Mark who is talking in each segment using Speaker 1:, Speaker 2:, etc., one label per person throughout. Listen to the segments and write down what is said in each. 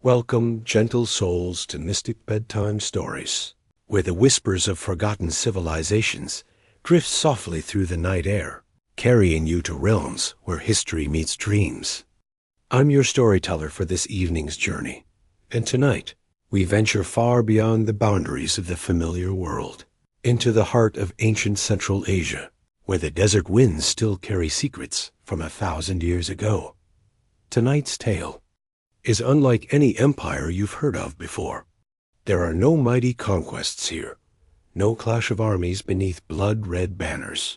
Speaker 1: Welcome, gentle souls, to mystic bedtime stories, where the whispers of forgotten civilizations drift softly through the night air, carrying you to realms where history meets dreams. I'm your storyteller for this evening's journey, and tonight we venture far beyond the boundaries of the familiar world, into the heart of ancient Central Asia, where the desert winds still carry secrets from 1,000 years ago. Tonight's tale is unlike any empire you've heard of before. There are no mighty conquests here, no clash of armies beneath blood-red banners.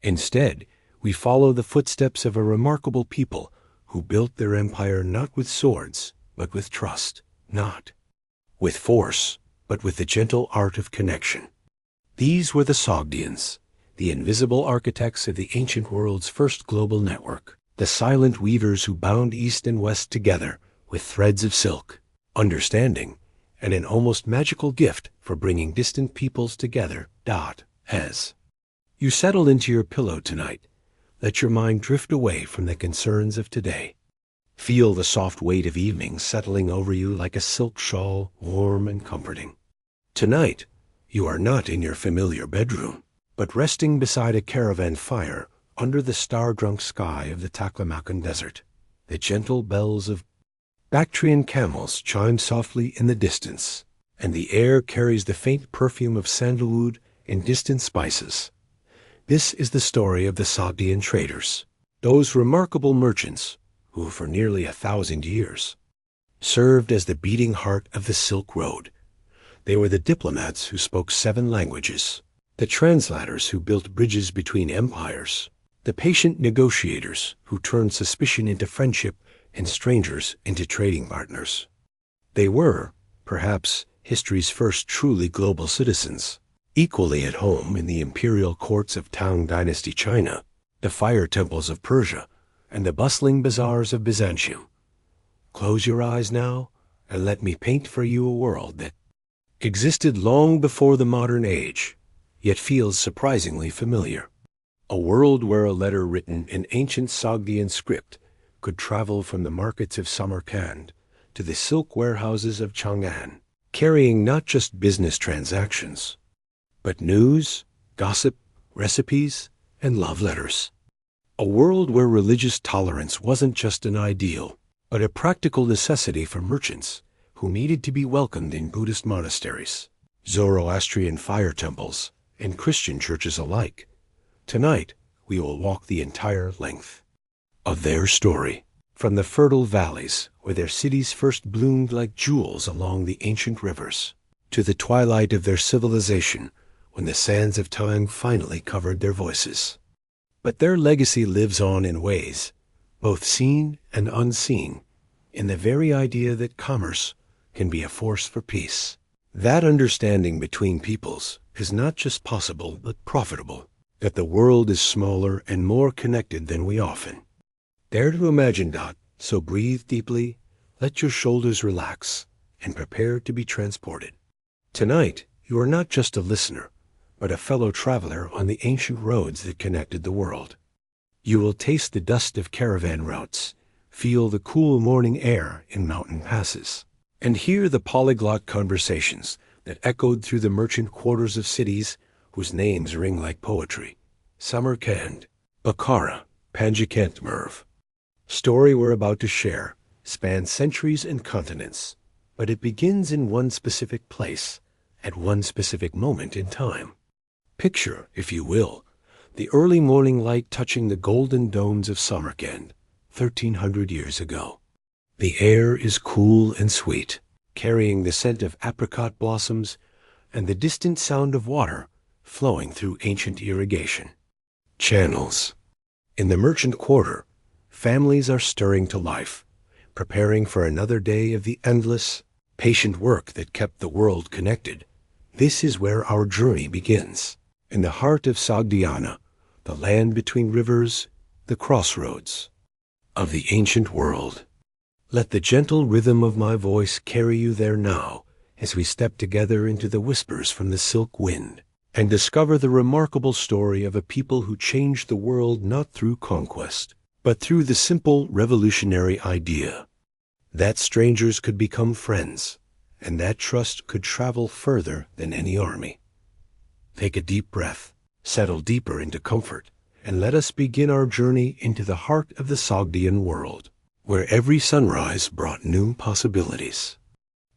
Speaker 1: Instead, we follow the footsteps of a remarkable people who built their empire not with swords, but with trust, not with force, but with the gentle art of connection. These were the Sogdians, the invisible architects of the ancient world's first global network, the silent weavers who bound East and West together with threads of silk, understanding, and an almost magical gift for bringing distant peoples together. As you settle into your pillow tonight, let your mind drift away from the concerns of today. Feel the soft weight of evening settling over you like a silk shawl, warm and comforting. Tonight, you are not in your familiar bedroom, but resting beside a caravan fire under the star-drunk sky of the Taklamakan Desert. The gentle bells of Bactrian camels chime softly in the distance, and the air carries the faint perfume of sandalwood and distant spices. This is the story of the Sogdian traders, those remarkable merchants who for nearly 1,000 years served as the beating heart of the Silk Road. They were the diplomats who spoke 7 languages, the translators who built bridges between empires, the patient negotiators who turned suspicion into friendship and strangers into trading partners. They were, perhaps, history's first truly global citizens, equally at home in the imperial courts of Tang Dynasty China, the fire temples of Persia, and the bustling bazaars of Byzantium. Close your eyes now, and let me paint for you a world that existed long before the modern age, yet feels surprisingly familiar. A world where a letter written in ancient Sogdian script could travel from the markets of Samarkand to the silk warehouses of Chang'an, carrying not just business transactions, but news, gossip, recipes, and love letters. A world where religious tolerance wasn't just an ideal, but a practical necessity for merchants who needed to be welcomed in Buddhist monasteries, Zoroastrian fire temples, and Christian churches alike. Tonight, we will walk the entire length of their story, from the fertile valleys where their cities first bloomed like jewels along the ancient rivers, to the twilight of their civilization when the sands of time finally covered their voices. But their legacy lives on in ways, both seen and unseen, in the very idea that commerce can be a force for peace. That understanding between peoples is not just possible but profitable, that the world is smaller and more connected than we often dare to imagine. So breathe deeply, let your shoulders relax, and prepare to be transported. Tonight, you are not just a listener, but a fellow traveler on the ancient roads that connected the world. You will taste the dust of caravan routes, feel the cool morning air in mountain passes, and hear the polyglot conversations that echoed through the merchant quarters of cities whose names ring like poetry: Samarkand, Bukhara, Panjikent, Merv. Story we're about to share spans centuries and continents, but it begins in one specific place, at one specific moment in time. Picture, if you will, the early morning light touching the golden domes of Samarkand 1,300 years ago. The air is cool and sweet, carrying the scent of apricot blossoms and the distant sound of water flowing through ancient irrigation channels. In the merchant quarter, families are stirring to life, preparing for another day of the endless, patient work that kept the world connected. This is where our journey begins, in the heart of Sogdiana, the land between rivers, the crossroads of the ancient world. Let the gentle rhythm of my voice carry you there now as we step together into the whispers from the silk wind and discover the remarkable story of a people who changed the world not through conquest, but through the simple revolutionary idea that strangers could become friends, and that trust could travel further than any army. Take a deep breath, settle deeper into comfort, and let us begin our journey into the heart of the Sogdian world, where every sunrise brought new possibilities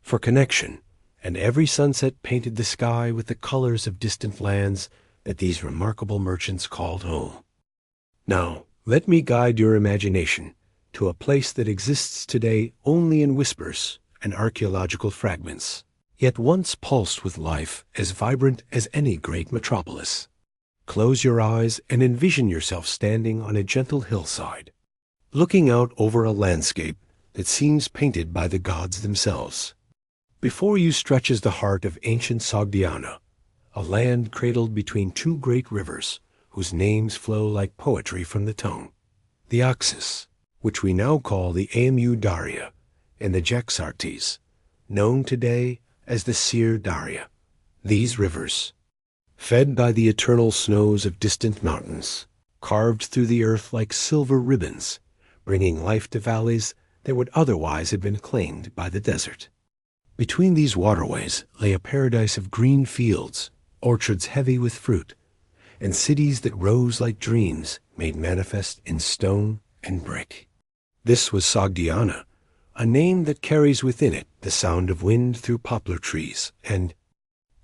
Speaker 1: for connection, and every sunset painted the sky with the colors of distant lands that these remarkable merchants called home. Now, let me guide your imagination to a place that exists today only in whispers and archaeological fragments, yet once pulsed with life as vibrant as any great metropolis. Close your eyes and envision yourself standing on a gentle hillside, looking out over a landscape that seems painted by the gods themselves. Before you stretches the heart of ancient Sogdiana, a land cradled between two great rivers whose names flow like poetry from the tongue. The Oxus, which we now call the Amu Darya, and the Jaxartes, known today as the Sir Darya. These rivers, fed by the eternal snows of distant mountains, carved through the earth like silver ribbons, bringing life to valleys that would otherwise have been claimed by the desert. Between these waterways lay a paradise of green fields, orchards heavy with fruit, and cities that rose like dreams made manifest in stone and brick. This was Sogdiana, a name that carries within it the sound of wind through poplar trees and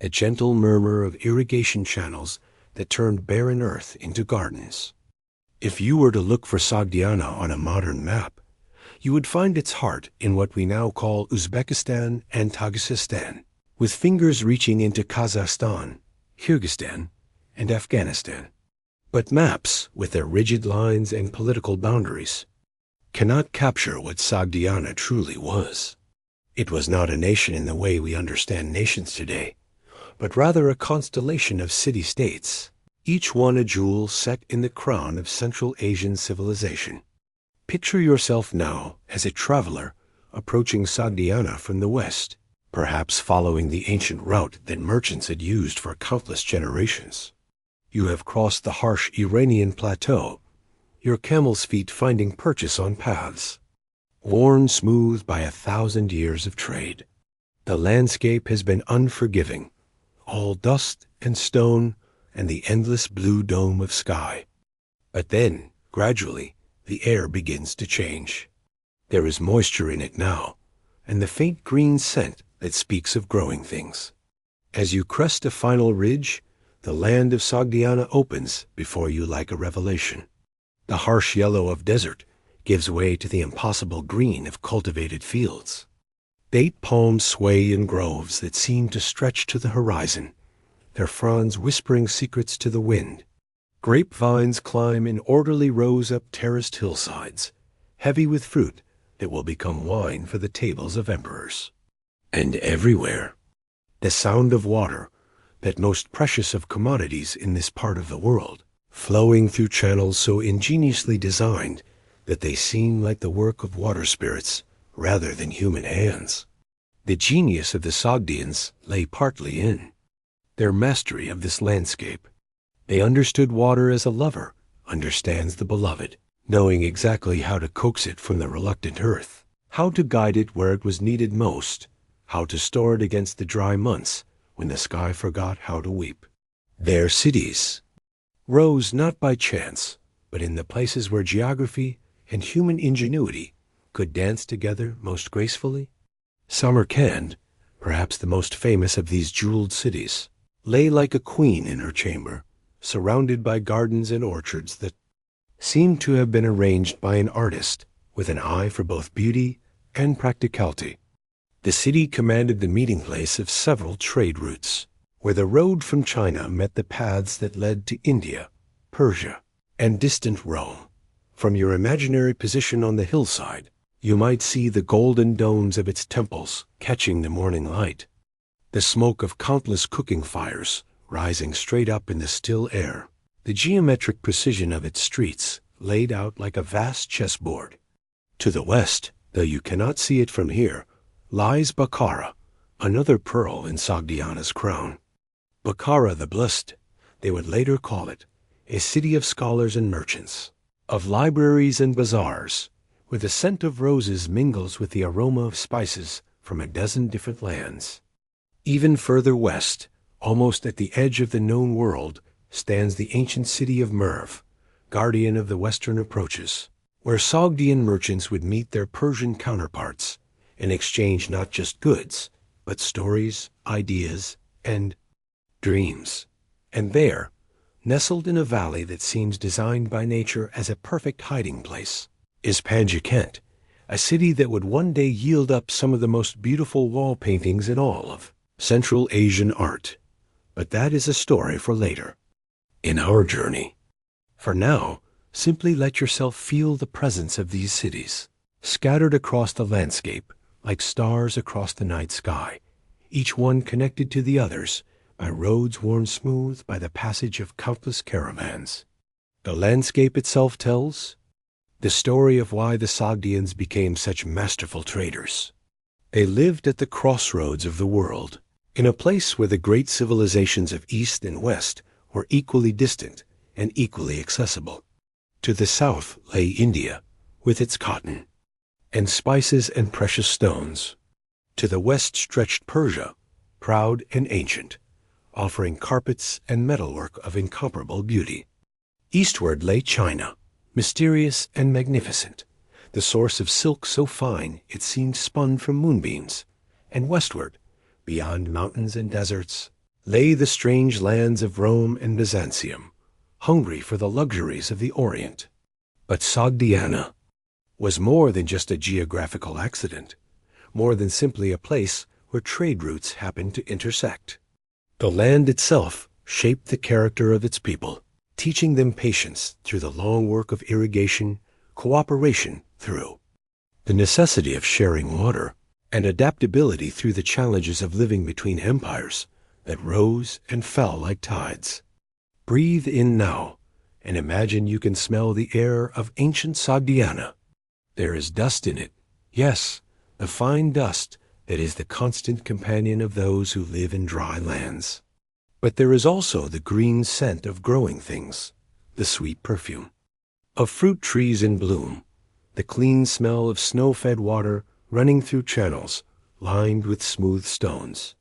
Speaker 1: a gentle murmur of irrigation channels that turned barren earth into gardens. If you were to look for Sogdiana on a modern map, you would find its heart in what we now call Uzbekistan and Tajikistan, with fingers reaching into Kazakhstan, Kyrgyzstan, and Afghanistan. But maps, with their rigid lines and political boundaries, cannot capture what Sogdiana truly was. It was not a nation in the way we understand nations today, but rather a constellation of city-states, each one a jewel set in the crown of Central Asian civilization. Picture yourself now as a traveler approaching Sogdiana from the west, perhaps following the ancient route that merchants had used for countless generations. You have crossed the harsh Iranian plateau, your camel's feet finding purchase on paths, worn smooth by 1,000 years of trade. The landscape has been unforgiving, all dust and stone and the endless blue dome of sky. But then, gradually, the air begins to change. There is moisture in it now, and the faint green scent that speaks of growing things. As you crest a final ridge, the land of Sogdiana opens before you like a revelation. The harsh yellow of desert gives way to the impossible green of cultivated fields. Date palms sway in groves that seem to stretch to the horizon, their fronds whispering secrets to the wind. Grapevines climb in orderly rows up terraced hillsides, heavy with fruit that will become wine for the tables of emperors. And everywhere, the sound of water, that most precious of commodities in this part of the world, flowing through channels so ingeniously designed that they seem like the work of water spirits rather than human hands. The genius of the Sogdians lay partly in their mastery of this landscape. They understood water as a lover understands the beloved, knowing exactly how to coax it from the reluctant earth, how to guide it where it was needed most, how to store it against the dry months when the sky forgot how to weep. Their cities rose not by chance, but in the places where geography and human ingenuity could dance together most gracefully. Samarkand, perhaps the most famous of these jeweled cities, lay like a queen in her chamber, surrounded by gardens and orchards that seemed to have been arranged by an artist with an eye for both beauty and practicality. The city commanded the meeting place of several trade routes, where the road from China met the paths that led to India, Persia, and distant Rome. From your imaginary position on the hillside, you might see the golden domes of its temples catching the morning light, the smoke of countless cooking fires rising straight up in the still air, the geometric precision of its streets laid out like a vast chessboard. To the west, though you cannot see it from here, lies Bukhara, another pearl in Sogdiana's crown. Bukhara the Blessed, they would later call it, a city of scholars and merchants, of libraries and bazaars, where the scent of roses mingles with the aroma of spices from a dozen different lands. Even further west, almost at the edge of the known world, stands the ancient city of Merv, guardian of the western approaches, where Sogdian merchants would meet their Persian counterparts and exchange not just goods, but stories, ideas, and dreams. And there, nestled in a valley that seems designed by nature as a perfect hiding place, is Panjikent, a city that would one day yield up some of the most beautiful wall paintings in all of Central Asian art. But that is a story for later, in our journey. For now, simply let yourself feel the presence of these cities, scattered across the landscape like stars across the night sky, each one connected to the others by roads worn smooth by the passage of countless caravans. The landscape itself tells the story of why the Sogdians became such masterful traders. They lived at the crossroads of the world, in a place where the great civilizations of East and West were equally distant and equally accessible. To the south lay India, with its cotton and spices and precious stones. To the west stretched Persia, proud and ancient, offering carpets and metalwork of incomparable beauty. Eastward lay China, mysterious and magnificent, the source of silk so fine it seemed spun from moonbeams. And westward, beyond mountains and deserts, lay the strange lands of Rome and Byzantium, hungry for the luxuries of the Orient. But Sogdiana was more than just a geographical accident, more than simply a place where trade routes happened to intersect. The land itself shaped the character of its people, teaching them patience through the long work of irrigation, cooperation through the necessity of sharing water, and adaptability through the challenges of living between empires that rose and fell like tides. Breathe in now, and imagine you can smell the air of ancient Sogdiana. There is dust in it, yes, the fine dust that is the constant companion of those who live in dry lands. But there is also the green scent of growing things, the sweet perfume of fruit trees in bloom, the clean smell of snow-fed water running through channels lined with smooth stones.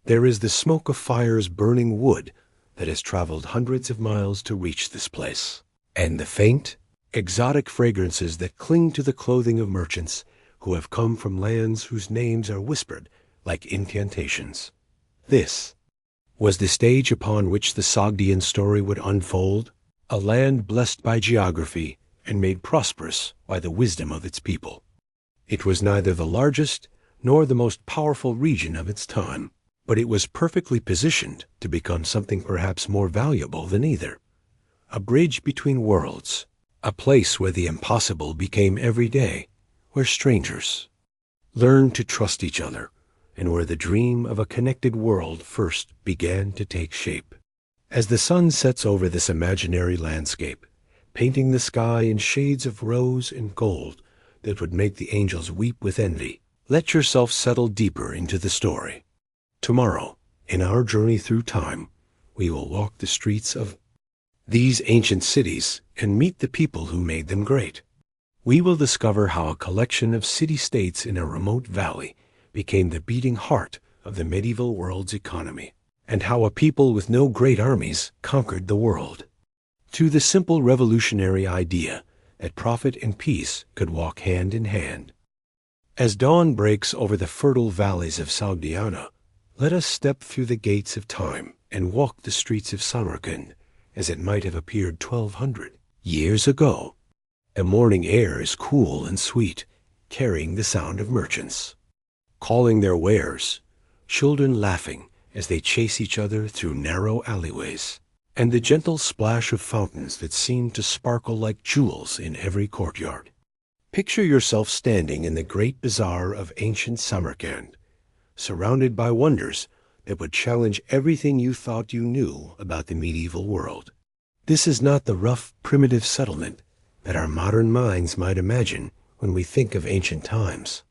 Speaker 1: There is the smoke of fires burning wood that has traveled hundreds of miles to reach this place, and the faint, exotic fragrances that cling to the clothing of merchants who have come from lands whose names are whispered like incantations. This was the stage upon which the Sogdian story would unfold, a land blessed by geography and made prosperous by the wisdom of its people. It was neither the largest nor the most powerful region of its time, but it was perfectly positioned to become something perhaps more valuable than either. A bridge between worlds, a place where the impossible became every day, where strangers learned to trust each other, and where the dream of a connected world first began to take shape. As the sun sets over this imaginary landscape, painting the sky in shades of rose and gold that would make the angels weep with envy, let yourself settle deeper into the story. Tomorrow, in our journey through time, we will walk the streets of these ancient cities and meet the people who made them great. We will discover how a collection of city-states in a remote valley became the beating heart of the medieval world's economy, and how a people with no great armies conquered the world. To the simple revolutionary idea that profit and peace could walk hand in hand. As dawn breaks over the fertile valleys of Sogdiana, let us step through the gates of time and walk the streets of Samarkand as it might have appeared 1,200 years ago. The morning air is cool and sweet, carrying the sound of merchants calling their wares, children laughing as they chase each other through narrow alleyways, and the gentle splash of fountains that seem to sparkle like jewels in every courtyard. Picture yourself standing in the great bazaar of ancient Samarkand, surrounded by wonders that would challenge everything you thought you knew about the medieval world. This is not the rough, primitive settlement that our modern minds might imagine when we think of ancient times.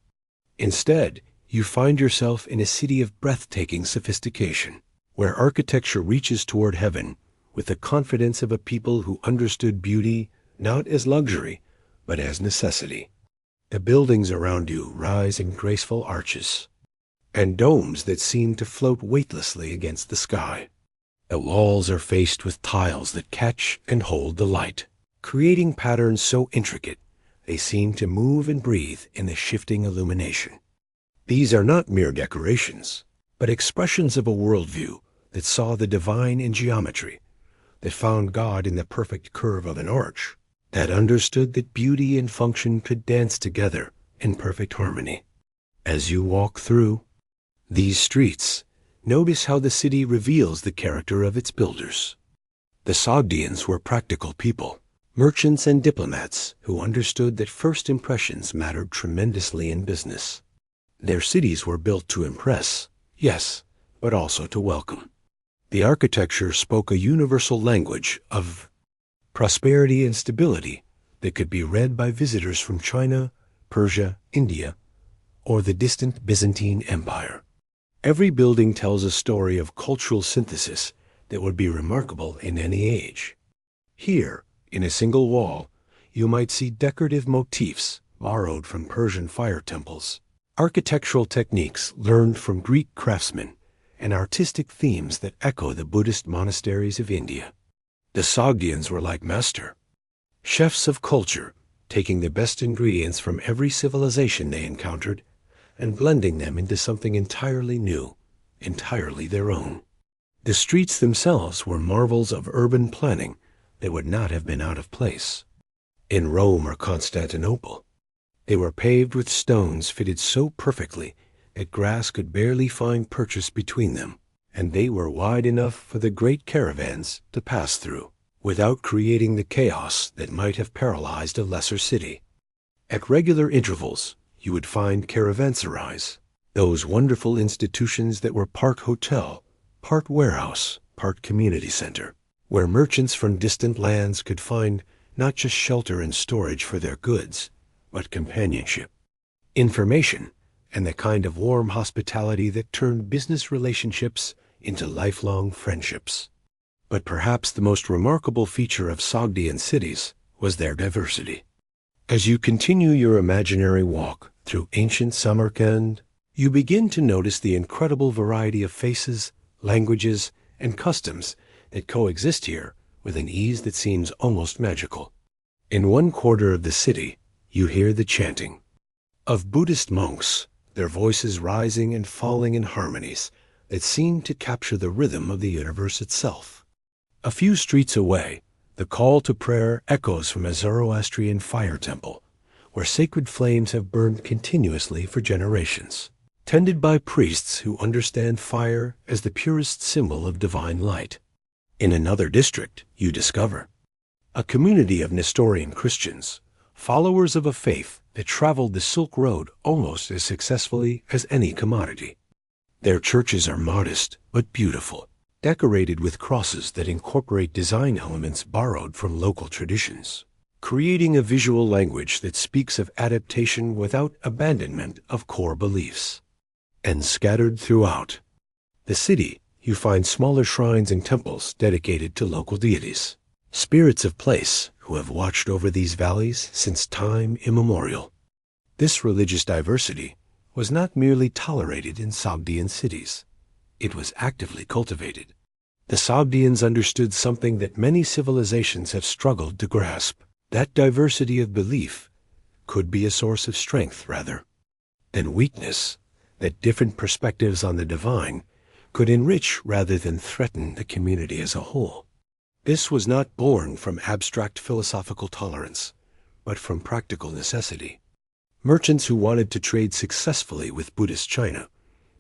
Speaker 1: Instead, you find yourself in a city of breathtaking sophistication, where architecture reaches toward heaven with the confidence of a people who understood beauty not as luxury, but as necessity. The buildings around you rise in graceful arches, and domes that seem to float weightlessly against the sky. The walls are faced with tiles that catch and hold the light, creating patterns so intricate they seem to move and breathe in the shifting illumination. These are not mere decorations, but expressions of a worldview that saw the divine in geometry, that found God in the perfect curve of an arch, that understood that beauty and function could dance together in perfect harmony. As you walk through these streets, notice how the city reveals the character of its builders. The Sogdians were practical people, merchants and diplomats who understood that first impressions mattered tremendously in business. Their cities were built to impress, yes, but also to welcome. The architecture spoke a universal language of prosperity and stability that could be read by visitors from China, Persia, India, or the distant Byzantine Empire. Every building tells a story of cultural synthesis that would be remarkable in any age. Here, in a single wall, you might see decorative motifs borrowed from Persian fire temples, architectural techniques learned from Greek craftsmen, and artistic themes that echo the Buddhist monasteries of India. The Sogdians were like master chefs of culture, taking the best ingredients from every civilization they encountered and blending them into something entirely new, entirely their own. The streets themselves were marvels of urban planning that would not have been out of place in Rome or Constantinople. They were paved with stones fitted so perfectly that grass could barely find purchase between them, and they were wide enough for the great caravans to pass through, without creating the chaos that might have paralyzed a lesser city. At regular intervals, you would find caravanserais, those wonderful institutions that were part hotel, part warehouse, part community center, where merchants from distant lands could find not just shelter and storage for their goods, but companionship, information, and the kind of warm hospitality that turned business relationships into lifelong friendships. But perhaps the most remarkable feature of Sogdian cities was their diversity. As you continue your imaginary walk through ancient Samarkand, you begin to notice the incredible variety of faces, languages, and customs that coexist here with an ease that seems almost magical. In one quarter of the city, you hear the chanting of Buddhist monks, their voices rising and falling in harmonies that seem to capture the rhythm of the universe itself. A few streets away, the call to prayer echoes from a Zoroastrian fire temple, where sacred flames have burned continuously for generations, tended by priests who understand fire as the purest symbol of divine light. In another district, you discover a community of Nestorian Christians, followers of a faith that traveled the Silk Road almost as successfully as any commodity. Their churches are modest but beautiful, decorated with crosses that incorporate design elements borrowed from local traditions, creating a visual language that speaks of adaptation without abandonment of core beliefs. And scattered throughout the city, you find smaller shrines and temples dedicated to local deities, spirits of place who have watched over these valleys since time immemorial. This religious diversity was not merely tolerated in Sogdian cities. It was actively cultivated. The Sogdians understood something that many civilizations have struggled to grasp. That diversity of belief could be a source of strength rather than weakness, that different perspectives on the divine could enrich rather than threaten the community as a whole. This was not born from abstract philosophical tolerance, but from practical necessity. Merchants who wanted to trade successfully with Buddhist China,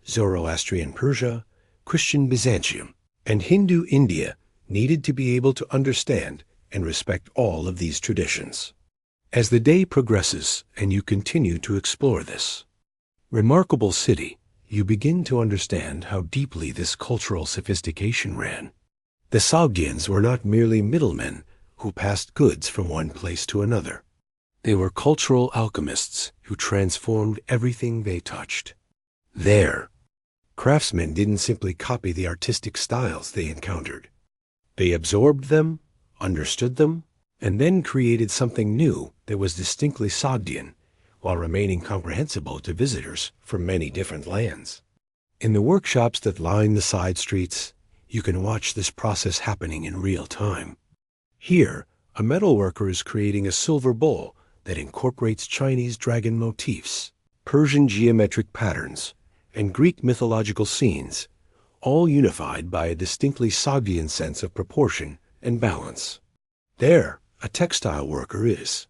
Speaker 1: Zoroastrian Persia, Christian Byzantium, and Hindu India needed to be able to understand and respect all of these traditions. As the day progresses and you continue to explore this remarkable city, you begin to understand how deeply this cultural sophistication ran. The Sogdians were not merely middlemen who passed goods from one place to another. They were cultural alchemists who transformed everything they touched. There, craftsmen didn't simply copy the artistic styles they encountered. They absorbed them, understood them, and then created something new that was distinctly Sogdian, while remaining comprehensible to visitors from many different lands. In the workshops that line the side streets, you can watch this process happening in real time. Here, a metalworker is creating a silver bowl that incorporates Chinese dragon motifs, Persian geometric patterns, and Greek mythological scenes, all unified by a distinctly Sogdian sense of proportion and balance. There, a textile worker is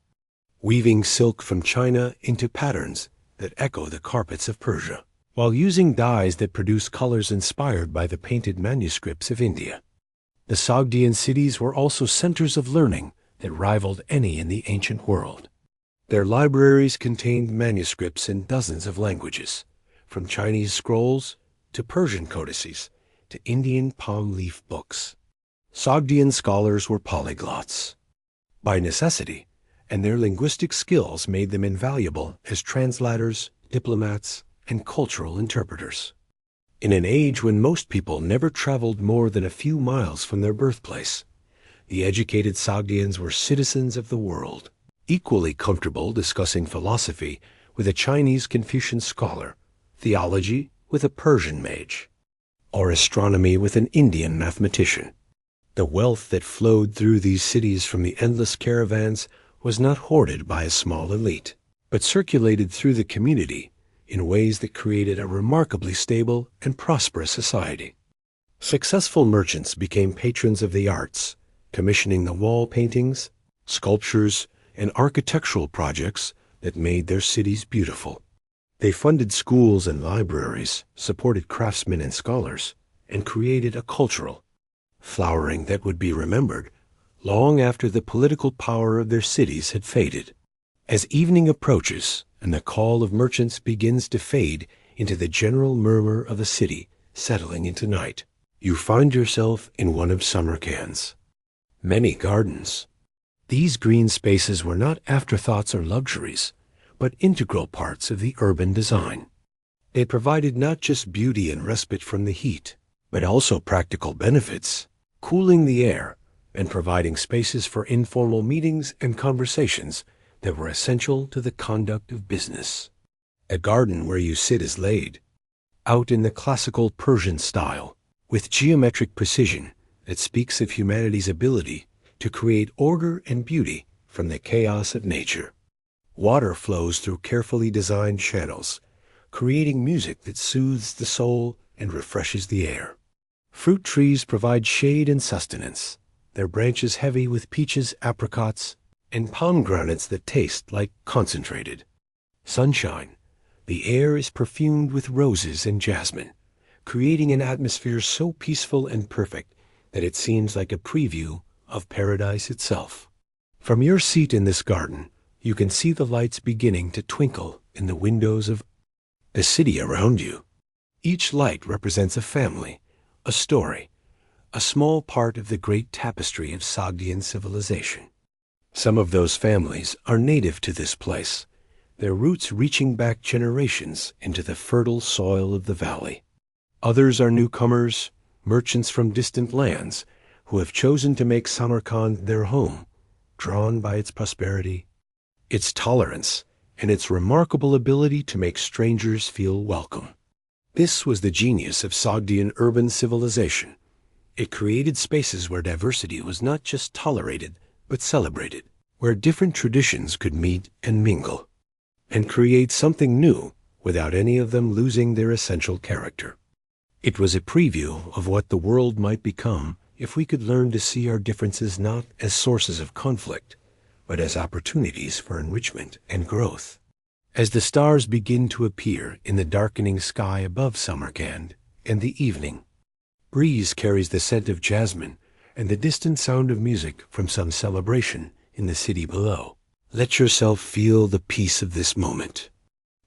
Speaker 1: weaving silk from China into patterns that echo the carpets of Persia, while using dyes that produce colors inspired by the painted manuscripts of India. The Sogdian cities were also centers of learning that rivaled any in the ancient world. Their libraries contained manuscripts in dozens of languages, from Chinese scrolls to Persian codices to Indian palm leaf books. Sogdian scholars were polyglots by necessity, and their linguistic skills made them invaluable as translators, diplomats, and cultural interpreters. In an age when most people never traveled more than a few miles from their birthplace, the educated Sogdians were citizens of the world, equally comfortable discussing philosophy with a Chinese Confucian scholar, theology with a Persian mage, or astronomy with an Indian mathematician. The wealth that flowed through these cities from the endless caravans was not hoarded by a small elite, but circulated through the community in ways that created a remarkably stable and prosperous society. Successful merchants became patrons of the arts, commissioning the wall paintings, sculptures, and architectural projects that made their cities beautiful. They funded schools and libraries, supported craftsmen and scholars, and created a cultural flowering that would be remembered long after the political power of their cities had faded. As evening approaches and the call of merchants begins to fade into the general murmur of the city settling into night, you find yourself in one of Samarkand's many gardens. These green spaces were not afterthoughts or luxuries, but integral parts of the urban design. They provided not just beauty and respite from the heat, but also practical benefits, cooling the air and providing spaces for informal meetings and conversations that were essential to the conduct of business. A garden where you sit is laid out in the classical Persian style, with geometric precision that speaks of humanity's ability to create order and beauty from the chaos of nature. Water flows through carefully designed channels, creating music that soothes the soul and refreshes the air. Fruit trees provide shade and sustenance, their branches heavy with peaches, apricots, and pomegranates that taste like concentrated sunshine. The air is perfumed with roses and jasmine, creating an atmosphere so peaceful and perfect that it seems like a preview of paradise itself. From your seat in this garden, you can see the lights beginning to twinkle in the windows of the city around you. Each light represents a family, a story, a small part of the great tapestry of Sogdian civilization. Some of those families are native to this place, their roots reaching back generations into the fertile soil of the valley. Others are newcomers, merchants from distant lands, who have chosen to make Samarkand their home, drawn by its prosperity, its tolerance, and its remarkable ability to make strangers feel welcome. This was the genius of Sogdian urban civilization. It created spaces where diversity was not just tolerated, but celebrated, where different traditions could meet and mingle, and create something new without any of them losing their essential character. It was a preview of what the world might become if we could learn to see our differences not as sources of conflict, but as opportunities for enrichment and growth. As the stars begin to appear in the darkening sky above Samarkand, and the evening breeze carries the scent of jasmine and the distant sound of music from some celebration in the city below, let yourself feel the peace of this moment.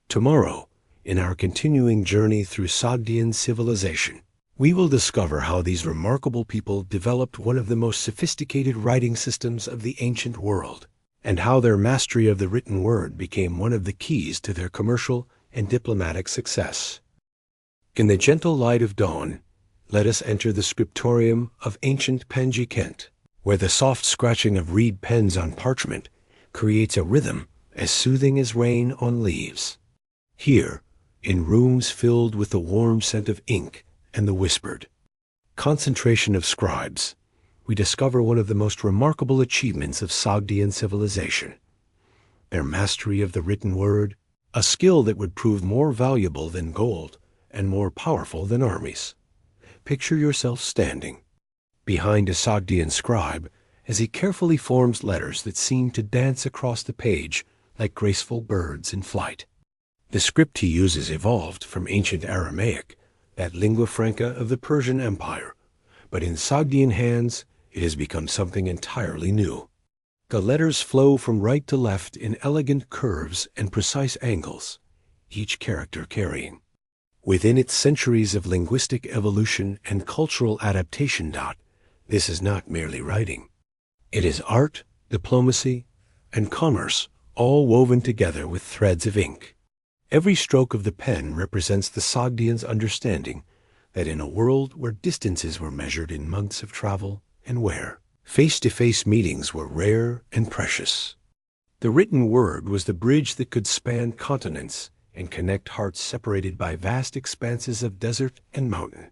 Speaker 1: Tomorrow, in our continuing journey through Sogdian civilization, we will discover how these remarkable people developed one of the most sophisticated writing systems of the ancient world, and how their mastery of the written word became one of the keys to their commercial and diplomatic success. In the gentle light of dawn, let us enter the scriptorium of ancient Panji Kent, where the soft scratching of reed pens on parchment creates a rhythm as soothing as rain on leaves. Here, in rooms filled with the warm scent of ink and the whispered concentration of scribes, we discover one of the most remarkable achievements of Sogdian civilization. Their mastery of the written word, a skill that would prove more valuable than gold and more powerful than armies. Picture yourself standing behind a Sogdian scribe as he carefully forms letters that seem to dance across the page like graceful birds in flight. The script he uses evolved from ancient Aramaic, that lingua franca of the Persian Empire, but in Sogdian hands it has become something entirely new. The letters flow from right to left in elegant curves and precise angles, each character carrying within its centuries of linguistic evolution and cultural adaptation. This is not merely writing. It is art, diplomacy, and commerce, all woven together with threads of ink. Every stroke of the pen represents the Sogdians' understanding that in a world where distances were measured in months of travel and where face-to-face meetings were rare and precious, the written word was the bridge that could span continents and connect hearts separated by vast expanses of desert and mountain.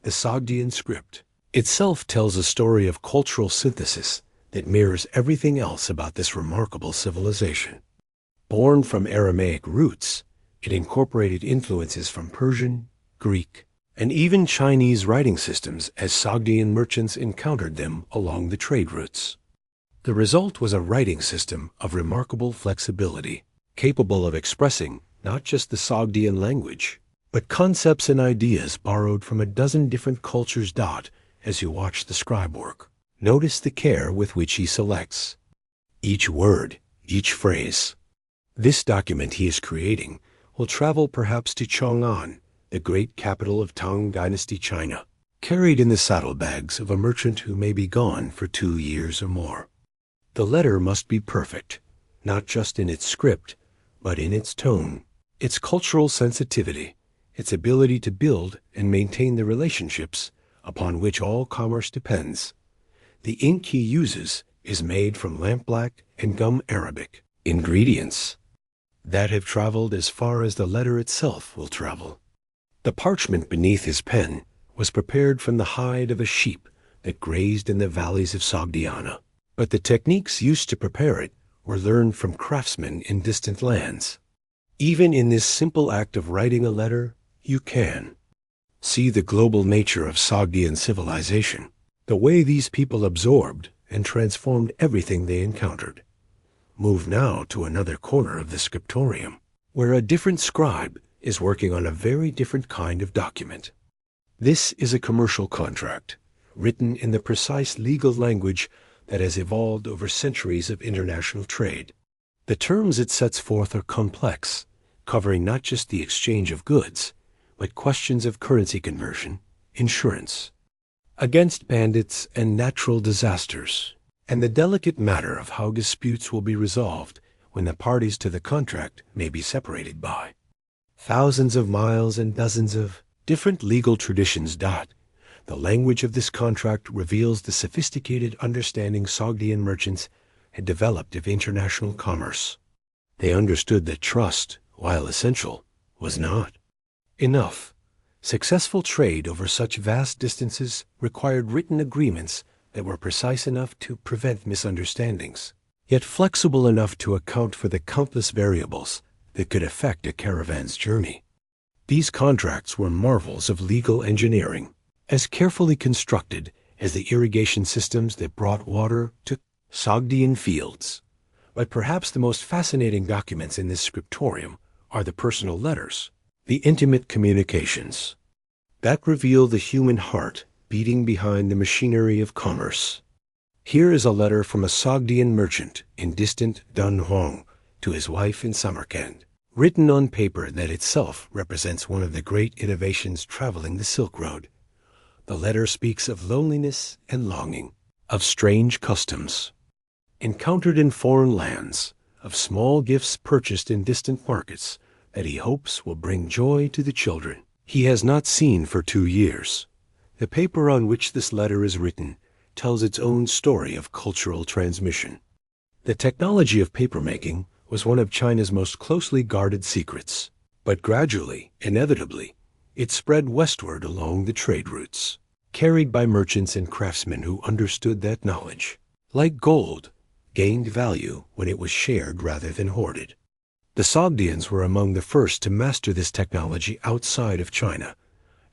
Speaker 1: The Sogdian script itself tells a story of cultural synthesis that mirrors everything else about this remarkable civilization. Born from Aramaic roots, it incorporated influences from Persian, Greek, and even Chinese writing systems as Sogdian merchants encountered them along the trade routes. The result was a writing system of remarkable flexibility, capable of expressing not just the Sogdian language, but concepts and ideas borrowed from a dozen different cultures. As you watch the scribe work, notice the care with which he selects each word, each phrase. This document he is creating will travel perhaps to Chang'an, the great capital of Tang Dynasty China, carried in the saddlebags of a merchant who may be gone for 2 years or more. The letter must be perfect, not just in its script, but in its tone, its cultural sensitivity, its ability to build and maintain the relationships upon which all commerce depends. The ink he uses is made from lampblack and gum arabic, ingredients that have traveled as far as the letter itself will travel. The parchment beneath his pen was prepared from the hide of a sheep that grazed in the valleys of Sogdiana, but the techniques used to prepare it were learned from craftsmen in distant lands. Even in this simple act of writing a letter, you can see the global nature of Sogdian civilization, the way these people absorbed and transformed everything they encountered. Move now to another corner of the scriptorium, where a different scribe is working on a very different kind of document. This is a commercial contract, written in the precise legal language that has evolved over centuries of international trade. The terms it sets forth are complex, covering not just the exchange of goods, but questions of currency conversion, insurance against bandits and natural disasters, and the delicate matter of how disputes will be resolved when the parties to the contract may be separated by thousands of miles and dozens of different legal traditions. The language of this contract reveals the sophisticated understanding Sogdian merchants had developed of international commerce. They understood that trust, while essential, was not enough. Successful trade over such vast distances required written agreements that were precise enough to prevent misunderstandings, yet flexible enough to account for the countless variables that could affect a caravan's journey. These contracts were marvels of legal engineering, as carefully constructed as the irrigation systems that brought water to Sogdian fields. But perhaps the most fascinating documents in this scriptorium are the personal letters, the intimate communications that reveal the human heart beating behind the machinery of commerce. Here is a letter from a Sogdian merchant in distant Dunhuang to his wife in Samarkand, written on paper that itself represents one of the great innovations traveling the Silk Road. The letter speaks of loneliness and longing, of strange customs encountered in foreign lands, of small gifts purchased in distant markets that he hopes will bring joy to the children he has not seen for 2 years. The paper on which this letter is written tells its own story of cultural transmission. The technology of papermaking was one of China's most closely guarded secrets. But gradually, inevitably, it spread westward along the trade routes, carried by merchants and craftsmen who understood that knowledge, like gold, gained value when it was shared rather than hoarded. The Sogdians were among the first to master this technology outside of China,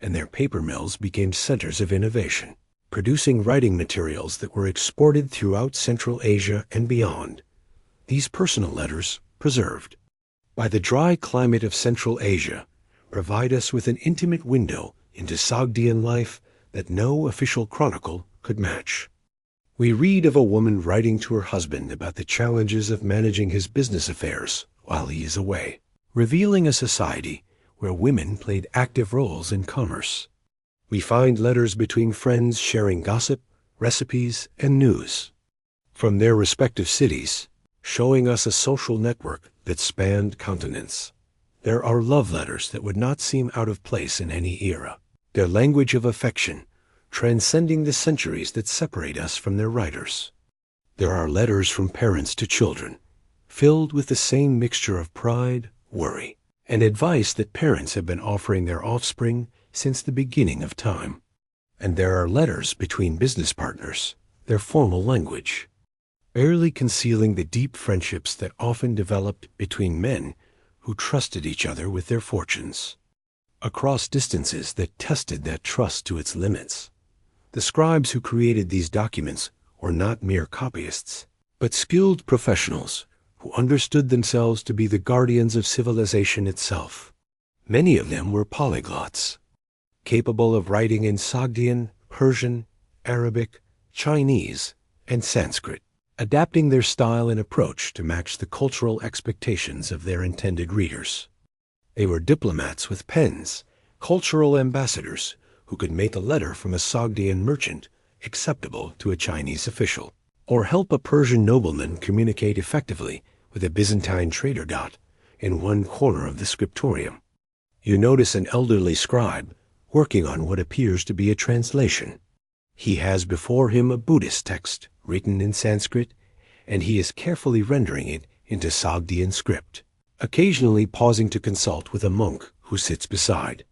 Speaker 1: and their paper mills became centers of innovation, producing writing materials that were exported throughout Central Asia and beyond. These personal letters, preserved by the dry climate of Central Asia, provide us with an intimate window into Sogdian life that no official chronicle could match. We read of a woman writing to her husband about the challenges of managing his business affairs while he is away, revealing a society where women played active roles in commerce. We find letters between friends sharing gossip, recipes, and news from their respective cities, showing us a social network that spanned continents. There are love letters that would not seem out of place in any era, their language of affection transcending the centuries that separate us from their writers. There are letters from parents to children, filled with the same mixture of pride, worry, and advice that parents have been offering their offspring since the beginning of time. And there are letters between business partners, their formal language, barely concealing the deep friendships that often developed between men who trusted each other with their fortunes, across distances that tested that trust to its limits. The scribes who created these documents were not mere copyists, but skilled professionals who understood themselves to be the guardians of civilization itself. Many of them were polyglots, capable of writing in Sogdian, Persian, Arabic, Chinese, and Sanskrit, adapting their style and approach to match the cultural expectations of their intended readers. They were diplomats with pens, cultural ambassadors who could make a letter from a Sogdian merchant acceptable to a Chinese official, or help a Persian nobleman communicate effectively with a Byzantine trader. In one corner of the scriptorium, you notice an elderly scribe working on what appears to be a translation. He has before him a Buddhist text written in Sanskrit, and he is carefully rendering it into Sogdian script, occasionally pausing to consult with a monk who sits beside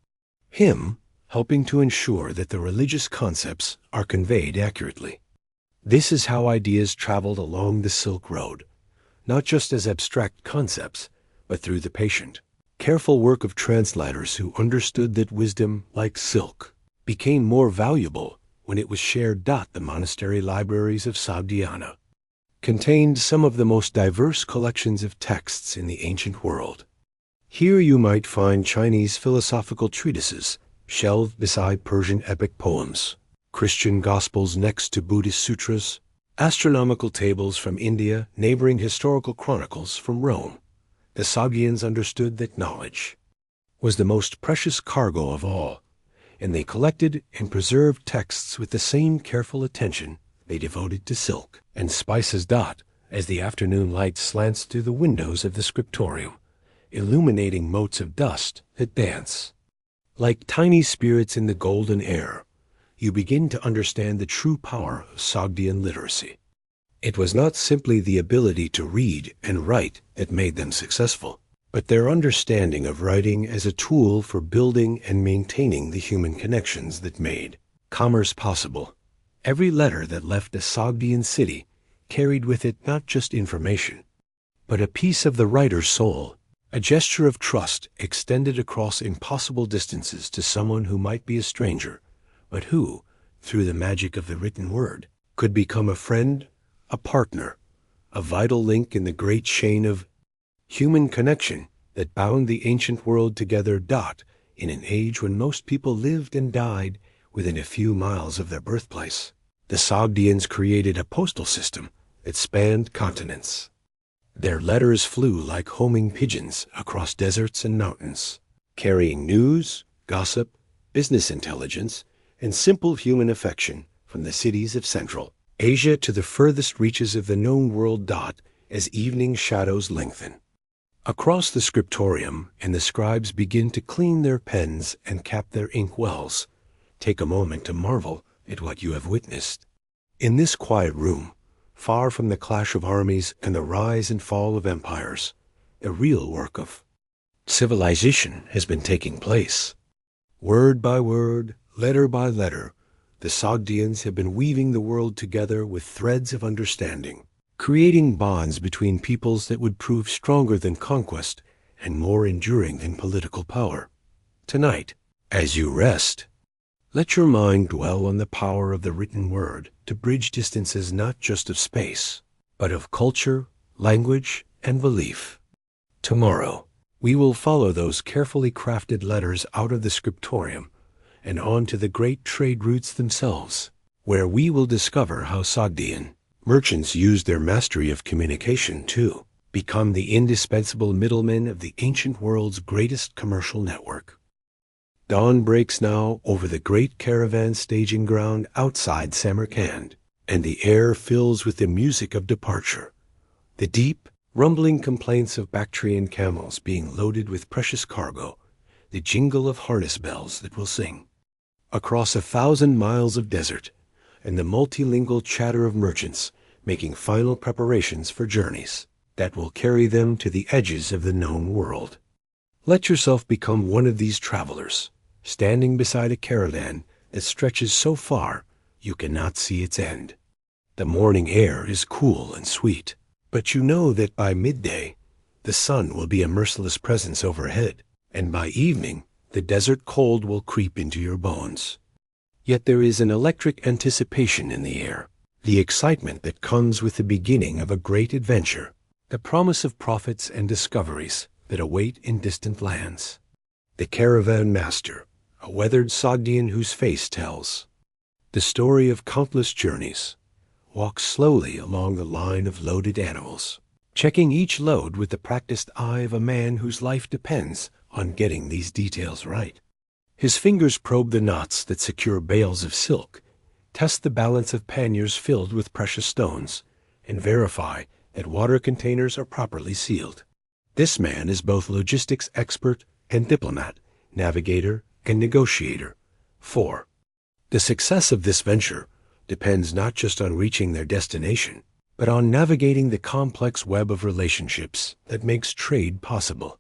Speaker 1: him, helping to ensure that the religious concepts are conveyed accurately. This is how ideas traveled along the Silk Road, not just as abstract concepts, but through the patient, careful work of translators who understood that wisdom, like silk, became more valuable when it was shared. The monastery libraries of Sogdiana contained some of the most diverse collections of texts in the ancient world. Here you might find Chinese philosophical treatises shelved beside Persian epic poems, Christian gospels next to Buddhist sutras, astronomical tables from India neighboring historical chronicles from Rome. The Sogdians understood that knowledge was the most precious cargo of all, and they collected and preserved texts with the same careful attention they devoted to silk and spices. As the afternoon light slants through the windows of the scriptorium, illuminating motes of dust that dance like tiny spirits in the golden air, you begin to understand the true power of Sogdian literacy. It was not simply the ability to read and write that made them successful, but their understanding of writing as a tool for building and maintaining the human connections that made commerce possible. Every letter that left a Sogdian city carried with it not just information, but a piece of the writer's soul, a gesture of trust extended across impossible distances to someone who might be a stranger, but who, through the magic of the written word, could become a friend, a partner, a vital link in the great chain of human connection that bound the ancient world together. In an age when most people lived and died within a few miles of their birthplace, the Sogdians created a postal system that spanned continents. Their letters flew like homing pigeons across deserts and mountains, carrying news, gossip, business intelligence, and simple human affection from the cities of Central Asia to the furthest reaches of the known world. As evening shadows lengthen across the scriptorium and the scribes begin to clean their pens and cap their ink wells, take a moment to marvel at what you have witnessed. In this quiet room, far from the clash of armies and the rise and fall of empires, a real work of civilization has been taking place. Word by word, letter by letter, the Sogdians have been weaving the world together with threads of understanding, creating bonds between peoples that would prove stronger than conquest and more enduring than political power. Tonight, as you rest, let your mind dwell on the power of the written word to bridge distances not just of space, but of culture, language, and belief. Tomorrow, we will follow those carefully crafted letters out of the scriptorium and on to the great trade routes themselves, where we will discover how Sogdian merchants used their mastery of communication to become the indispensable middlemen of the ancient world's greatest commercial network. Dawn breaks now over the great caravan staging ground outside Samarkand, and the air fills with the music of departure, the deep, rumbling complaints of Bactrian camels being loaded with precious cargo, the jingle of harness bells that will sing across 1,000 miles of desert, and the multilingual chatter of merchants making final preparations for journeys that will carry them to the edges of the known world. Let yourself become one of these travelers, standing beside a caravan that stretches so far you cannot see its end. The morning air is cool and sweet, but you know that by midday the sun will be a merciless presence overhead, and by evening the desert cold will creep into your bones. Yet there is an electric anticipation in the air, the excitement that comes with the beginning of a great adventure, the promise of profits and discoveries that await in distant lands. The caravan master, a weathered Sogdian whose face tells the story of countless journeys, walks slowly along the line of loaded animals, checking each load with the practiced eye of a man whose life depends on getting these details right. His fingers probe the knots that secure bales of silk, test the balance of panniers filled with precious stones, and verify that water containers are properly sealed. This man is both logistics expert and diplomat, navigator and negotiator. For the success of this venture depends not just on reaching their destination, but on navigating the complex web of relationships that makes trade possible.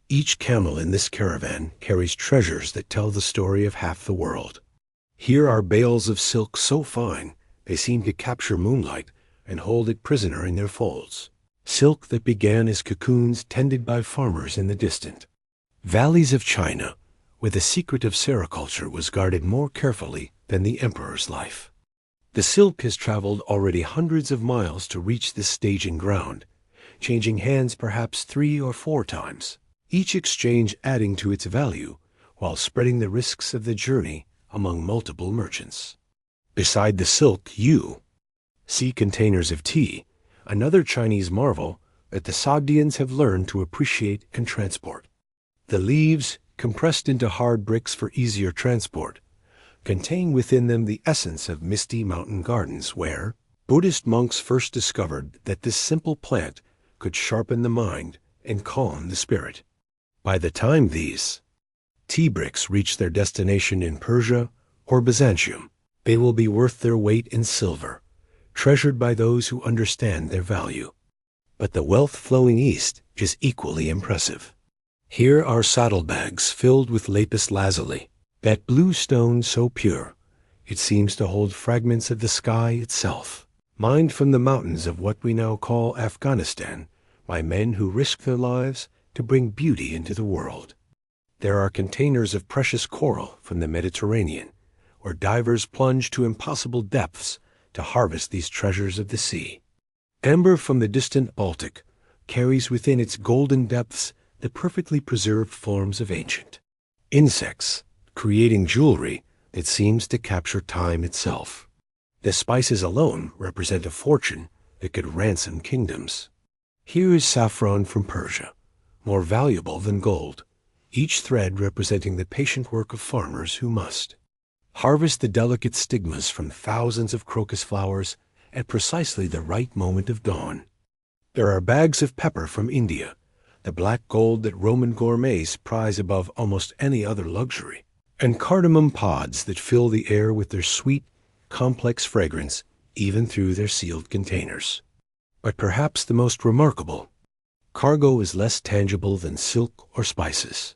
Speaker 1: Each camel in this caravan carries treasures that tell the story of half the world. Here are bales of silk so fine they seem to capture moonlight and hold it prisoner in their folds. Silk that began as cocoons tended by farmers in the distant valleys of China, where the secret of sericulture was guarded more carefully than the emperor's life. The silk has traveled already hundreds of miles to reach this staging ground, changing hands perhaps 3 or 4 times, each exchange adding to its value while spreading the risks of the journey among multiple merchants. Beside the silk you see containers of tea, another Chinese marvel that the Sogdians have learned to appreciate and transport. The leaves, compressed into hard bricks for easier transport, contain within them the essence of misty mountain gardens where Buddhist monks first discovered that this simple plant could sharpen the mind and calm the spirit. By the time these tea bricks reach their destination in Persia or Byzantium, they will be worth their weight in silver, treasured by those who understand their value. But the wealth flowing east is equally impressive. Here are saddlebags filled with lapis lazuli, that blue stone so pure it seems to hold fragments of the sky itself, mined from the mountains of what we now call Afghanistan by men who risk their lives to bring beauty into the world. There are containers of precious coral from the Mediterranean, where divers plunge to impossible depths to harvest these treasures of the sea. Amber from the distant Baltic carries within its golden depths the perfectly preserved forms of ancient insects, creating jewelry that seems to capture time itself. The spices alone represent a fortune that could ransom kingdoms. Here is saffron from Persia, more valuable than gold, each thread representing the patient work of farmers who must harvest the delicate stigmas from thousands of crocus flowers at precisely the right moment of dawn. There are bags of pepper from India, the black gold that Roman gourmets prize above almost any other luxury, and cardamom pods that fill the air with their sweet, complex fragrance even through their sealed containers. But perhaps the most remarkable Cargo is less tangible than silk or spices.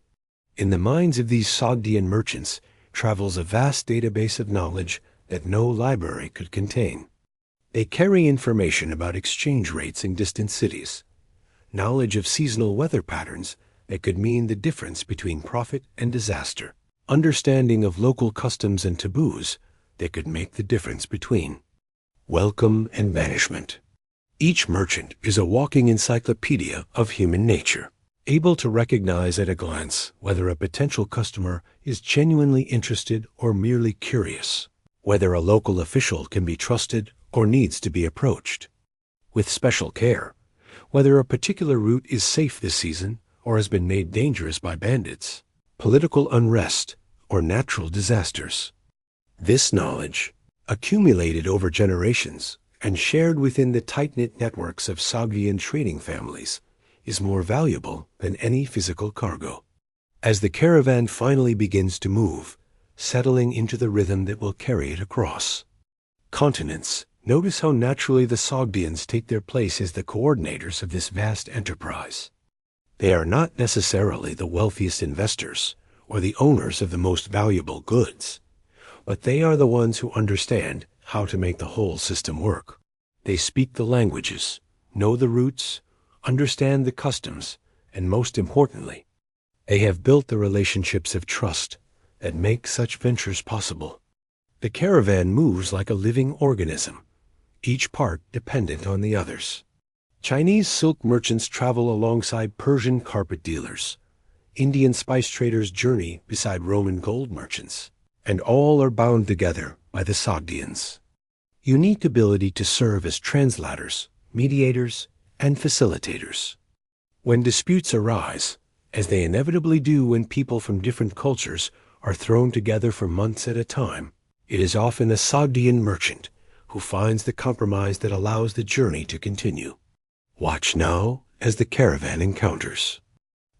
Speaker 1: In the minds of these Sogdian merchants travels a vast database of knowledge that no library could contain. They carry information about exchange rates in distant cities, knowledge of seasonal weather patterns that could mean the difference between profit and disaster, understanding of local customs and taboos that could make the difference between welcome and banishment. Each merchant is a walking encyclopedia of human nature, able to recognize at a glance whether a potential customer is genuinely interested or merely curious, whether a local official can be trusted or needs to be approached with special care, whether a particular route is safe this season or has been made dangerous by bandits, political unrest, or natural disasters. This knowledge, accumulated over generations and shared within the tight-knit networks of Sogdian trading families, is more valuable than any physical cargo. As the caravan finally begins to move, settling into the rhythm that will carry it across continents, notice how naturally the Sogdians take their place as the coordinators of this vast enterprise. They are not necessarily the wealthiest investors or the owners of the most valuable goods, but they are the ones who understand how to make the whole system work. They speak the languages, know the routes, understand the customs, and most importantly, they have built the relationships of trust that make such ventures possible. The caravan moves like a living organism, each part dependent on the others. Chinese silk merchants travel alongside Persian carpet dealers. Indian spice traders journey beside Roman gold merchants, and all are bound together by the Sogdians. Unique ability to serve as translators, mediators, and facilitators. When disputes arise, as they inevitably do when people from different cultures are thrown together for months at a time, it is often a Sogdian merchant who finds the compromise that allows the journey to continue. Watch now as the caravan encounters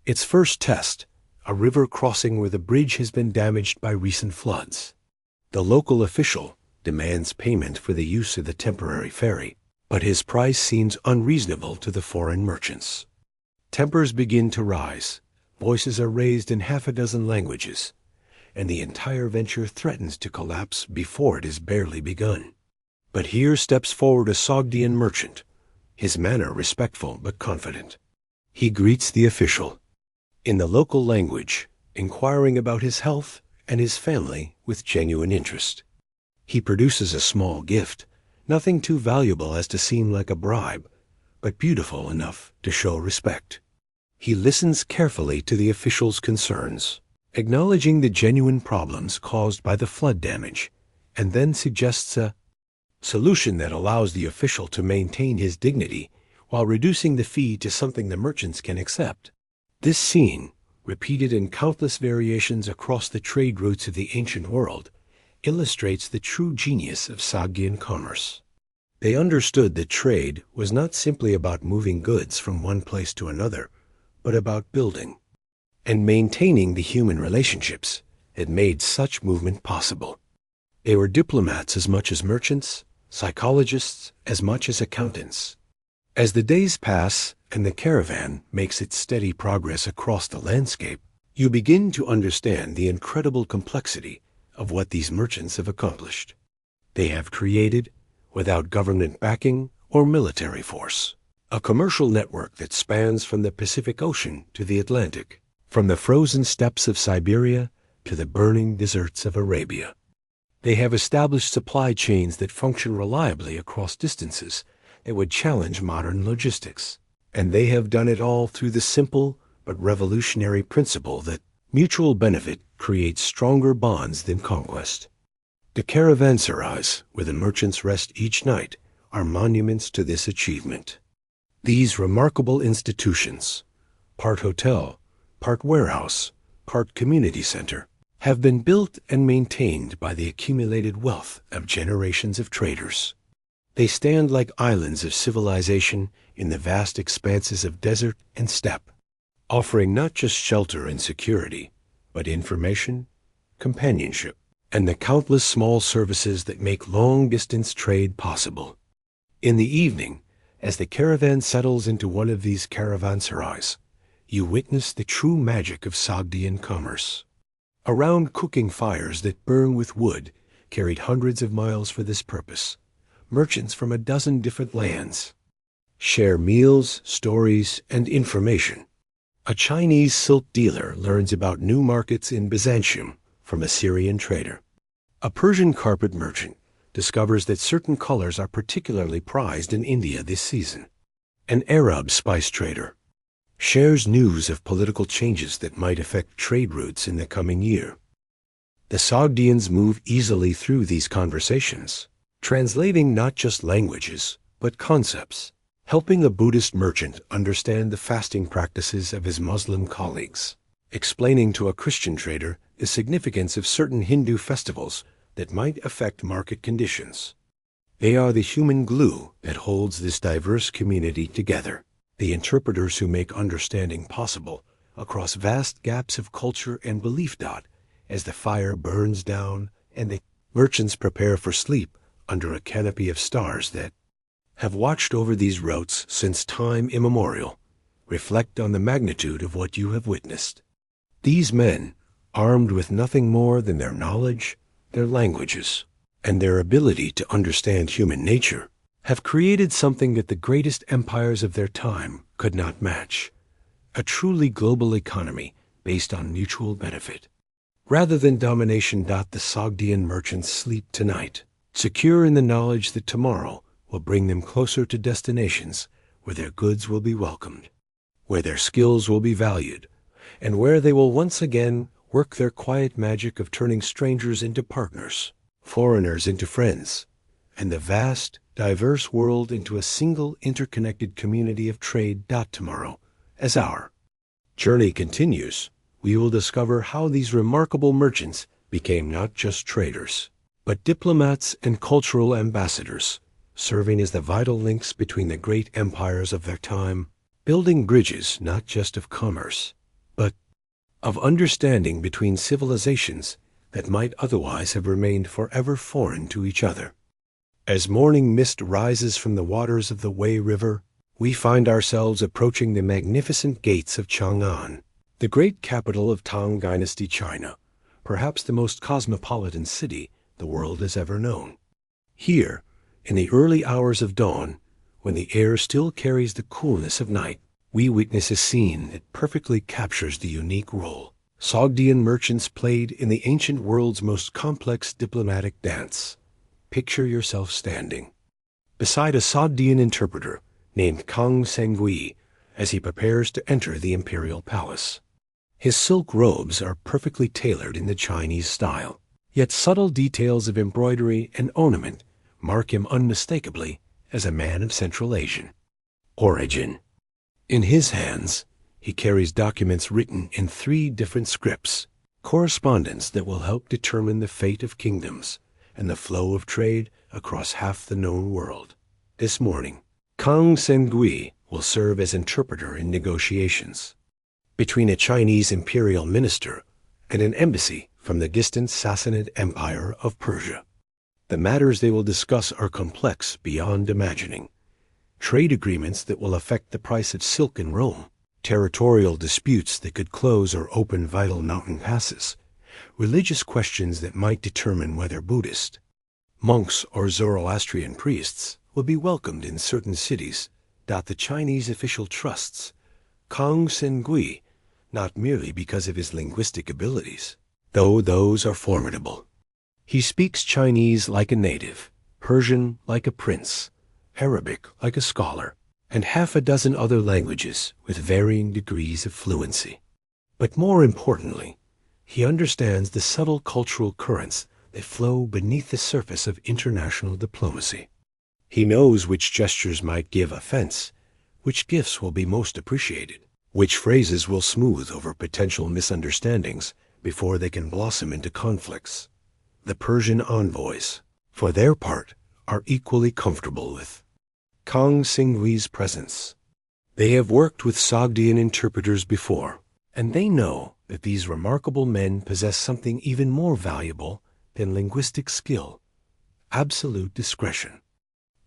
Speaker 1: its first test, a river crossing where the bridge has been damaged by recent floods. The local official demands payment for the use of the temporary ferry, but his price seems unreasonable to the foreign merchants. Tempers begin to rise, voices are raised in half a dozen languages, and the entire venture threatens to collapse before it has barely begun. But here steps forward a Sogdian merchant, his manner respectful but confident. He greets the official in the local language, inquiring about his health and his family with genuine interest. He produces a small gift, nothing too valuable as to seem like a bribe, but beautiful enough to show respect. He listens carefully to the official's concerns, acknowledging the genuine problems caused by the flood damage, and then suggests a solution that allows the official to maintain his dignity while reducing the fee to something the merchants can accept. This scene, repeated in countless variations across the trade routes of the ancient world, illustrates the true genius of Sogdian commerce. They understood that trade was not simply about moving goods from one place to another, but about building and maintaining the human relationships that made such movement possible. They were diplomats as much as merchants, psychologists as much as accountants. As the days pass and the caravan makes its steady progress across the landscape, you begin to understand the incredible complexity of what these merchants have accomplished. They have created, without government backing or military force, a commercial network that spans from the Pacific Ocean to the Atlantic, from the frozen steppes of Siberia to the burning deserts of Arabia. They have established supply chains that function reliably across distances that would challenge modern logistics. And they have done it all through the simple but revolutionary principle that mutual benefit creates stronger bonds than conquest. The caravanserais, where the merchants rest each night, are monuments to this achievement. These remarkable institutions, part hotel, part warehouse, part community center, have been built and maintained by the accumulated wealth of generations of traders. They stand like islands of civilization in the vast expanses of desert and steppe, offering not just shelter and security, but information, companionship, and the countless small services that make long-distance trade possible. In the evening, As the caravan settles into one of these caravanserais, you witness the true magic of Sogdian commerce. Around cooking fires that burn with wood, carried hundreds of miles for this purpose, merchants from a dozen different lands share meals, stories, and information. A Chinese silk dealer learns about new markets in Byzantium from a Syrian trader. A Persian carpet merchant discovers that certain colors are particularly prized in India this season. An Arab spice trader shares news of political changes that might affect trade routes in the coming year. The Sogdians move easily through these conversations, translating not just languages, but concepts, helping a Buddhist merchant understand the fasting practices of his Muslim colleagues, explaining to a Christian trader the significance of certain Hindu festivals that might affect market conditions. They are the human glue that holds this diverse community together, the interpreters who make understanding possible across vast gaps of culture and belief. As the fire burns down and the merchants prepare for sleep under a canopy of stars that have watched over these routes since time immemorial, reflect on the magnitude of what you have witnessed. These men, armed with nothing more than their knowledge, their languages, and their ability to understand human nature, have created something that the greatest empires of their time could not match, a truly global economy based on mutual benefit. Rather than domination, the Sogdian merchants sleep tonight, secure in the knowledge that tomorrow will bring them closer to destinations where their goods will be welcomed, where their skills will be valued, and where they will once again work their quiet magic of turning strangers into partners, foreigners into friends, and the vast, diverse world into a single interconnected community of trade. Tomorrow, as our journey continues, we will discover how these remarkable merchants became not just traders, but diplomats and cultural ambassadors, serving as the vital links between the great empires of their time, building bridges not just of commerce, but of understanding between civilizations that might otherwise have remained forever foreign to each other. As morning mist rises from the waters of the Wei River, we find ourselves approaching the magnificent gates of Chang'an, the great capital of Tang Dynasty China, perhaps the most cosmopolitan city the world has ever known. Here, in the early hours of dawn, when the air still carries the coolness of night, we witness a scene that perfectly captures the unique role Sogdian merchants played in the ancient world's most complex diplomatic dance. Picture yourself standing beside a Sogdian interpreter named Kang Sengui as he prepares to enter the imperial palace. His silk robes are perfectly tailored in the Chinese style, yet subtle details of embroidery and ornament mark him unmistakably as a man of Central Asian origin. In his hands, he carries documents written in 3 different scripts, correspondence that will help determine the fate of kingdoms and the flow of trade across half the known world. This morning, Kang Sengui will serve as interpreter in negotiations between a Chinese imperial minister and an embassy from the distant Sassanid Empire of Persia. The matters they will discuss are complex beyond imagining. Trade agreements that will affect the price of silk in Rome, territorial disputes that could close or open vital mountain passes, religious questions that might determine whether Buddhist monks or Zoroastrian priests will be welcomed in certain cities. The Chinese official trusts Kang Sengui not merely because of his linguistic abilities, though those are formidable. He speaks Chinese like a native, Persian like a prince, Arabic like a scholar, and half a dozen other languages with varying degrees of fluency. But more importantly, he understands the subtle cultural currents that flow beneath the surface of international diplomacy. He knows which gestures might give offense, which gifts will be most appreciated, which phrases will smooth over potential misunderstandings before they can blossom into conflicts. The Persian envoys, for their part, are equally comfortable with Kang Sengui's presence. They have worked with Sogdian interpreters before, and they know that these remarkable men possess something even more valuable than linguistic skill: absolute discretion.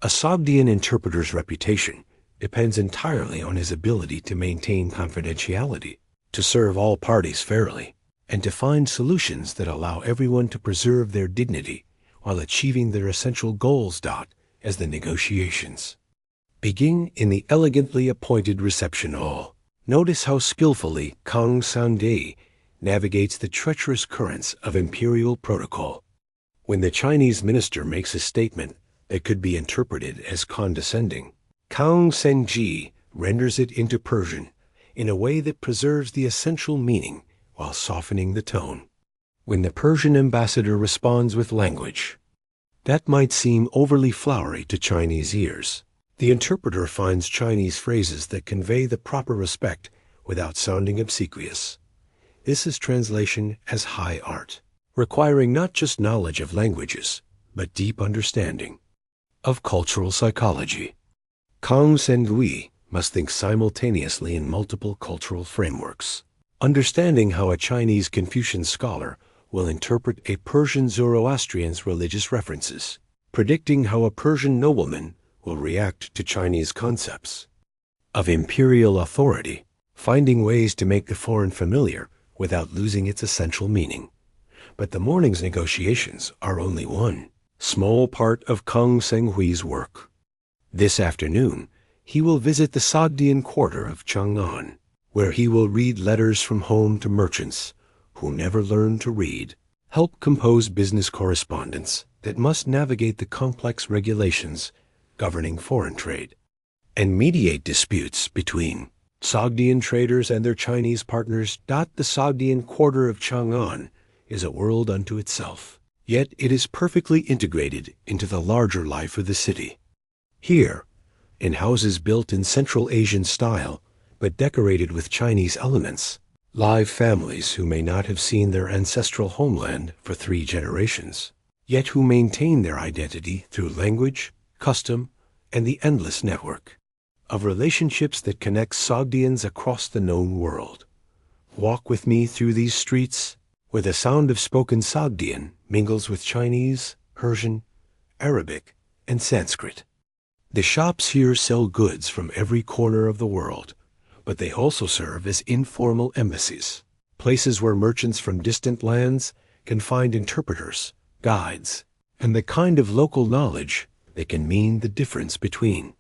Speaker 1: A Sogdian interpreter's reputation depends entirely on his ability to maintain confidentiality, to serve all parties fairly, and to find solutions that allow everyone to preserve their dignity while achieving their essential goals. As the negotiations begin in the elegantly appointed reception hall, notice how skillfully Kang Sande navigates the treacherous currents of imperial protocol. When the Chinese minister makes a statement that could be interpreted as condescending, Kang Senji renders it into Persian in a way that preserves the essential meaning while softening the tone. When the Persian ambassador responds with language that might seem overly flowery to Chinese ears, the interpreter finds Chinese phrases that convey the proper respect without sounding obsequious. This is translation as high art, requiring not just knowledge of languages, but deep understanding of cultural psychology. Kang Sengui must think simultaneously in multiple cultural frameworks, understanding how a Chinese Confucian scholar will interpret a Persian Zoroastrian's religious references, predicting how a Persian nobleman will react to Chinese concepts of imperial authority, finding ways to make the foreign familiar without losing its essential meaning. But the morning's negotiations are only one small part of Kang Senghui's work. This afternoon, he will visit the Sogdian quarter of Chang'an, where he will read letters from home to merchants who never learned to read, help compose business correspondence that must navigate the complex regulations governing foreign trade, and mediate disputes between Sogdian traders and their Chinese partners. The Sogdian quarter of Chang'an is a world unto itself, yet it is perfectly integrated into the larger life of the city. Here, in houses built in Central Asian style but decorated with Chinese elements, live families who may not have seen their ancestral homeland for 3 generations, yet who maintain their identity through language, custom, and the endless network of relationships that connect Sogdians across the known world. Walk with me through these streets where the sound of spoken Sogdian mingles with Chinese, Persian, Arabic, and Sanskrit. The shops here sell goods from every corner of the world, but they also serve as informal embassies, places where merchants from distant lands can find interpreters, guides, and the kind of local knowledge that can mean the difference between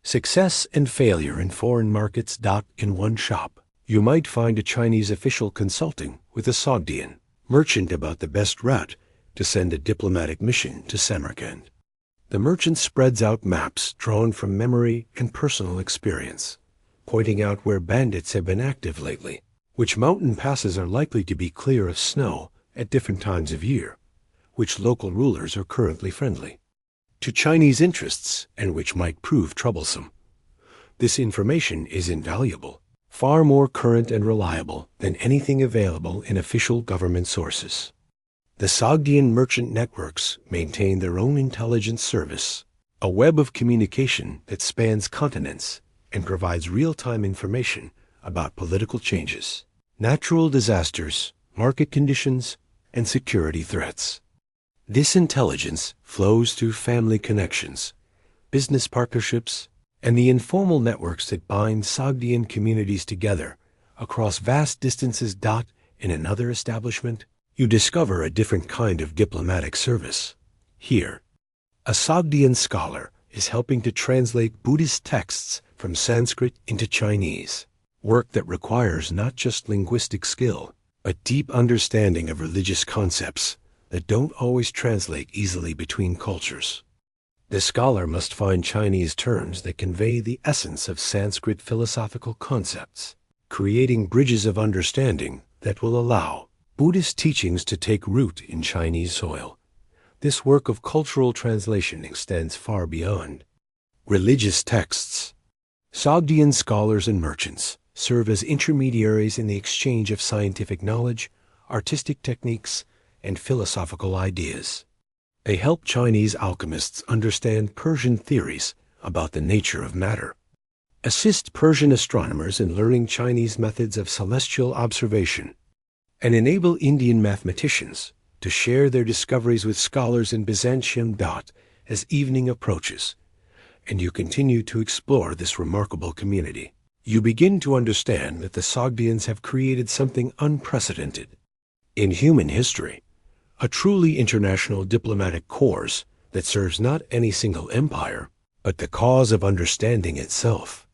Speaker 1: success and failure in foreign markets. In one shop, you might find a Chinese official consulting with a Sogdian merchant about the best route to send a diplomatic mission to Samarkand. The merchant spreads out maps drawn from memory and personal experience, pointing out where bandits have been active lately, which mountain passes are likely to be clear of snow at different times of year, which local rulers are currently friendly to Chinese interests and which might prove troublesome. This information is invaluable, far more current and reliable than anything available in official government sources. The Sogdian merchant networks maintain their own intelligence service, a web of communication that spans continents and provides real-time information about political changes, natural disasters, market conditions, and security threats. This intelligence flows through family connections, business partnerships, and the informal networks that bind Sogdian communities together across vast distances. In another establishment, you discover a different kind of diplomatic service. Here, a Sogdian scholar is helping to translate Buddhist texts from Sanskrit into Chinese, work that requires not just linguistic skill, but deep understanding of religious concepts that don't always translate easily between cultures. The scholar must find Chinese terms that convey the essence of Sanskrit philosophical concepts, creating bridges of understanding that will allow Buddhist teachings to take root in Chinese soil. This work of cultural translation extends far beyond religious texts. Sogdian scholars and merchants serve as intermediaries in the exchange of scientific knowledge, artistic techniques, and philosophical ideas. They help Chinese alchemists understand Persian theories about the nature of matter, assist Persian astronomers in learning Chinese methods of celestial observation, and enable Indian mathematicians to share their discoveries with scholars in Byzantium. As evening approaches, and you continue to explore this remarkable community, you begin to understand that the Sogdians have created something unprecedented in human history, a truly international diplomatic corps that serves not any single empire, but the cause of understanding itself.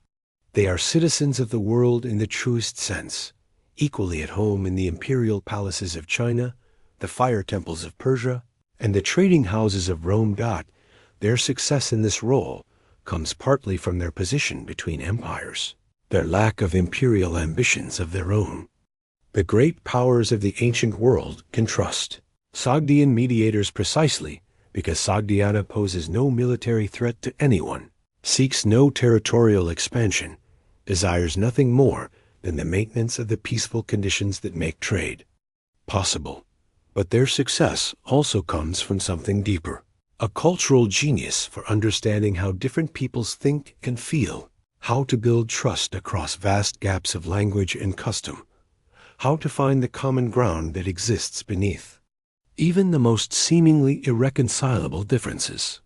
Speaker 1: They are citizens of the world in the truest sense, equally at home in the imperial palaces of China, the fire temples of Persia, and the trading houses of Rome. Their success in this role comes partly from their position between empires, their lack of imperial ambitions of their own. The great powers of the ancient world can trust Sogdian mediators precisely because Sogdiana poses no military threat to anyone, seeks no territorial expansion, desires nothing more than the maintenance of the peaceful conditions that make trade possible. But their success also comes from something deeper, a cultural genius for understanding how different peoples think and feel, how to build trust across vast gaps of language and custom, how to find the common ground that exists beneath even the most seemingly irreconcilable differences.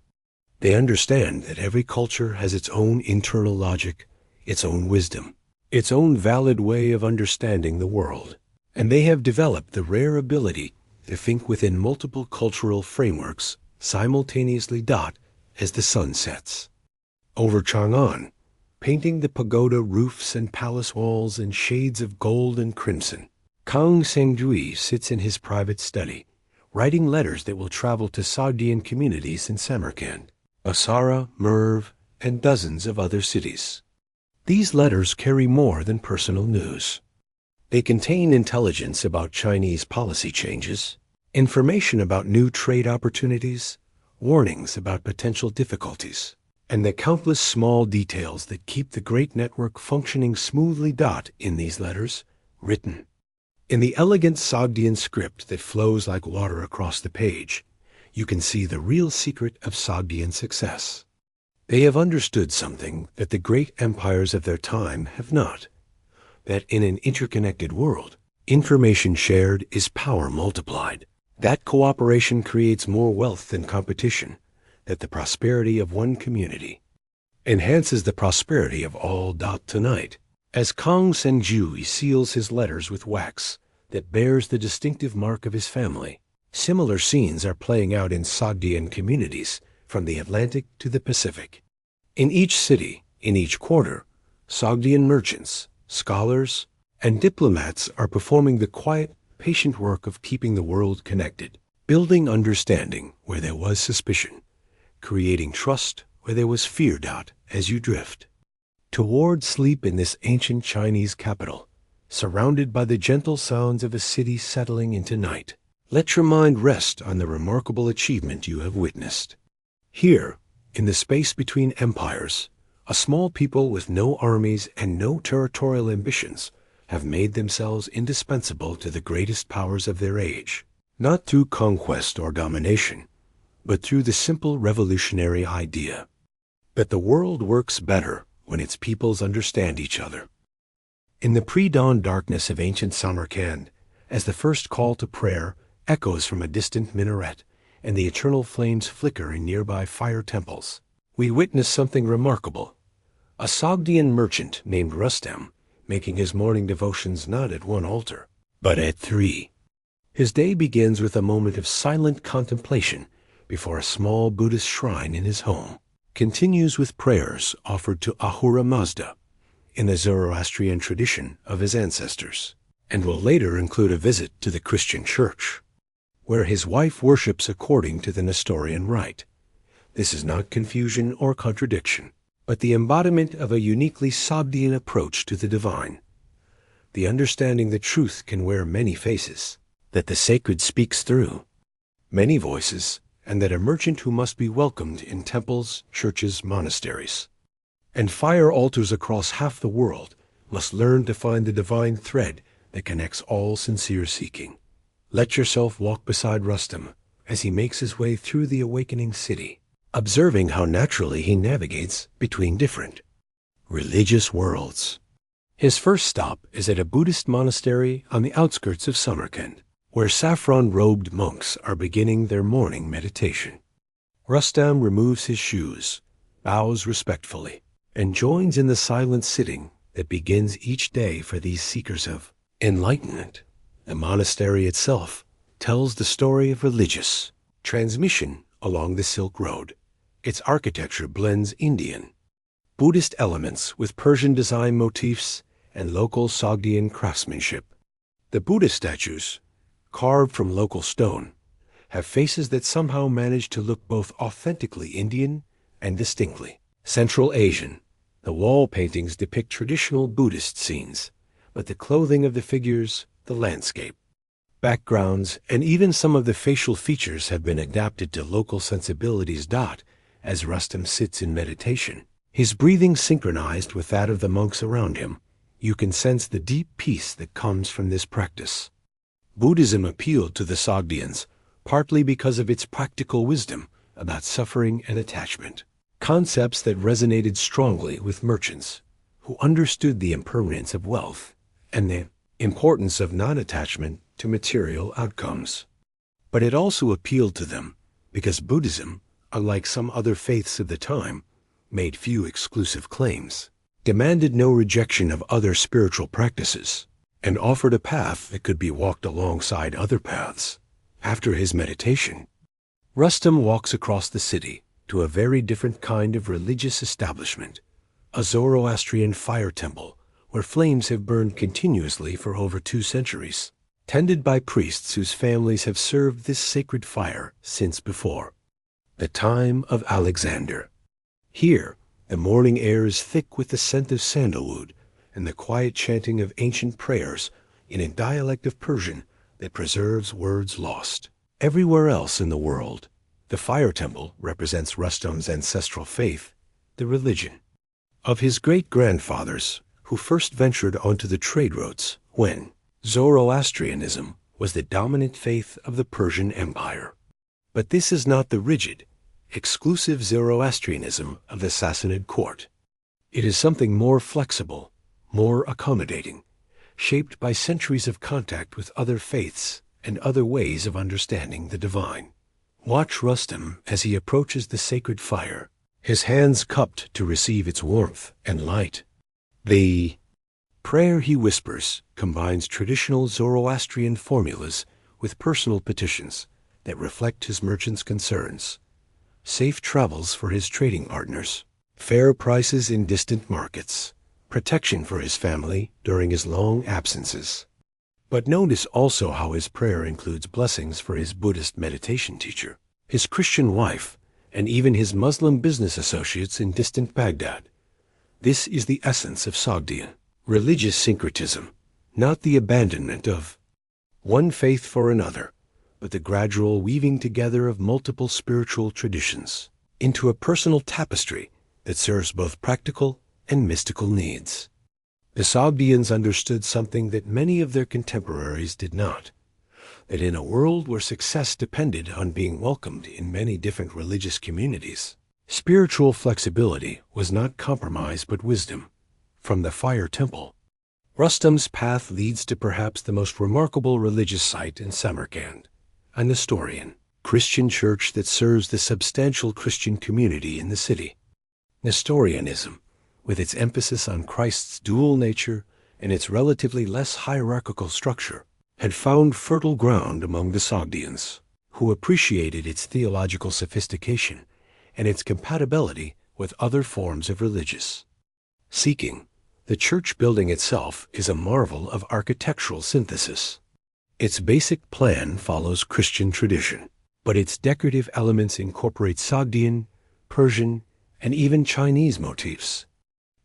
Speaker 1: They understand that every culture has its own internal logic, its own wisdom, its own valid way of understanding the world, and they have developed the rare ability to think within multiple cultural frameworks simultaneously. As the sun sets over Chang'an, painting the pagoda roofs and palace walls in shades of gold and crimson, Kang Sengjui sits in his private study, writing letters that will travel to Sogdian communities in Samarkand, Asara, Merv, and dozens of other cities. These letters carry more than personal news. They contain intelligence about Chinese policy changes, information about new trade opportunities, warnings about potential difficulties, and the countless small details that keep the great network functioning smoothly. In these letters, written in the elegant Sogdian script that flows like water across the page, you can see the real secret of Sogdian success. They have understood something that the great empires of their time have not, that in an interconnected world, information shared is power multiplied, that cooperation creates more wealth than competition, that the prosperity of one community enhances the prosperity of all. Tonight, as Kang Sengjui seals his letters with wax that bears the distinctive mark of his family, similar scenes are playing out in Sogdian communities from the Atlantic to the Pacific. In each city, in each quarter, Sogdian merchants, scholars, and diplomats are performing the quiet, patient work of keeping the world connected, building understanding where there was suspicion, creating trust where there was fear. As you drift toward sleep in this ancient Chinese capital, surrounded by the gentle sounds of a city settling into night, let your mind rest on the remarkable achievement you have witnessed. Here, in the space between empires, a small people with no armies and no territorial ambitions have made themselves indispensable to the greatest powers of their age, not through conquest or domination, but through the simple revolutionary idea that the world works better when its peoples understand each other. In the pre-dawn darkness of ancient Samarkand, as the first call to prayer echoes from a distant minaret and the eternal flames flicker in nearby fire temples, we witness something remarkable. A Sogdian merchant named Rustam making his morning devotions not at one altar, but at 3. His day begins with a moment of silent contemplation before a small Buddhist shrine in his home, continues with prayers offered to Ahura Mazda in the Zoroastrian tradition of his ancestors, and will later include a visit to the Christian church, where his wife worships according to the Nestorian rite. This is not confusion or contradiction, but the embodiment of a uniquely Sogdian approach to the divine, the understanding that truth can wear many faces, that the sacred speaks through many voices, and that a merchant who must be welcomed in temples, churches, monasteries, and fire altars across half the world must learn to find the divine thread that connects all sincere seeking. Let yourself walk beside Rustam as he makes his way through the awakening city, observing how naturally he navigates between different religious worlds. His first stop is at a Buddhist monastery on the outskirts of Samarkand, where saffron-robed monks are beginning their morning meditation. Rustam removes his shoes, bows respectfully, and joins in the silent sitting that begins each day for these seekers of enlightenment. The monastery itself tells the story of religious transmission along the Silk Road. Its architecture blends Indian, Buddhist elements with Persian design motifs and local Sogdian craftsmanship. The Buddha statues, carved from local stone, have faces that somehow manage to look both authentically Indian and distinctly Central Asian. The wall paintings depict traditional Buddhist scenes, but the clothing of the figures, the landscape, backgrounds, and even some of the facial features have been adapted to local sensibilities. As Rustam sits in meditation, his breathing synchronized with that of the monks around him, you can sense the deep peace that comes from this practice. Buddhism appealed to the Sogdians partly because of its practical wisdom about suffering and attachment, concepts that resonated strongly with merchants who understood the impermanence of wealth and the importance of non-attachment to material outcomes. But it also appealed to them because Buddhism, unlike some other faiths of the time, made few exclusive claims, demanded no rejection of other spiritual practices, and offered a path that could be walked alongside other paths. After his meditation, Rustam walks across the city to a very different kind of religious establishment, a Zoroastrian fire temple where flames have burned continuously for over 2 centuries, tended by priests whose families have served this sacred fire since before the time of Alexander. Here, the morning air is thick with the scent of sandalwood and the quiet chanting of ancient prayers in a dialect of Persian that preserves words lost. Everywhere else in the world, the fire temple represents Rustam's ancestral faith, the religion of his great-grandfathers who first ventured onto the trade routes when Zoroastrianism was the dominant faith of the Persian Empire. But this is not the rigid, exclusive Zoroastrianism of the Sassanid court. It is something more flexible, more accommodating, shaped by centuries of contact with other faiths and other ways of understanding the divine. Watch Rustam as he approaches the sacred fire, his hands cupped to receive its warmth and light. The prayer he whispers combines traditional Zoroastrian formulas with personal petitions that reflect his merchant's concerns. Safe travels for his trading partners, fair prices in distant markets, protection for his family during his long absences. But notice also how his prayer includes blessings for his Buddhist meditation teacher, his Christian wife, and even his Muslim business associates in distant Baghdad. This is the essence of Sogdian religious syncretism, not the abandonment of one faith for another, but the gradual weaving together of multiple spiritual traditions into a personal tapestry that serves both practical and mystical needs. The Sogdians understood something that many of their contemporaries did not, that in a world where success depended on being welcomed in many different religious communities, spiritual flexibility was not compromise but wisdom. From the fire temple, Rustam's path leads to perhaps the most remarkable religious site in Samarkand, a Nestorian Christian church that serves the substantial Christian community in the city. Nestorianism, with its emphasis on Christ's dual nature and its relatively less hierarchical structure, had found fertile ground among the Sogdians, who appreciated its theological sophistication and its compatibility with other forms of religious seeking. The church building itself is a marvel of architectural synthesis. Its basic plan follows Christian tradition, but its decorative elements incorporate Sogdian, Persian, and even Chinese motifs.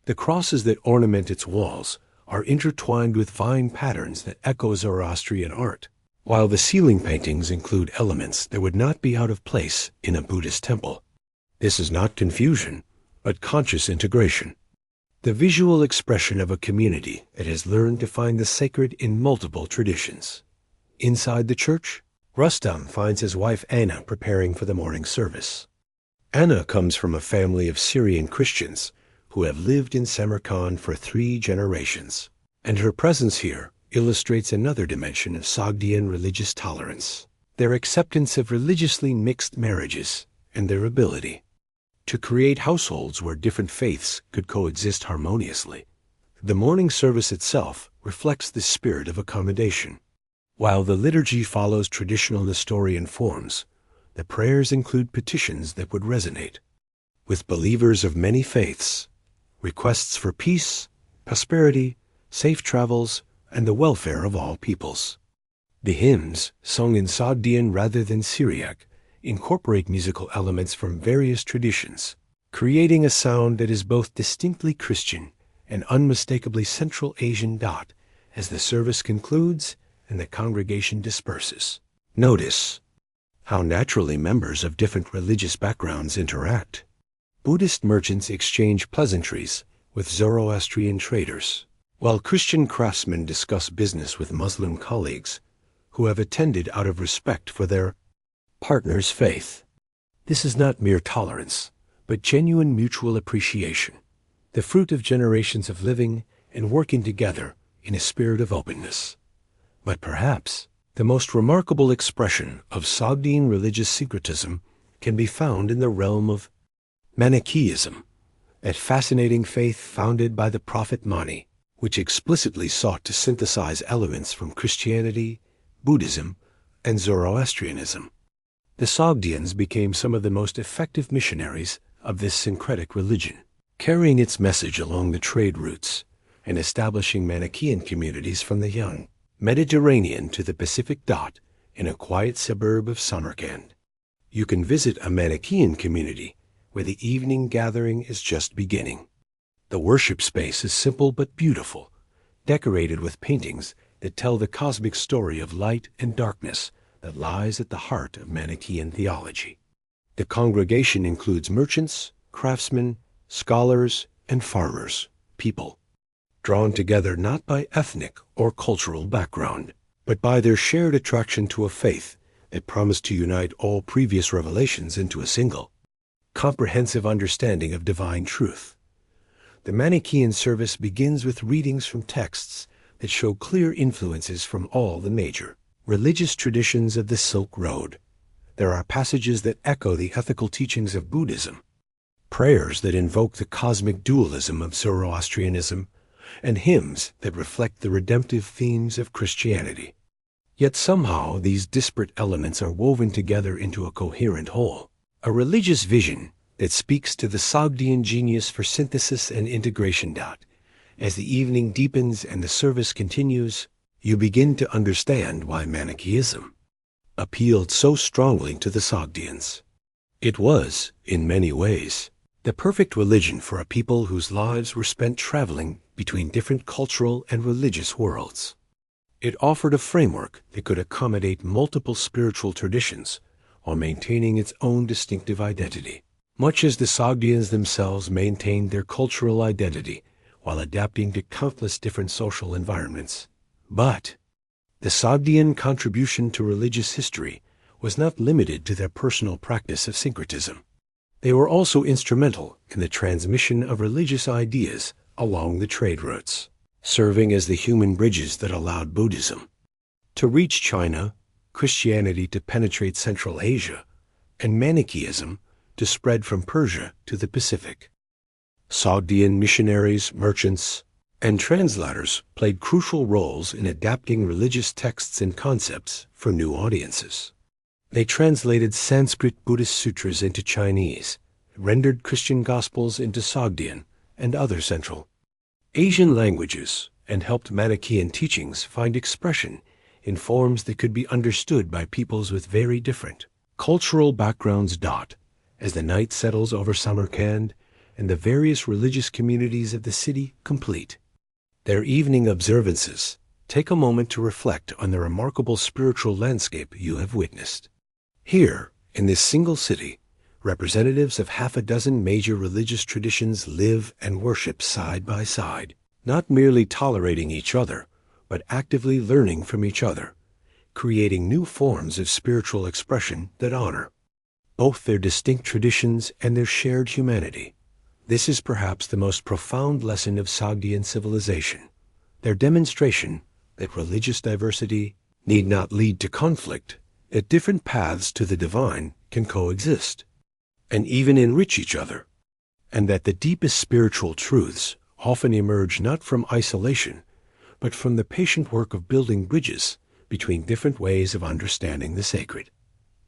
Speaker 1: The crosses that ornament its walls are intertwined with vine patterns that echo Zoroastrian art, while the ceiling paintings include elements that would not be out of place in a Buddhist temple. This is not confusion, but conscious integration. The visual expression of a community that has learned to find the sacred in multiple traditions. Inside the church, Rustam finds his wife Anna preparing for the morning service. Anna comes from a family of Syrian Christians who have lived in Samarkand for 3 generations, and her presence here illustrates another dimension of Sogdian religious tolerance, their acceptance of religiously mixed marriages, and their ability to create households where different faiths could coexist harmoniously. The morning service itself reflects this spirit of accommodation. While the liturgy follows traditional Nestorian forms, the prayers include petitions that would resonate with believers of many faiths, requests for peace, prosperity, safe travels, and the welfare of all peoples. The hymns, sung in Sogdian rather than Syriac, incorporate musical elements from various traditions, creating a sound that is both distinctly Christian and unmistakably Central Asian. As the service concludes and the congregation disperses, notice how naturally members of different religious backgrounds interact. Buddhist merchants exchange pleasantries with Zoroastrian traders, while Christian craftsmen discuss business with Muslim colleagues who have attended out of respect for their partner's faith. This is not mere tolerance, but genuine mutual appreciation, the fruit of generations of living and working together in a spirit of openness. But perhaps the most remarkable expression of Sogdian religious syncretism can be found in the realm of Manichaeism, a fascinating faith founded by the prophet Mani, which explicitly sought to synthesize elements from Christianity, Buddhism, and Zoroastrianism. The Sogdians became some of the most effective missionaries of this syncretic religion, carrying its message along the trade routes and establishing Manichaean communities from the young Mediterranean to the Pacific. In a quiet suburb of Samarkand, you can visit a Manichaean community where the evening gathering is just beginning. The worship space is simple but beautiful, decorated with paintings that tell the cosmic story of light and darkness that lies at the heart of Manichaean theology. The congregation includes merchants, craftsmen, scholars, and farmers, people drawn together not by ethnic or cultural background, but by their shared attraction to a faith that promised to unite all previous revelations into a single, comprehensive understanding of divine truth. The Manichaean service begins with readings from texts that show clear influences from all the major religious traditions of the Silk Road. There are passages that echo the ethical teachings of Buddhism, prayers that invoke the cosmic dualism of Zoroastrianism, and hymns that reflect the redemptive themes of Christianity. Yet somehow these disparate elements are woven together into a coherent whole, a religious vision that speaks to the Sogdian genius for synthesis and integration. As the evening deepens and the service continues, you begin to understand why Manichaeism appealed so strongly to the Sogdians. It was, in many ways, the perfect religion for a people whose lives were spent traveling between different cultural and religious worlds. It offered a framework that could accommodate multiple spiritual traditions while maintaining its own distinctive identity, much as the Sogdians themselves maintained their cultural identity while adapting to countless different social environments. But the Sogdian contribution to religious history was not limited to their personal practice of syncretism. They were also instrumental in the transmission of religious ideas along the trade routes, serving as the human bridges that allowed Buddhism to reach China, Christianity to penetrate Central Asia, and Manichaeism to spread from Persia to the Pacific. Sogdian missionaries, merchants, and translators played crucial roles in adapting religious texts and concepts for new audiences. They translated Sanskrit Buddhist sutras into Chinese, rendered Christian Gospels into Sogdian and other Central Asian languages, and helped Manichaean teachings find expression in forms that could be understood by peoples with very different cultural backgrounds. As the night settles over Samarkand and the various religious communities of the city complete their evening observances, take a moment to reflect on the remarkable spiritual landscape you have witnessed. Here, in this single city, representatives of half a dozen major religious traditions live and worship side by side, not merely tolerating each other, but actively learning from each other, creating new forms of spiritual expression that honor both their distinct traditions and their shared humanity. This is perhaps the most profound lesson of Sogdian civilization, their demonstration that religious diversity need not lead to conflict, that different paths to the divine can coexist. and even enrich each other, and that the deepest spiritual truths often emerge not from isolation, but from the patient work of building bridges between different ways of understanding the sacred.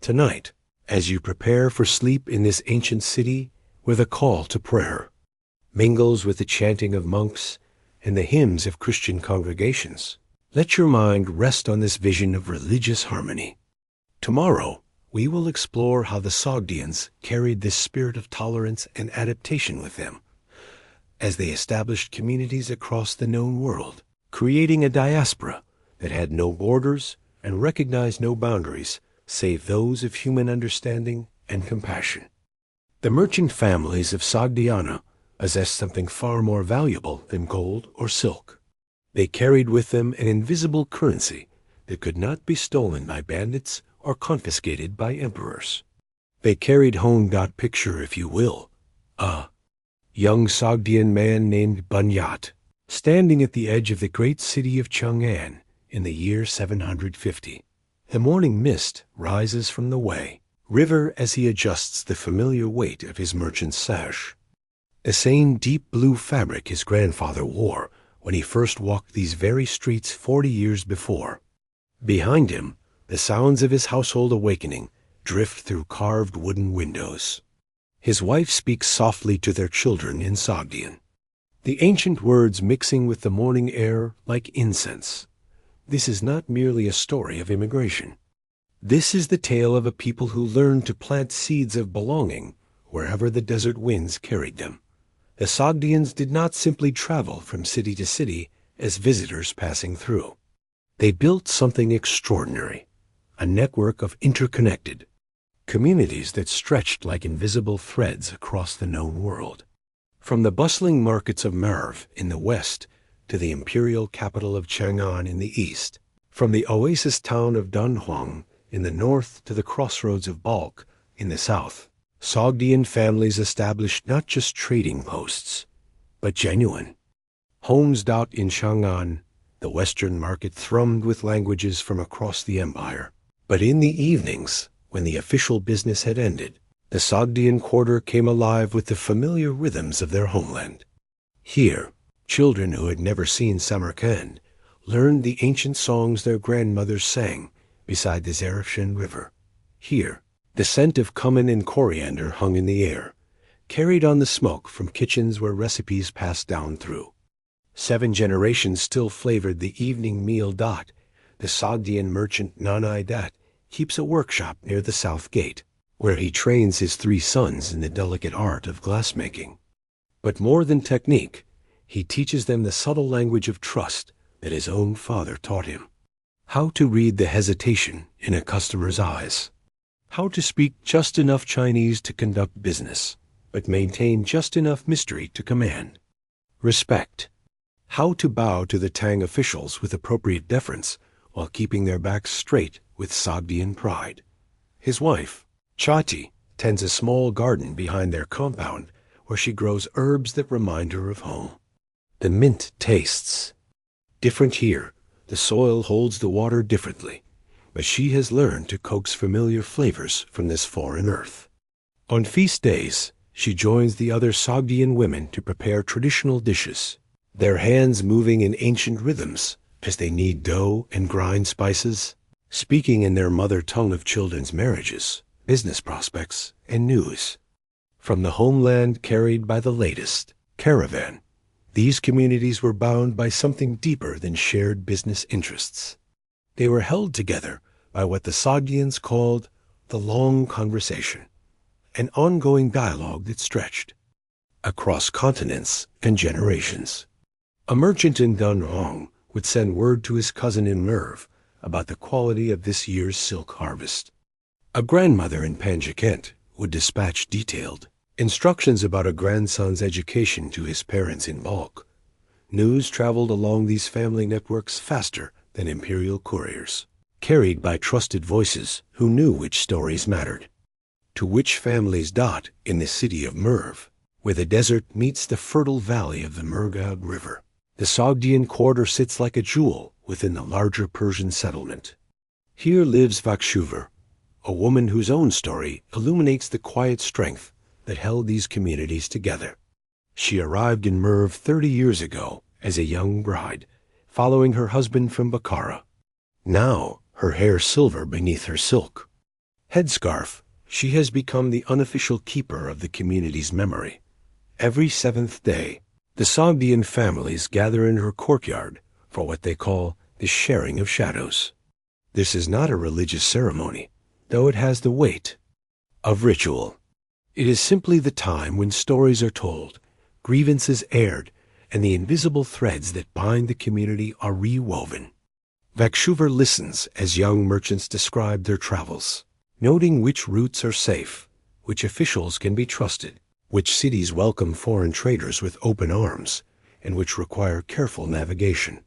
Speaker 1: Tonight, as you prepare for sleep in this ancient city where the call to prayer mingles with the chanting of monks and the hymns of Christian congregations, let your mind rest on this vision of religious harmony. Tomorrow, we will explore how the Sogdians carried this spirit of tolerance and adaptation with them as they established communities across the known world, creating a diaspora that had no borders and recognized no boundaries save those of human understanding and compassion. The merchant families of Sogdiana possessed something far more valuable than gold or silk. They carried with them an invisible currency that could not be stolen by bandits or confiscated by emperors. They carried home that picture, if you will, a young Sogdian man named Bunyat, standing at the edge of the great city of Chang'an in the year 750. The morning mist rises from the Wei River as he adjusts the familiar weight of his merchant's sash, the same deep blue fabric his grandfather wore when he first walked these very streets 40 years before. Behind him, the sounds of his household awakening drift through carved wooden windows. His wife speaks softly to their children in Sogdian, the ancient words mixing with the morning air like incense. This is not merely a story of immigration. This is the tale of a people who learned to plant seeds of belonging wherever the desert winds carried them. The Sogdians did not simply travel from city to city as visitors passing through. They built something extraordinary, a network of interconnected communities that stretched like invisible threads across the known world. From the bustling markets of Merv in the west to the imperial capital of Chang'an in the east, from the oasis town of Dunhuang in the north to the crossroads of Balkh in the south, Sogdian families established not just trading posts, but genuine homes. In Chang'an, the western market thrummed with languages from across the empire. But in the evenings, when the official business had ended, the Sogdian quarter came alive with the familiar rhythms of their homeland. Here, children who had never seen Samarkand learned the ancient songs their grandmothers sang beside the Zarafshan River. Here, the scent of cumin and coriander hung in the air, carried on the smoke from kitchens where recipes passed down through 7 generations still flavored the evening meal. The Sogdian merchant Nanai Dat keeps a workshop near the south gate, where he trains his 3 sons in the delicate art of glassmaking. But more than technique, he teaches them the subtle language of trust that his own father taught him. How to read the hesitation in a customer's eyes. How to speak just enough Chinese to conduct business, but maintain just enough mystery to command. Respect. How to bow to the Tang officials with appropriate deference while keeping their backs straight with Sogdian pride. His wife, Chati, tends a small garden behind their compound where she grows herbs that remind her of home. The mint tastes different here. The soil holds the water differently, but she has learned to coax familiar flavors from this foreign earth. On feast days, she joins the other Sogdian women to prepare traditional dishes, their hands moving in ancient rhythms as they knead dough and grind spices, speaking in their mother tongue of children's marriages, business prospects, and news. From the homeland carried by the latest caravan, these communities were bound by something deeper than shared business interests. They were held together by what the Sogdians called the long conversation, an ongoing dialogue that stretched across continents and generations. A merchant in Dunhuang would send word to his cousin in Merv about the quality of this year's silk harvest. A grandmother in Panjikent would dispatch detailed instructions about a grandson's education to his parents in Balkh. News traveled along these family networks faster than imperial couriers, carried by trusted voices who knew which stories mattered. To which families in the city of Merv, where the desert meets the fertile valley of the Murgab River. The Sogdian quarter sits like a jewel within the larger Persian settlement. Here lives Vakshuver, a woman whose own story illuminates the quiet strength that held these communities together. She arrived in Merv 30 years ago as a young bride, following her husband from Bukhara. Now, her hair silver beneath her silk headscarf, she has become the unofficial keeper of the community's memory. Every seventh day, the Sogdian families gather in her courtyard for what they call the sharing of shadows. This is not a religious ceremony, though it has the weight of ritual. It is simply the time when stories are told, grievances aired, and the invisible threads that bind the community are rewoven. Vakshuver listens as young merchants describe their travels, noting which routes are safe, which officials can be trusted, which cities welcome foreign traders with open arms, and which require careful navigation.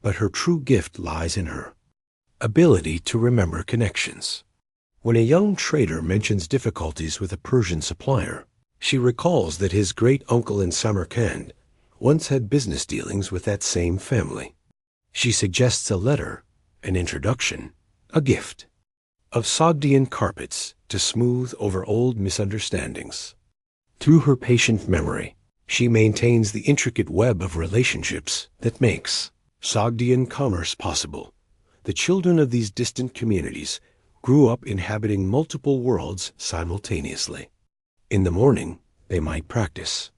Speaker 1: But her true gift lies in her ability to remember connections. When a young trader mentions difficulties with a Persian supplier, she recalls that his great-uncle in Samarkand once had business dealings with that same family. She suggests a letter, an introduction, a gift of Sogdian carpets to smooth over old misunderstandings. Through her patient memory, she maintains the intricate web of relationships that makes Sogdian commerce possible. The children of these distant communities grew up inhabiting multiple worlds simultaneously. In the morning, they might practice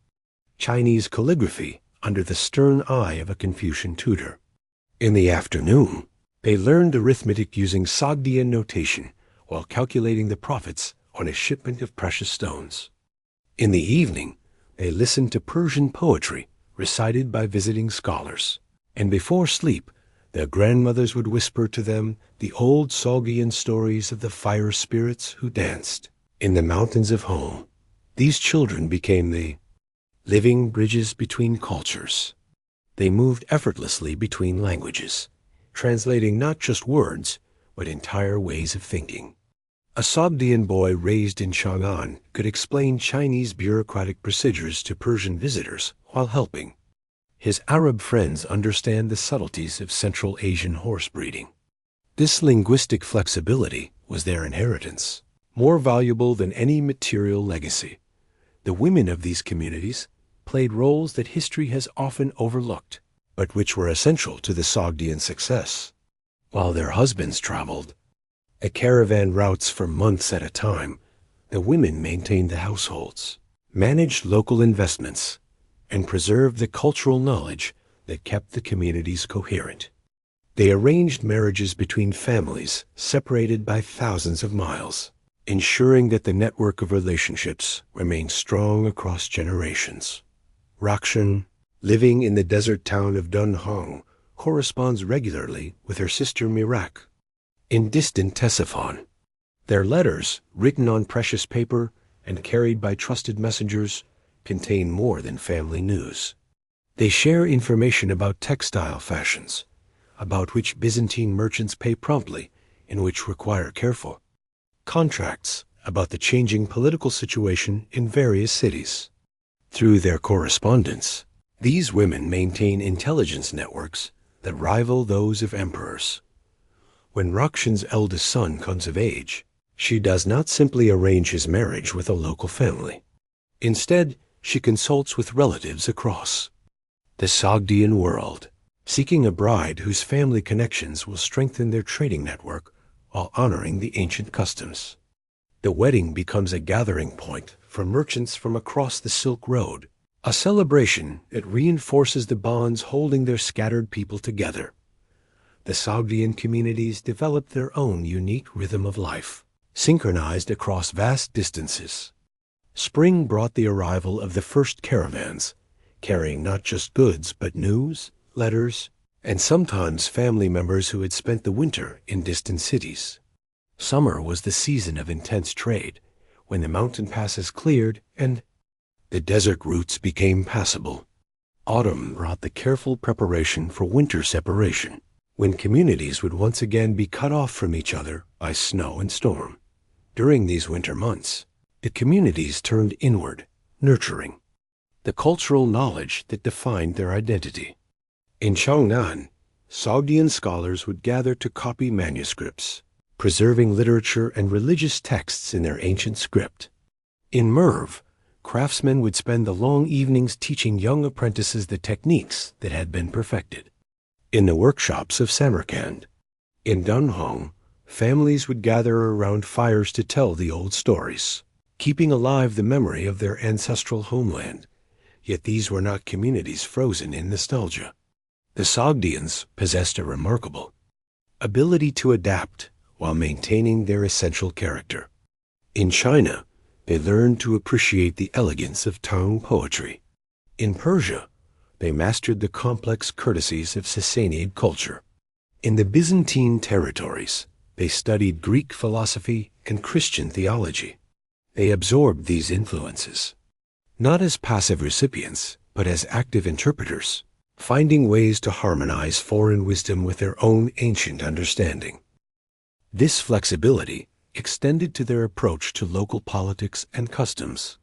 Speaker 1: Chinese calligraphy under the stern eye of a Confucian tutor. In the afternoon, they learned arithmetic using Sogdian notation while calculating the profits on a shipment of precious stones. In the evening, they listened to Persian poetry recited by visiting scholars, and before sleep, their grandmothers would whisper to them the old Sogdian stories of the fire spirits who danced in the mountains of home. These children became the living bridges between cultures. They moved effortlessly between languages, translating not just words, but entire ways of thinking. A Sogdian boy raised in Chang'an could explain Chinese bureaucratic procedures to Persian visitors while helping his Arab friends understand the subtleties of Central Asian horse breeding. This linguistic flexibility was their inheritance, more valuable than any material legacy. The women of these communities played roles that history has often overlooked, but which were essential to the Sogdian success. While their husbands traveled a caravan routes for months at a time, the women maintained the households, managed local investments, and preserved the cultural knowledge that kept the communities coherent. They arranged marriages between families separated by thousands of miles, ensuring that the network of relationships remained strong across generations. Rakshan, living in the desert town of Dunhuang, corresponds regularly with her sister Mirak in distant Ctesiphon. Their letters, written on precious paper and carried by trusted messengers, contain more than family news. They share information about textile fashions, about which Byzantine merchants pay promptly and which require careful contracts, about the changing political situation in various cities. Through their correspondence, these women maintain intelligence networks that rival those of emperors. When Rakshan's eldest son comes of age, she does not simply arrange his marriage with a local family. Instead, she consults with relatives across the Sogdian world, seeking a bride whose family connections will strengthen their trading network while honoring the ancient customs. The wedding becomes a gathering point for merchants from across the Silk Road, a celebration that reinforces the bonds holding their scattered people together. The Sogdian communities developed their own unique rhythm of life, synchronized across vast distances. Spring brought the arrival of the first caravans, carrying not just goods but news, letters, and sometimes family members who had spent the winter in distant cities. Summer was the season of intense trade, when the mountain passes cleared and the desert routes became passable. Autumn brought the careful preparation for winter separation, when communities would once again be cut off from each other by snow and storm. During these winter months, the communities turned inward, nurturing the cultural knowledge that defined their identity. In Chang'an, Sogdian scholars would gather to copy manuscripts, preserving literature and religious texts in their ancient script. In Merv, craftsmen would spend the long evenings teaching young apprentices the techniques that had been perfected. In the workshops of Samarkand, in Dunhuang, families would gather around fires to tell the old stories, keeping alive the memory of their ancestral homeland. Yet these were not communities frozen in nostalgia. The Sogdians possessed a remarkable ability to adapt while maintaining their essential character. In China, they learned to appreciate the elegance of Tang poetry. In Persia, they mastered the complex courtesies of Sassanid culture. In the Byzantine territories, they studied Greek philosophy and Christian theology. They absorbed these influences, not as passive recipients, but as active interpreters, finding ways to harmonize foreign wisdom with their own ancient understanding. This flexibility extended to their approach to local politics and customs.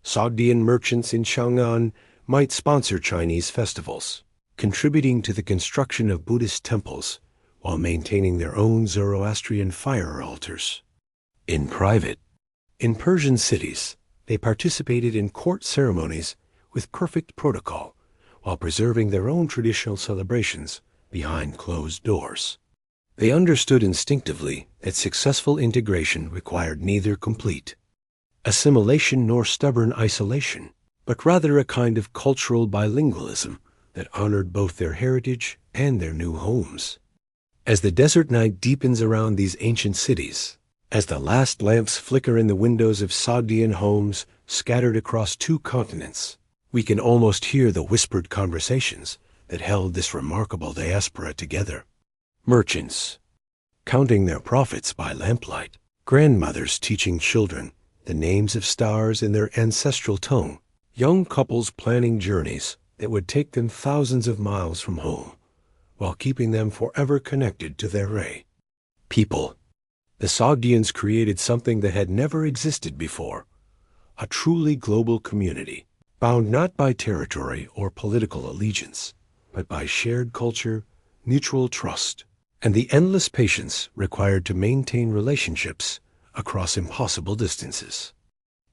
Speaker 1: Sogdian merchants in Chang'an might sponsor Chinese festivals, contributing to the construction of Buddhist temples while maintaining their own Zoroastrian fire altars. In private, in Persian cities, they participated in court ceremonies with perfect protocol while preserving their own traditional celebrations behind closed doors. They understood instinctively that successful integration required neither complete assimilation nor stubborn isolation, but rather a kind of cultural bilingualism that honored both their heritage and their new homes. As the desert night deepens around these ancient cities, as the last lamps flicker in the windows of Sogdian homes scattered across 2 continents, we can almost hear the whispered conversations that held this remarkable diaspora together. Merchants, counting their profits by lamplight. Grandmothers teaching children the names of stars in their ancestral tongue. Young couples planning journeys that would take them thousands of miles from home, while keeping them forever connected to their ray. People. The Sogdians created something that had never existed before, a truly global community, bound not by territory or political allegiance, but by shared culture, mutual trust, and the endless patience required to maintain relationships across impossible distances.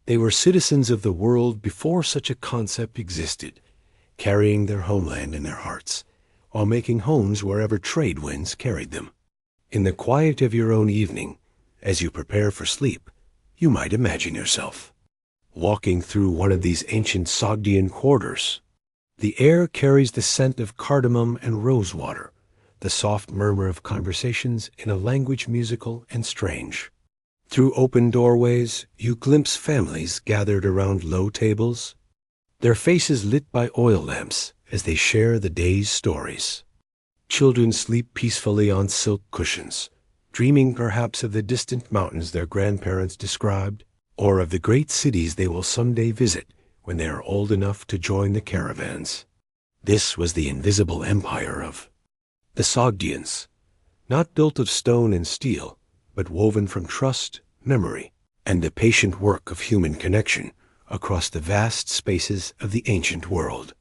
Speaker 1: They were citizens of the world before such a concept existed, carrying their homeland in their hearts, while making homes wherever trade winds carried them. In the quiet of your own evening, as you prepare for sleep, you might imagine yourself walking through one of these ancient Sogdian quarters. The air carries the scent of cardamom and rosewater, the soft murmur of conversations in a language musical and strange. Through open doorways, you glimpse families gathered around low tables, their faces lit by oil lamps as they share the day's stories. Children sleep peacefully on silk cushions, dreaming perhaps of the distant mountains their grandparents described, or of the great cities they will someday visit when they are old enough to join the caravans. This was the invisible empire of the Sogdians, not built of stone and steel, but woven from trust, memory, and the patient work of human connection across the vast spaces of the ancient world.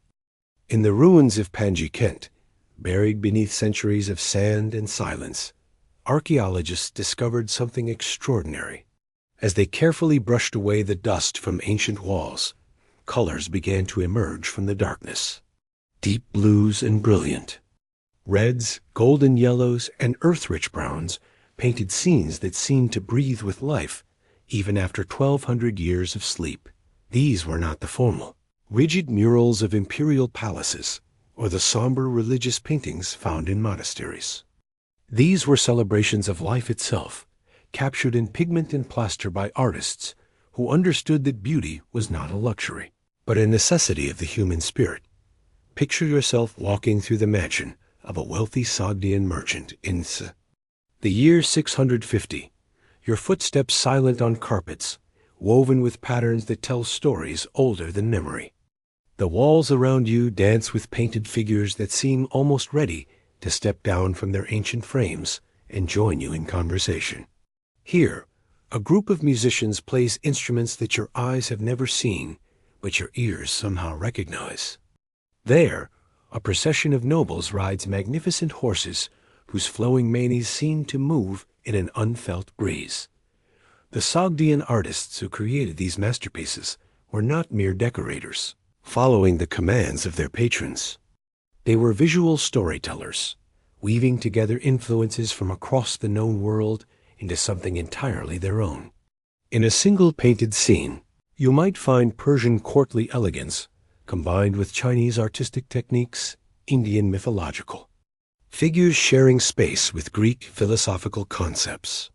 Speaker 1: In the ruins of Panji Kent, buried beneath centuries of sand and silence, archaeologists discovered something extraordinary. As they carefully brushed away the dust from ancient walls, colors began to emerge from the darkness. Deep blues and brilliant reds, golden yellows, and earth-rich browns painted scenes that seemed to breathe with life even after 1,200 years of sleep. These were not the formal, rigid murals of imperial palaces or the somber religious paintings found in monasteries. These were celebrations of life itself, captured in pigment and plaster by artists who understood that beauty was not a luxury, but a necessity of the human spirit. Picture yourself walking through the mansion of a wealthy Sogdian merchant in the year 650, your footsteps silent on carpets, woven with patterns that tell stories older than memory. The walls around you dance with painted figures that seem almost ready to step down from their ancient frames and join you in conversation. Here, a group of musicians plays instruments that your eyes have never seen, but your ears somehow recognize. There, a procession of nobles rides magnificent horses whose flowing manes seem to move in an unfelt breeze. The Sogdian artists who created these masterpieces were not mere decorators, following the commands of their patrons. They were visual storytellers, weaving together influences from across the known world into something entirely their own. In a single painted scene, you might find Persian courtly elegance combined with Chinese artistic techniques, Indian mythological figures sharing space with Greek philosophical concepts,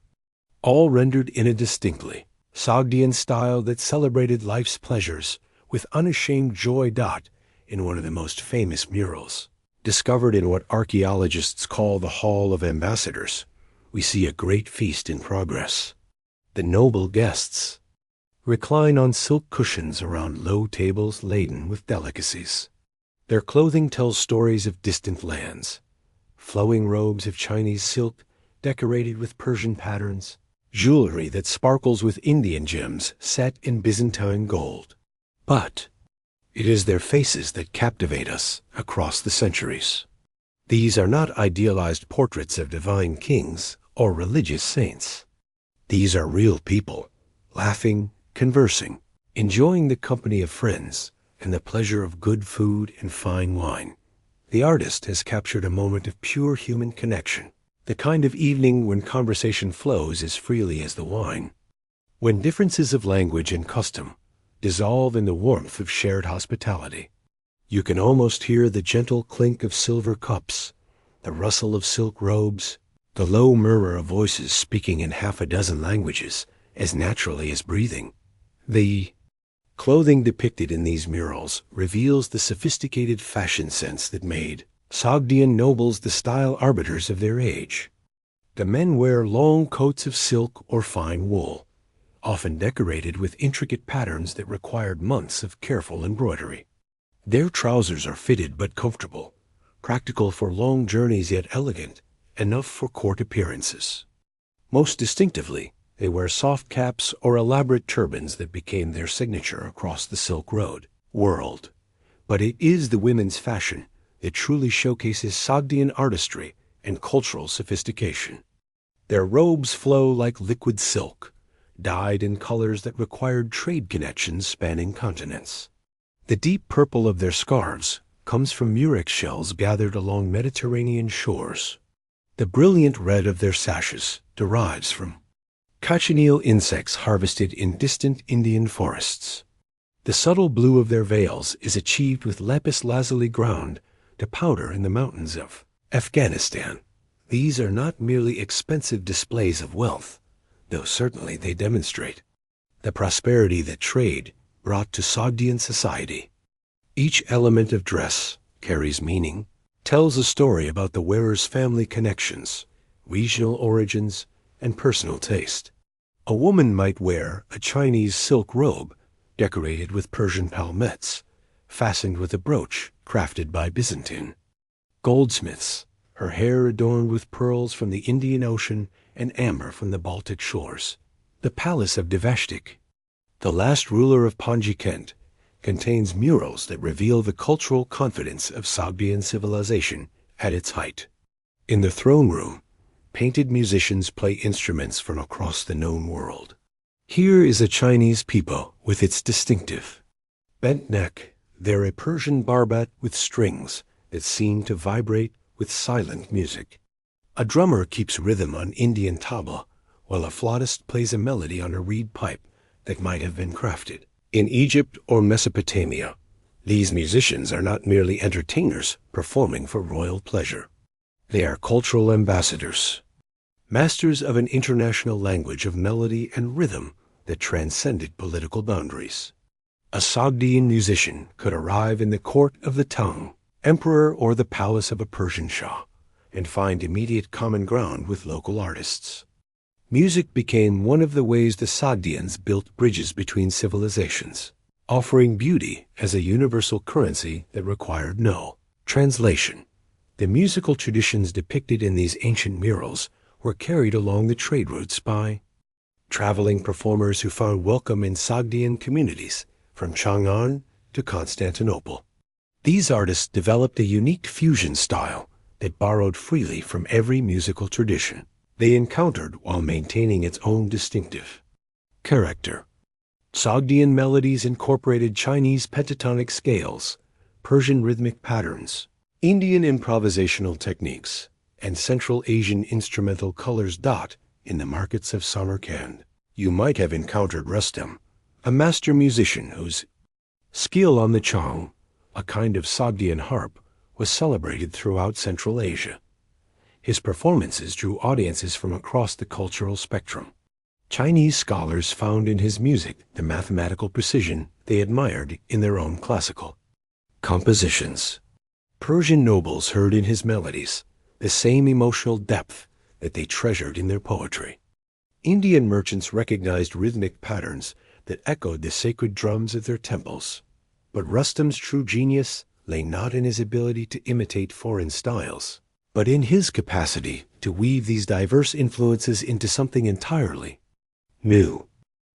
Speaker 1: all rendered in a distinctly Sogdian style that celebrated life's pleasures with unashamed joy. In one of the most famous murals, discovered in what archaeologists call the Hall of Ambassadors, we see a great feast in progress. The noble guests recline on silk cushions around low tables laden with delicacies. Their clothing tells stories of distant lands, flowing robes of Chinese silk decorated with Persian patterns, jewelry that sparkles with Indian gems set in Byzantine gold. But it is their faces that captivate us across the centuries. These are not idealized portraits of divine kings or religious saints. These are real people, laughing, conversing, enjoying the company of friends and the pleasure of good food and fine wine. The artist has captured a moment of pure human connection, the kind of evening when conversation flows as freely as the wine, when differences of language and custom dissolve in the warmth of shared hospitality. You can almost hear the gentle clink of silver cups, the rustle of silk robes, the low murmur of voices speaking in half a dozen languages as naturally as breathing. The clothing depicted in these murals reveals the sophisticated fashion sense that made Sogdian nobles the style arbiters of their age. The men wear long coats of silk or fine wool, often decorated with intricate patterns that required months of careful embroidery. Their trousers are fitted but comfortable, practical for long journeys yet elegant, enough for court appearances. Most distinctively, they wear soft caps or elaborate turbans that became their signature across the Silk Road world. But it is the women's fashion that truly showcases Sogdian artistry and cultural sophistication. Their robes flow like liquid silk, dyed in colors that required trade connections spanning continents. The deep purple of their scarves comes from murex shells gathered along Mediterranean shores. The brilliant red of their sashes derives from cochineal insects harvested in distant Indian forests. The subtle blue of their veils is achieved with lapis lazuli ground to powder in the mountains of Afghanistan. These are not merely expensive displays of wealth, though certainly they demonstrate the prosperity that trade brought to Sogdian society. Each element of dress carries meaning, tells a story about the wearer's family connections, regional origins, and personal taste. A woman might wear a Chinese silk robe decorated with Persian palmettes, fastened with a brooch crafted by Byzantine goldsmiths, her hair adorned with pearls from the Indian Ocean and amber from the Baltic shores. The Palace of Devashtik, the last ruler of Kent, contains murals that reveal the cultural confidence of Sogdian civilization at its height. In the throne room, painted musicians play instruments from across the known world. Here is a Chinese pipo with its distinctive bent neck, there a Persian barbat with strings that seem to vibrate with silent music. A drummer keeps rhythm on Indian tabla, while a flautist plays a melody on a reed pipe that might have been crafted in Egypt or Mesopotamia. These musicians are not merely entertainers performing for royal pleasure. They are cultural ambassadors, masters of an international language of melody and rhythm that transcended political boundaries. A Sogdian musician could arrive in the court of the Tang, emperor, or the palace of a Persian Shah, and find immediate common ground with local artists. Music became one of the ways the Sogdians built bridges between civilizations, offering beauty as a universal currency that required no translation. The musical traditions depicted in these ancient murals were carried along the trade routes by traveling performers who found welcome in Sogdian communities from Chang'an to Constantinople. These artists developed a unique fusion style that borrowed freely from every musical tradition they encountered while maintaining its own distinctive character. Sogdian melodies incorporated Chinese pentatonic scales, Persian rhythmic patterns, Indian improvisational techniques, and Central Asian instrumental colors. In the markets of Samarkand, you might have encountered Rustam, a master musician whose skill on the chong, a kind of Sogdian harp, was celebrated throughout Central Asia. His performances drew audiences from across the cultural spectrum. Chinese scholars found in his music the mathematical precision they admired in their own classical compositions. Persian nobles heard in his melodies the same emotional depth that they treasured in their poetry. Indian merchants recognized rhythmic patterns that echoed the sacred drums of their temples. But Rustam's true genius lay not in his ability to imitate foreign styles, but in his capacity to weave these diverse influences into something entirely new.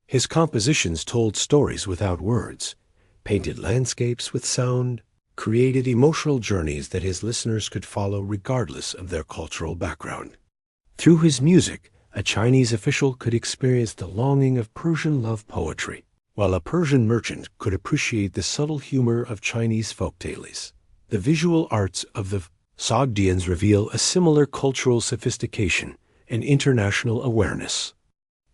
Speaker 1: His compositions told stories without words, painted landscapes with sound, created emotional journeys that his listeners could follow regardless of their cultural background. Through his music, a Chinese official could experience the longing of Persian love poetry, while a Persian merchant could appreciate the subtle humor of Chinese folktales. The visual arts of the Sogdians reveal a similar cultural sophistication and international awareness.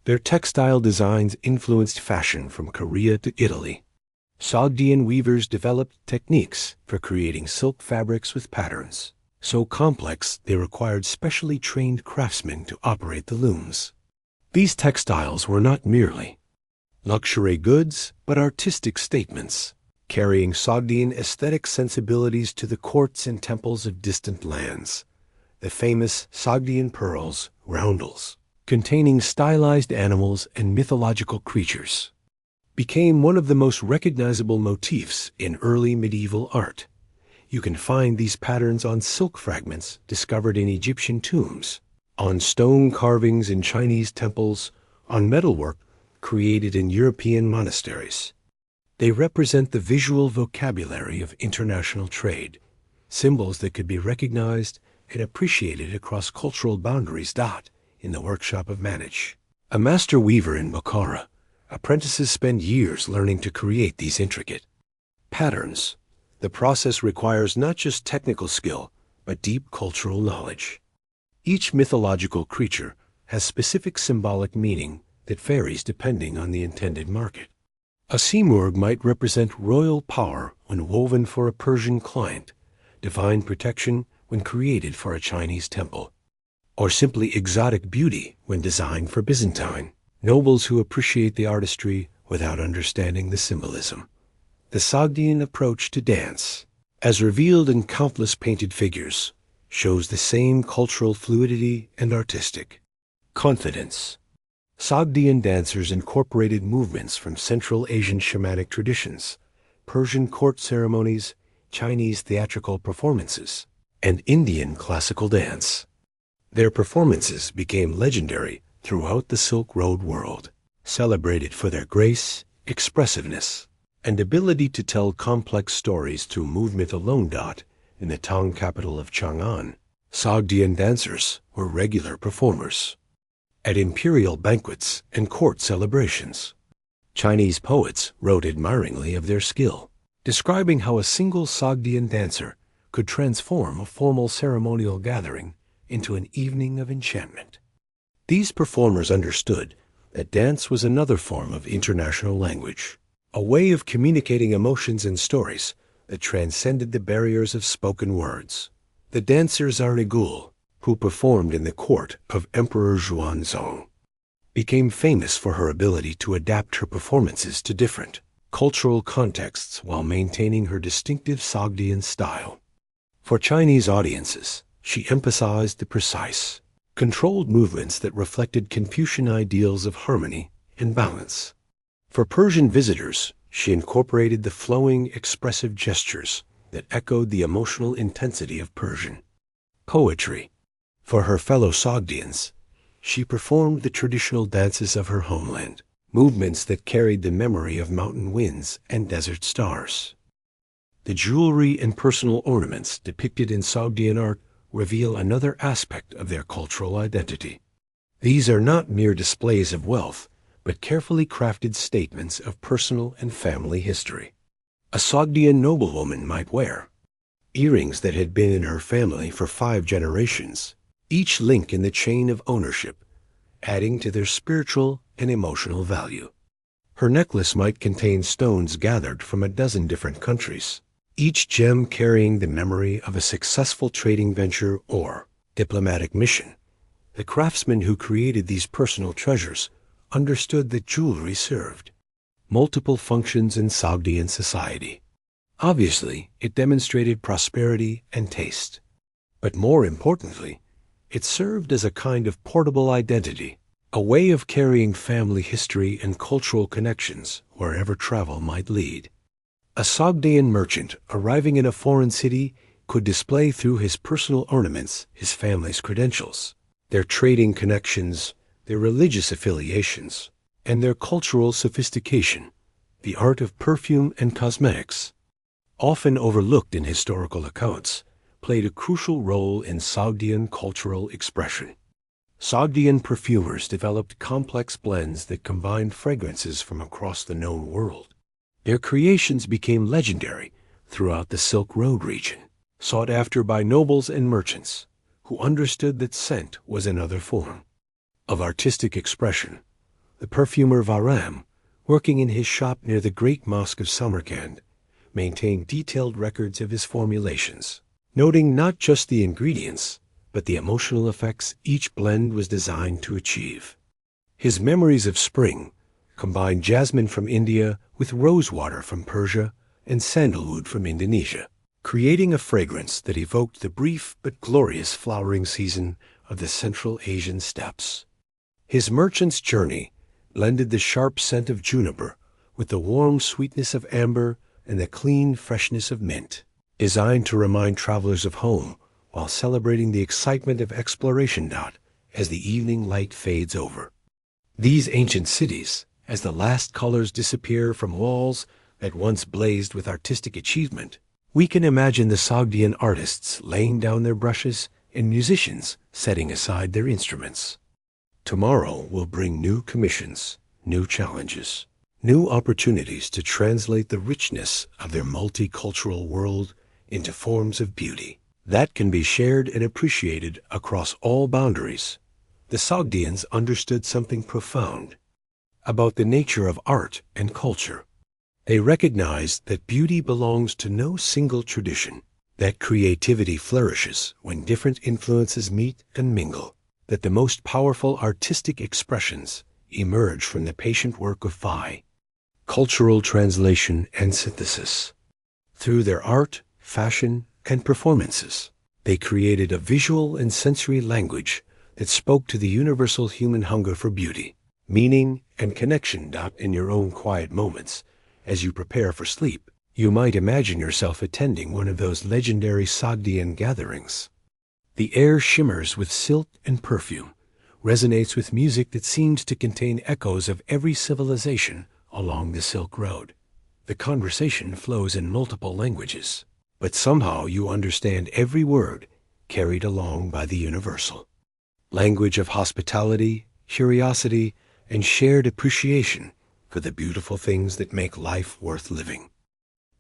Speaker 1: Their textile designs influenced fashion from Korea to Italy. Sogdian weavers developed techniques for creating silk fabrics with patterns so complex they required specially trained craftsmen to operate the looms. These textiles were not merely luxury goods, but artistic statements, carrying Sogdian aesthetic sensibilities to the courts and temples of distant lands. The famous Sogdian pearls, roundels, containing stylized animals and mythological creatures, became one of the most recognizable motifs in early medieval art. You can find these patterns on silk fragments discovered in Egyptian tombs, on stone carvings in Chinese temples, on metalwork created in European monasteries. They represent the visual vocabulary of international trade, symbols that could be recognized and appreciated across cultural boundaries. In the workshop of Manich, a master weaver in Bukhara, apprentices spend years learning to create these intricate patterns. The process requires not just technical skill, but deep cultural knowledge. Each mythological creature has specific symbolic meaning that varies depending on the intended market. A simurgh might represent royal power when woven for a Persian client, divine protection when created for a Chinese temple, or simply exotic beauty when designed for Byzantine nobles who appreciate the artistry without understanding the symbolism. The Sogdian approach to dance, as revealed in countless painted figures, shows the same cultural fluidity and artistic confidence. Sogdian dancers incorporated movements from Central Asian shamanic traditions, Persian court ceremonies, Chinese theatrical performances, and Indian classical dance. Their performances became legendary throughout the Silk Road world, celebrated for their grace, expressiveness, and ability to tell complex stories through movement alone. In the Tang capital of Chang'an, Sogdian dancers were regular performers at imperial banquets and court celebrations. Chinese poets wrote admiringly of their skill, describing how a single Sogdian dancer could transform a formal ceremonial gathering into an evening of enchantment. These performers understood that dance was another form of international language, a way of communicating emotions and stories that transcended the barriers of spoken words. The dancer Zarnigul, who performed in the court of Emperor Xuanzong, became famous for her ability to adapt her performances to different cultural contexts while maintaining her distinctive Sogdian style. For Chinese audiences, she emphasized the precise, controlled movements that reflected Confucian ideals of harmony and balance. For Persian visitors, she incorporated the flowing, expressive gestures that echoed the emotional intensity of Persian poetry. For her fellow Sogdians, she performed the traditional dances of her homeland, movements that carried the memory of mountain winds and desert stars. The jewelry and personal ornaments depicted in Sogdian art reveal another aspect of their cultural identity. These are not mere displays of wealth, but carefully crafted statements of personal and family history. A Sogdian noblewoman might wear earrings that had been in her family for 5 generations, each link in the chain of ownership, adding to their spiritual and emotional value. Her necklace might contain stones gathered from a dozen different countries, each gem carrying the memory of a successful trading venture or diplomatic mission. The craftsmen who created these personal treasures understood that jewelry served multiple functions in Sogdian society. Obviously, it demonstrated prosperity and taste. But more importantly, it served as a kind of portable identity, a way of carrying family history and cultural connections wherever travel might lead. A Sogdian merchant arriving in a foreign city could display through his personal ornaments his family's credentials, their trading connections, their religious affiliations, and their cultural sophistication. The art of perfume and cosmetics, often overlooked in historical accounts, played a crucial role in Sogdian cultural expression. Sogdian perfumers developed complex blends that combined fragrances from across the known world. Their creations became legendary throughout the Silk Road region, sought after by nobles and merchants who understood that scent was another form of artistic expression. The perfumer Varam, working in his shop near the Great Mosque of Samarkand, maintained detailed records of his formulations, noting not just the ingredients, but the emotional effects each blend was designed to achieve. His memories of spring combined jasmine from India with rosewater from Persia and sandalwood from Indonesia, creating a fragrance that evoked the brief but glorious flowering season of the Central Asian steppes. His merchant's journey blended the sharp scent of juniper with the warm sweetness of amber and the clean freshness of mint, designed to remind travelers of home while celebrating the excitement of exploration. As the evening light fades over these ancient cities, as the last colors disappear from walls that once blazed with artistic achievement, we can imagine the Sogdian artists laying down their brushes and musicians setting aside their instruments. Tomorrow will bring new commissions, new challenges, new opportunities to translate the richness of their multicultural world into forms of beauty that can be shared and appreciated across all boundaries. The Sogdians understood something profound about the nature of art and culture. They recognized that beauty belongs to no single tradition, that creativity flourishes when different influences meet and mingle, that the most powerful artistic expressions emerge from the patient work of cultural translation and synthesis. Through their art, fashion, and performances, they created a visual and sensory language that spoke to the universal human hunger for beauty, meaning, and connection. In your own quiet moments, as you prepare for sleep, you might imagine yourself attending one of those legendary Sogdian gatherings. The air shimmers with silk and perfume, resonates with music that seems to contain echoes of every civilization along the Silk Road. The conversation flows in multiple languages, but somehow you understand every word carried along by the universal language of hospitality, curiosity, and shared appreciation for the beautiful things that make life worth living.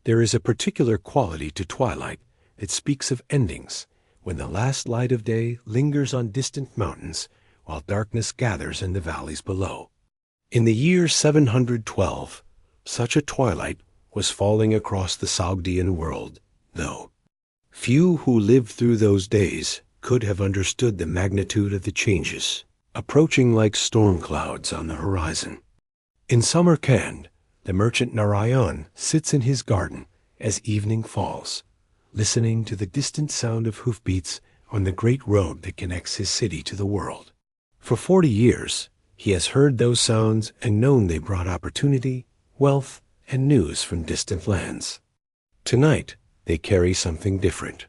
Speaker 1: There is a particular quality to twilight that speaks of endings, when the last light of day lingers on distant mountains while darkness gathers in the valleys below. In the year 712, such a twilight was falling across the Sogdian world, though few who lived through those days could have understood the magnitude of the changes approaching like storm clouds on the horizon. In Samarkand, the merchant Narayan sits in his garden as evening falls, listening to the distant sound of hoofbeats on the great road that connects his city to the world. For 40 years, he has heard those sounds and known they brought opportunity, wealth, and news from distant lands. Tonight, they carry something different.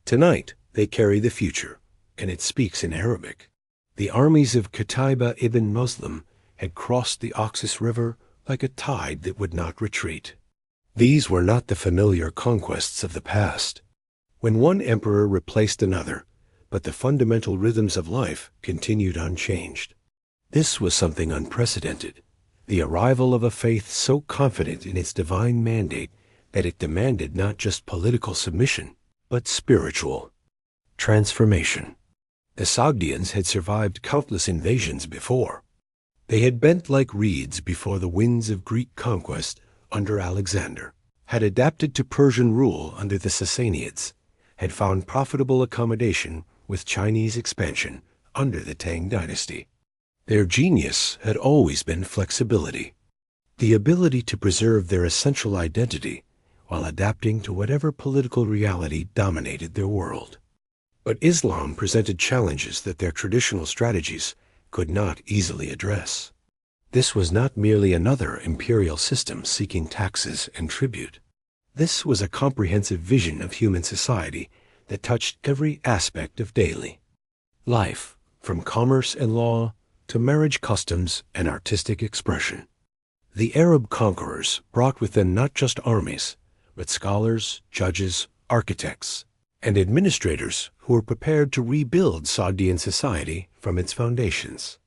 Speaker 1: Tonight, they carry the future, and it speaks in Arabic. The armies of Qutayba ibn Muslim had crossed the Oxus River like a tide that would not retreat. These were not the familiar conquests of the past, when one emperor replaced another, but the fundamental rhythms of life continued unchanged. This was something unprecedented, the arrival of a faith so confident in its divine mandate that it demanded not just political submission, but spiritual transformation. The Sogdians had survived countless invasions before. They had bent like reeds before the winds of Greek conquest under Alexander, had adapted to Persian rule under the Sassanids, had found profitable accommodation with Chinese expansion under the Tang dynasty. Their genius had always been flexibility, the ability to preserve their essential identity while adapting to whatever political reality dominated their world. But Islam presented challenges that their traditional strategies could not easily address. This was not merely another imperial system seeking taxes and tribute. This was a comprehensive vision of human society that touched every aspect of daily life, from commerce and law to marriage customs and artistic expression. The Arab conquerors brought with them not just armies, but scholars, judges, architects, and administrators who were prepared to rebuild Sogdian society from its foundations.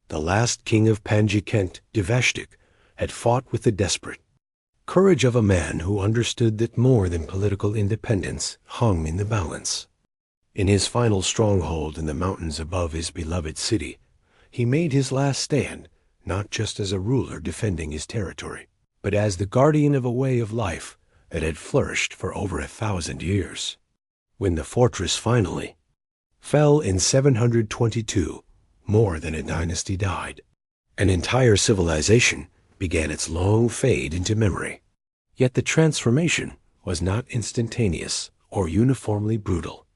Speaker 1: The last king of Panji-Kent, Devashtik, had fought with the desperate courage of a man who understood that more than political independence hung in the balance. In his final stronghold in the mountains above his beloved city, he made his last stand not just as a ruler defending his territory, but as the guardian of a way of life that had flourished for over 1,000 years. When the fortress finally fell in 722, more than a dynasty died. An entire civilization began its long fade into memory. Yet the transformation was not instantaneous or uniformly brutal.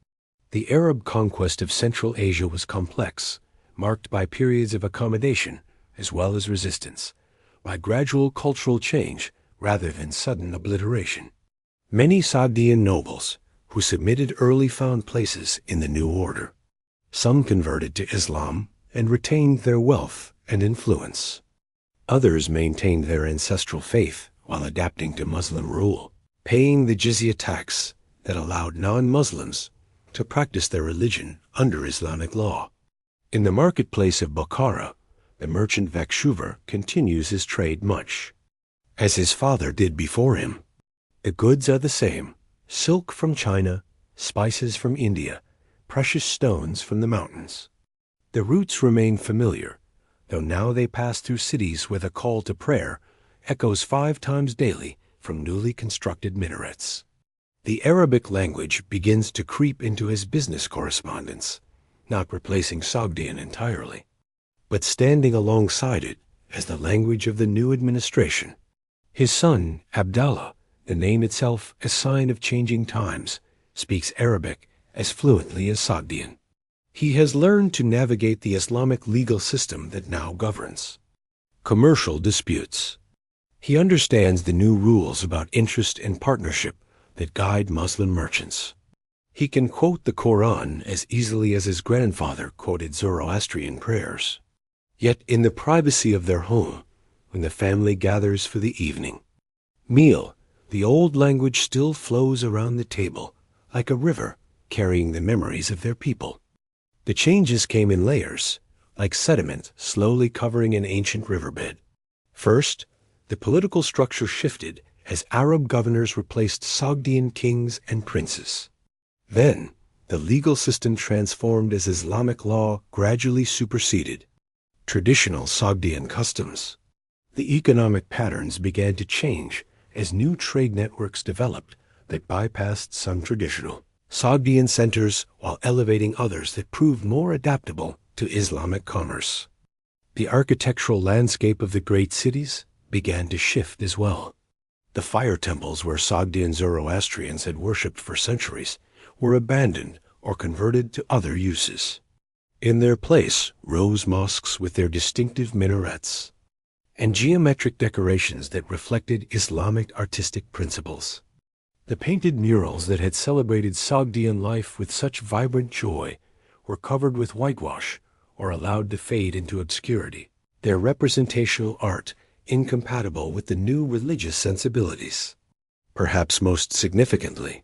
Speaker 1: The Arab conquest of Central Asia was complex, marked by periods of accommodation as well as resistance, by gradual cultural change rather than sudden obliteration. Many Sogdian nobles who submitted early found places in the new order. Some converted to Islam and retained their wealth and influence. Others maintained their ancestral faith while adapting to Muslim rule, paying the jizya tax that allowed non-Muslims to practice their religion under Islamic law. In the marketplace of Bukhara, the merchant Vakshuver continues his trade much as his father did before him. The goods are the same: silk from China, spices from India, precious stones from the mountains. The routes remain familiar, though now they pass through cities where the call to prayer echoes 5 times daily from newly constructed minarets. The Arabic language begins to creep into his business correspondence, not replacing Sogdian entirely, but standing alongside it as the language of the new administration. His son, Abdallah, the name itself a sign of changing times, speaks Arabic as fluently as Sogdian. He has learned to navigate the Islamic legal system that now governs commercial disputes. He understands the new rules about interest and partnership that guide Muslim merchants. He can quote the Quran as easily as his grandfather quoted Zoroastrian prayers. Yet in the privacy of their home, when the family gathers for the evening meal, the old language still flows around the table like a river carrying the memories of their people. The changes came in layers, like sediment slowly covering an ancient riverbed. First, the political structure shifted as Arab governors replaced Sogdian kings and princes. Then, the legal system transformed as Islamic law gradually superseded traditional Sogdian customs. The economic patterns began to change as new trade networks developed that bypassed some traditional Sogdian centers while elevating others that proved more adaptable to Islamic commerce. The architectural landscape of the great cities began to shift as well. The fire temples where Sogdian Zoroastrians had worshipped for centuries were abandoned or converted to other uses. In their place rose mosques with their distinctive minarets and geometric decorations that reflected Islamic artistic principles. The painted murals that had celebrated Sogdian life with such vibrant joy were covered with whitewash or allowed to fade into obscurity, their representational art incompatible with the new religious sensibilities. Perhaps most significantly,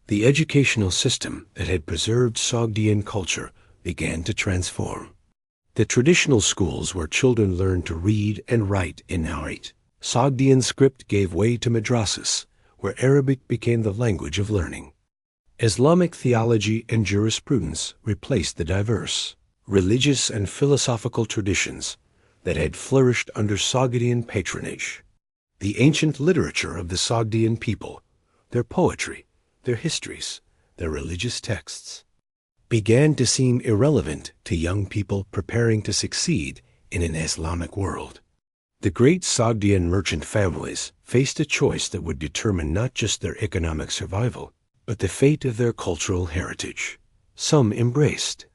Speaker 1: the educational system that had preserved Sogdian culture began to transform. The traditional schools where children learned to read and write and narrate. Sogdian script gave way to madrasas, where Arabic became the language of learning. Islamic theology and jurisprudence replaced the diverse religious and philosophical traditions that had flourished under Sogdian patronage. The ancient literature of the Sogdian people, their poetry, their histories, their religious texts, began to seem irrelevant to young people preparing to succeed in an Islamic world. The great Sogdian merchant families faced a choice that would determine not just their economic survival, but the fate of their cultural heritage. Some embraced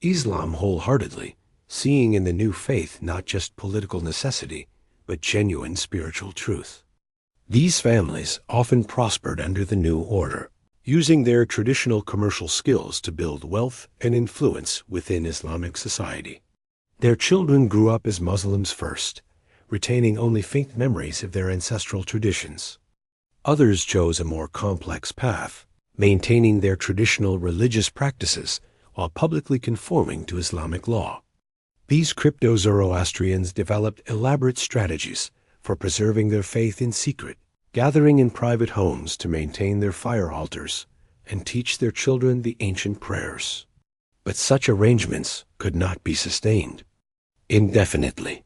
Speaker 1: Islam wholeheartedly, seeing in the new faith not just political necessity, but genuine spiritual truth. These families often prospered under the new order, using their traditional commercial skills to build wealth and influence within Islamic society. Their children grew up as Muslims first, retaining only faint memories of their ancestral traditions. Others chose a more complex path, maintaining their traditional religious practices while publicly conforming to Islamic law. These crypto-Zoroastrians developed elaborate strategies for preserving their faith in secret, gathering in private homes to maintain their fire altars and teach their children the ancient prayers. But such arrangements could not be sustained indefinitely.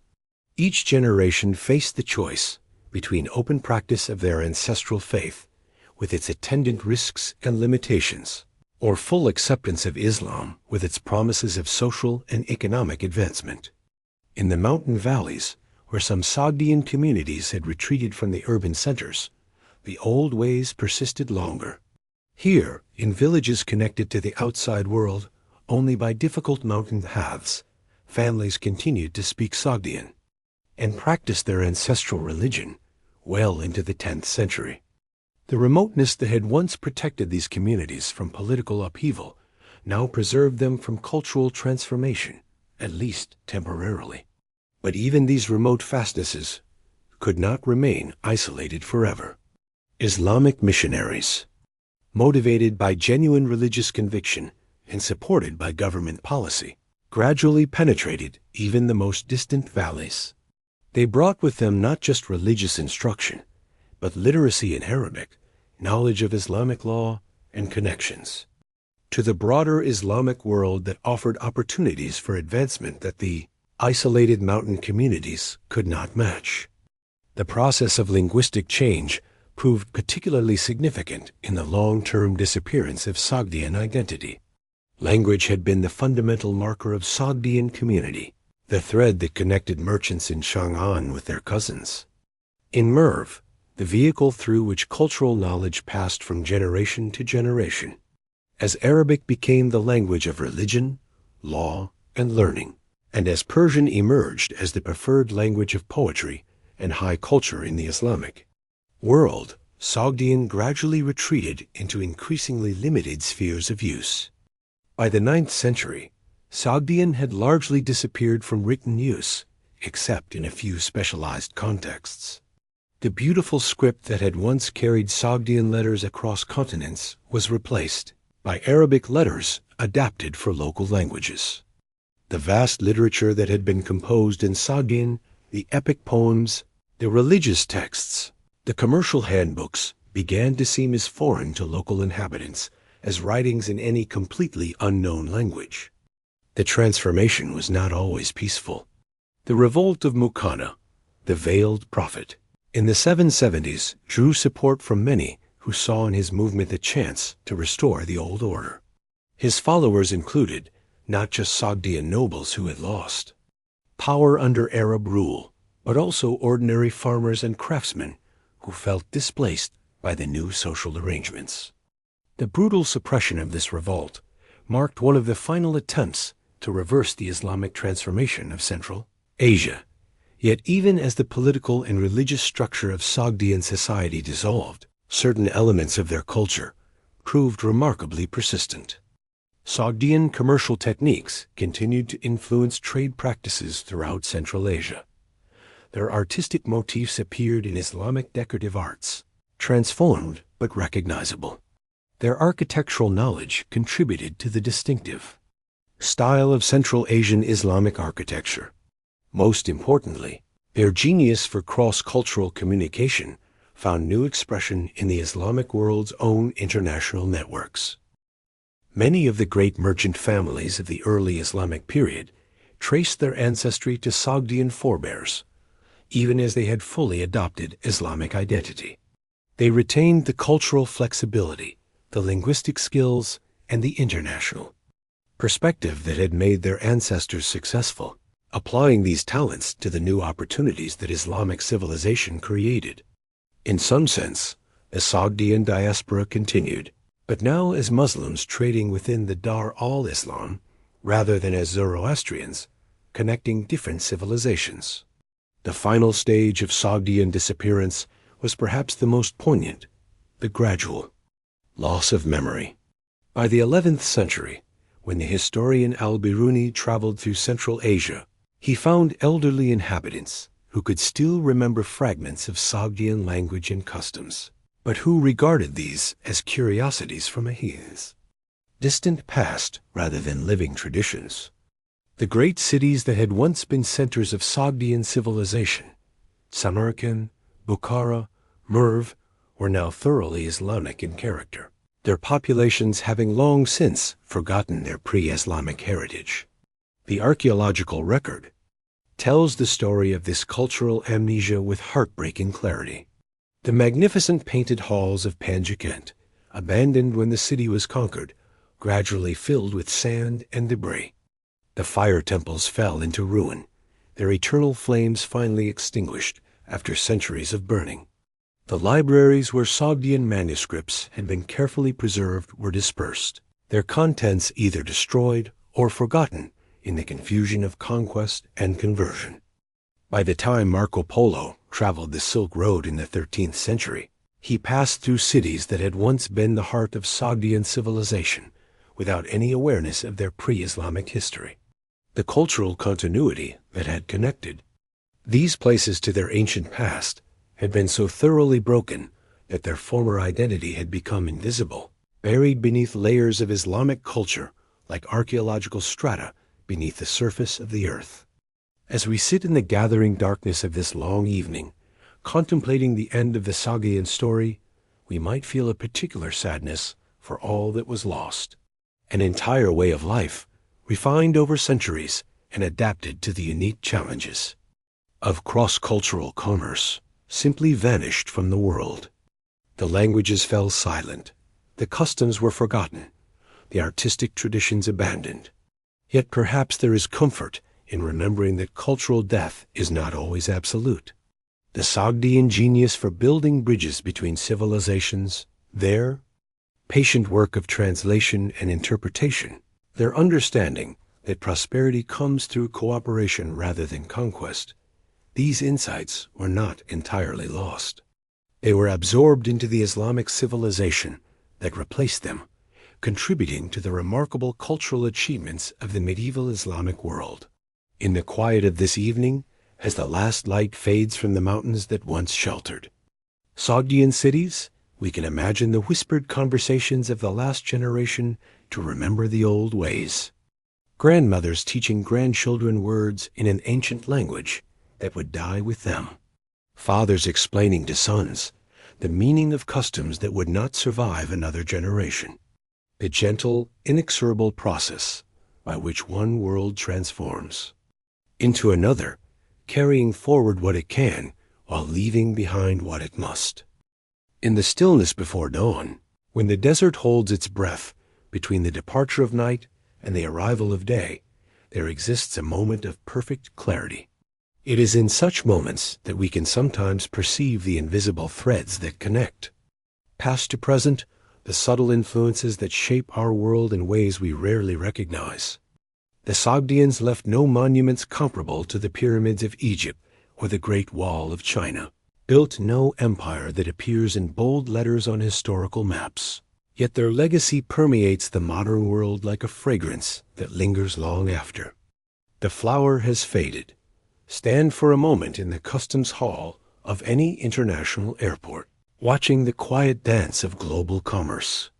Speaker 1: Each generation faced the choice between open practice of their ancestral faith, with its attendant risks and limitations, or full acceptance of Islam with its promises of social and economic advancement. In the mountain valleys, where some Sogdian communities had retreated from the urban centers, the old ways persisted longer. Here, in villages connected to the outside world only by difficult mountain paths, families continued to speak Sogdian and practice their ancestral religion well into the 10th century. The remoteness that had once protected these communities from political upheaval now preserved them from cultural transformation, at least temporarily. But even these remote fastnesses could not remain isolated forever. Islamic missionaries, motivated by genuine religious conviction and supported by government policy, gradually penetrated even the most distant valleys. They brought with them not just religious instruction, but literacy in Arabic, knowledge of Islamic law, and connections to the broader Islamic world that offered opportunities for advancement that the isolated mountain communities could not match. The process of linguistic change proved particularly significant in the long-term disappearance of Sogdian identity. Language had been the fundamental marker of Sogdian community, the thread that connected merchants in Chang'an with their cousins. In Merv, the vehicle through which cultural knowledge passed from generation to generation, as Arabic became the language of religion, law, and learning, and as Persian emerged as the preferred language of poetry and high culture in the Islamic world, Sogdian gradually retreated into increasingly limited spheres of use. By the 9th century, Sogdian had largely disappeared from written use, except in a few specialized contexts. The beautiful script that had once carried Sogdian letters across continents was replaced by Arabic letters adapted for local languages. The vast literature that had been composed in Sogdian, the epic poems, the religious texts, the commercial handbooks, began to seem as foreign to local inhabitants as writings in any completely unknown language. The transformation was not always peaceful. The revolt of Muqana, the veiled prophet, in the 770s drew support from many who saw in his movement a chance to restore the old order. His followers included not just Sogdian nobles who had lost power under Arab rule, but also ordinary farmers and craftsmen who felt displaced by the new social arrangements. The brutal suppression of this revolt marked one of the final attempts to reverse the Islamic transformation of Central Asia. Yet even as the political and religious structure of Sogdian society dissolved, certain elements of their culture proved remarkably persistent. Sogdian commercial techniques continued to influence trade practices throughout Central Asia. Their artistic motifs appeared in Islamic decorative arts, transformed but recognizable. Their architectural knowledge contributed to the distinctive style of Central Asian Islamic architecture. Most importantly, their genius for cross-cultural communication found new expression in the Islamic world's own international networks. Many of the great merchant families of the early Islamic period traced their ancestry to Sogdian forebears, even as they had fully adopted Islamic identity. They retained the cultural flexibility, the linguistic skills, and the international perspective that had made their ancestors successful, applying these talents to the new opportunities that Islamic civilization created. In some sense, the Sogdian diaspora continued, but now as Muslims trading within the Dar al-Islam, rather than as Zoroastrians, connecting different civilizations. The final stage of Sogdian disappearance was perhaps the most poignant, the gradual loss of memory. By the 11th century, when the historian al-Biruni traveled through Central Asia, he found elderly inhabitants who could still remember fragments of Sogdian language and customs, but who regarded these as curiosities from a distant past rather than living traditions. The great cities that had once been centers of Sogdian civilization, Samarkand, Bukhara, Merv, were now thoroughly Islamic in character, their populations having long since forgotten their pre-Islamic heritage. The archaeological record tells the story of this cultural amnesia with heartbreaking clarity. The magnificent painted halls of Panjikent, abandoned when the city was conquered, gradually filled with sand and debris. The fire temples fell into ruin, their eternal flames finally extinguished after centuries of burning. The libraries where Sogdian manuscripts had been carefully preserved were dispersed, their contents either destroyed or forgotten in the confusion of conquest and conversion. By the time Marco Polo traveled the Silk Road in the 13th century, he passed through cities that had once been the heart of Sogdian civilization without any awareness of their pre-Islamic history. The cultural continuity that had connected these places to their ancient past had been so thoroughly broken that their former identity had become invisible, buried beneath layers of Islamic culture like archaeological strata beneath the surface of the earth. As we sit in the gathering darkness of this long evening, contemplating the end of the Sogdian story, we might feel a particular sadness for all that was lost. An entire way of life, refined over centuries and adapted to the unique challenges of cross-cultural commerce, simply vanished from the world. The languages fell silent, the customs were forgotten, the artistic traditions abandoned. Yet perhaps there is comfort in remembering that cultural death is not always absolute. The Sogdian genius for building bridges between civilizations, their patient work of translation and interpretation, their understanding that prosperity comes through cooperation rather than conquest, these insights were not entirely lost. They were absorbed into the Islamic civilization that replaced them, contributing to the remarkable cultural achievements of the medieval Islamic world. In the quiet of this evening, as the last light fades from the mountains that once sheltered Sogdian cities, we can imagine the whispered conversations of the last generation to remember the old ways. Grandmothers teaching grandchildren words in an ancient language that would die with them. Fathers explaining to sons the meaning of customs that would not survive another generation. The gentle, inexorable process by which one world transforms into another, carrying forward what it can while leaving behind what it must. In the stillness before dawn, when the desert holds its breath between the departure of night and the arrival of day, there exists a moment of perfect clarity. It is in such moments that we can sometimes perceive the invisible threads that connect past to present, the subtle influences that shape our world in ways we rarely recognize. The Sogdians left no monuments comparable to the pyramids of Egypt or the Great Wall of China, built no empire that appears in bold letters on historical maps. Yet their legacy permeates the modern world like a fragrance that lingers long after. The flower has faded. Stand for a moment in the customs hall of any international airport, watching the quiet dance of global commerce.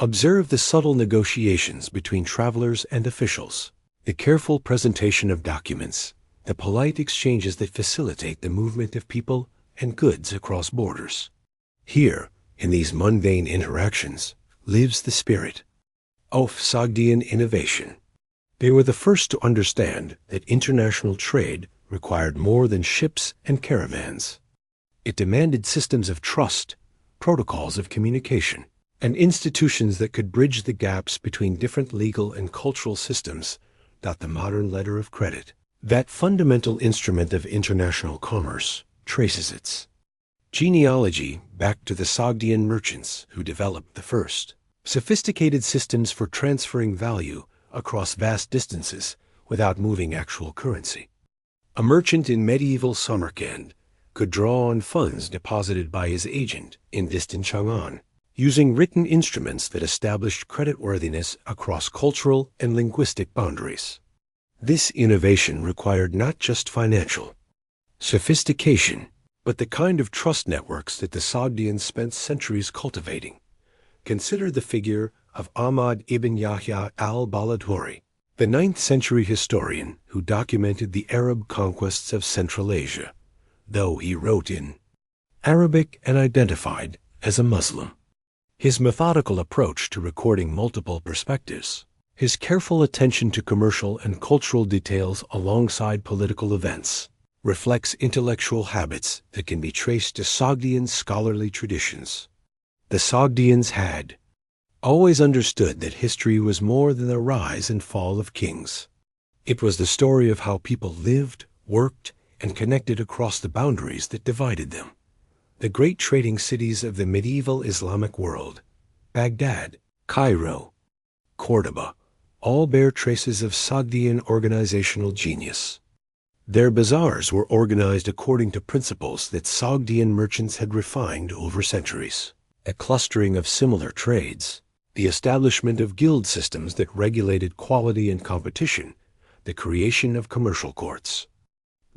Speaker 1: Observe the subtle negotiations between travelers and officials, the careful presentation of documents, the polite exchanges that facilitate the movement of people and goods across borders. Here, in these mundane interactions, lives the spirit of Sogdian innovation. They were the first to understand that international trade required more than ships and caravans. It demanded systems of trust, protocols of communication, and institutions that could bridge the gaps between different legal and cultural systems. The modern letter of credit, that fundamental instrument of international commerce, traces its genealogy back to the Sogdian merchants who developed the first sophisticated systems for transferring value across vast distances without moving actual currency. A merchant in medieval Samarkand could draw on funds deposited by his agent in distant Chang'an, using written instruments that established creditworthiness across cultural and linguistic boundaries. This innovation required not just financial sophistication, but the kind of trust networks that the Sogdians spent centuries cultivating. Consider the figure of Ahmad ibn Yahya al-Baladhuri, the 9th century historian who documented the Arab conquests of Central Asia, though he wrote in Arabic and identified as a Muslim. His methodical approach to recording multiple perspectives, his careful attention to commercial and cultural details alongside political events, reflects intellectual habits that can be traced to Sogdian scholarly traditions. The Sogdians had always understood that history was more than the rise and fall of kings. It was the story of how people lived, worked, and connected across the boundaries that divided them. The great trading cities of the medieval Islamic world, Baghdad, Cairo, Cordoba, all bear traces of Sogdian organizational genius. Their bazaars were organized according to principles that Sogdian merchants had refined over centuries. A clustering of similar trades, the establishment of guild systems that regulated quality and competition, the creation of commercial courts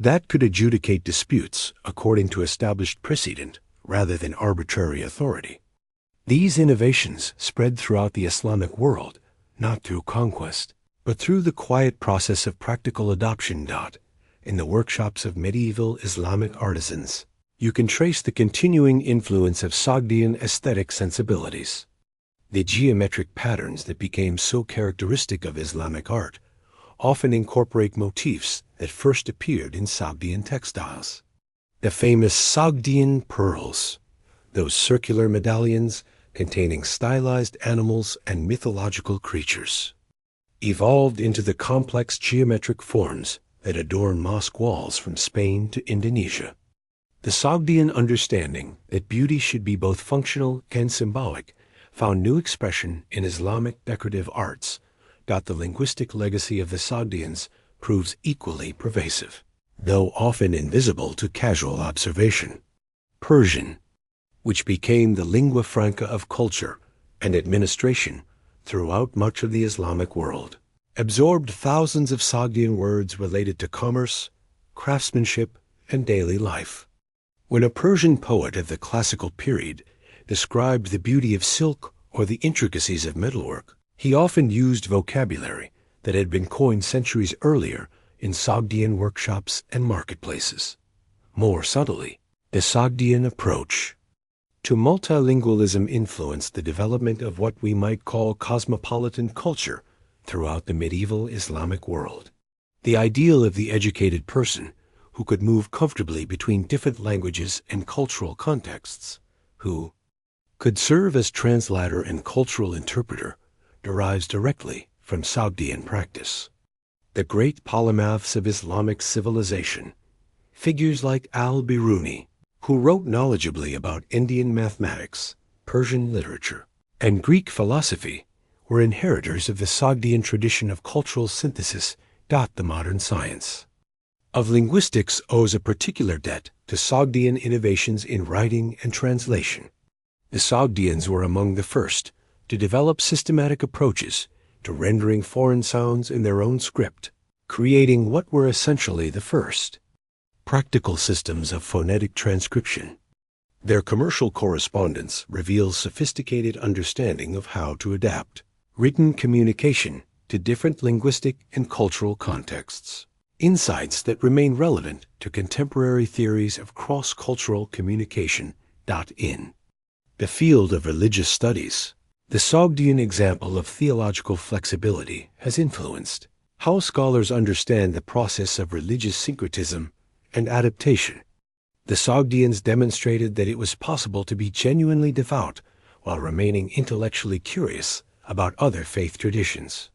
Speaker 1: that could adjudicate disputes according to established precedent rather than arbitrary authority. These innovations spread throughout the Islamic world, not through conquest, but through the quiet process of practical adoption. In the workshops of medieval Islamic artisans, you can trace the continuing influence of Sogdian aesthetic sensibilities. The geometric patterns that became so characteristic of Islamic art often incorporate motifs that first appeared in Sogdian textiles. The famous Sogdian pearls, those circular medallions containing stylized animals and mythological creatures, evolved into the complex geometric forms that adorn mosque walls from Spain to Indonesia. The Sogdian understanding that beauty should be both functional and symbolic found new expression in Islamic decorative arts. The linguistic legacy of the Sogdians proves equally pervasive, though often invisible to casual observation. Persian, which became the lingua franca of culture and administration throughout much of the Islamic world, absorbed thousands of Sogdian words related to commerce, craftsmanship, and daily life. When a Persian poet of the classical period described the beauty of silk or the intricacies of metalwork, he often used vocabulary that had been coined centuries earlier in Sogdian workshops and marketplaces. More subtly, the Sogdian approach to multilingualism influenced the development of what we might call cosmopolitan culture throughout the medieval Islamic world. The ideal of the educated person who could move comfortably between different languages and cultural contexts, who could serve as translator and cultural interpreter, derives directly from Sogdian practice. The great polymaths of Islamic civilization, figures like al-Biruni, who wrote knowledgeably about Indian mathematics, Persian literature, and Greek philosophy, were inheritors of the Sogdian tradition of cultural synthesis. The modern science of linguistics owes a particular debt to Sogdian innovations in writing and translation. The Sogdians were among the first to develop systematic approaches to rendering foreign sounds in their own script, creating what were essentially the first practical systems of phonetic transcription. Their commercial correspondence reveals sophisticated understanding of how to adapt written communication to different linguistic and cultural contexts, insights that remain relevant to contemporary theories of cross-cultural communication. In the field of religious studies, the Sogdian example of theological flexibility has influenced how scholars understand the process of religious syncretism and adaptation. The Sogdians demonstrated that it was possible to be genuinely devout while remaining intellectually curious about other faith traditions.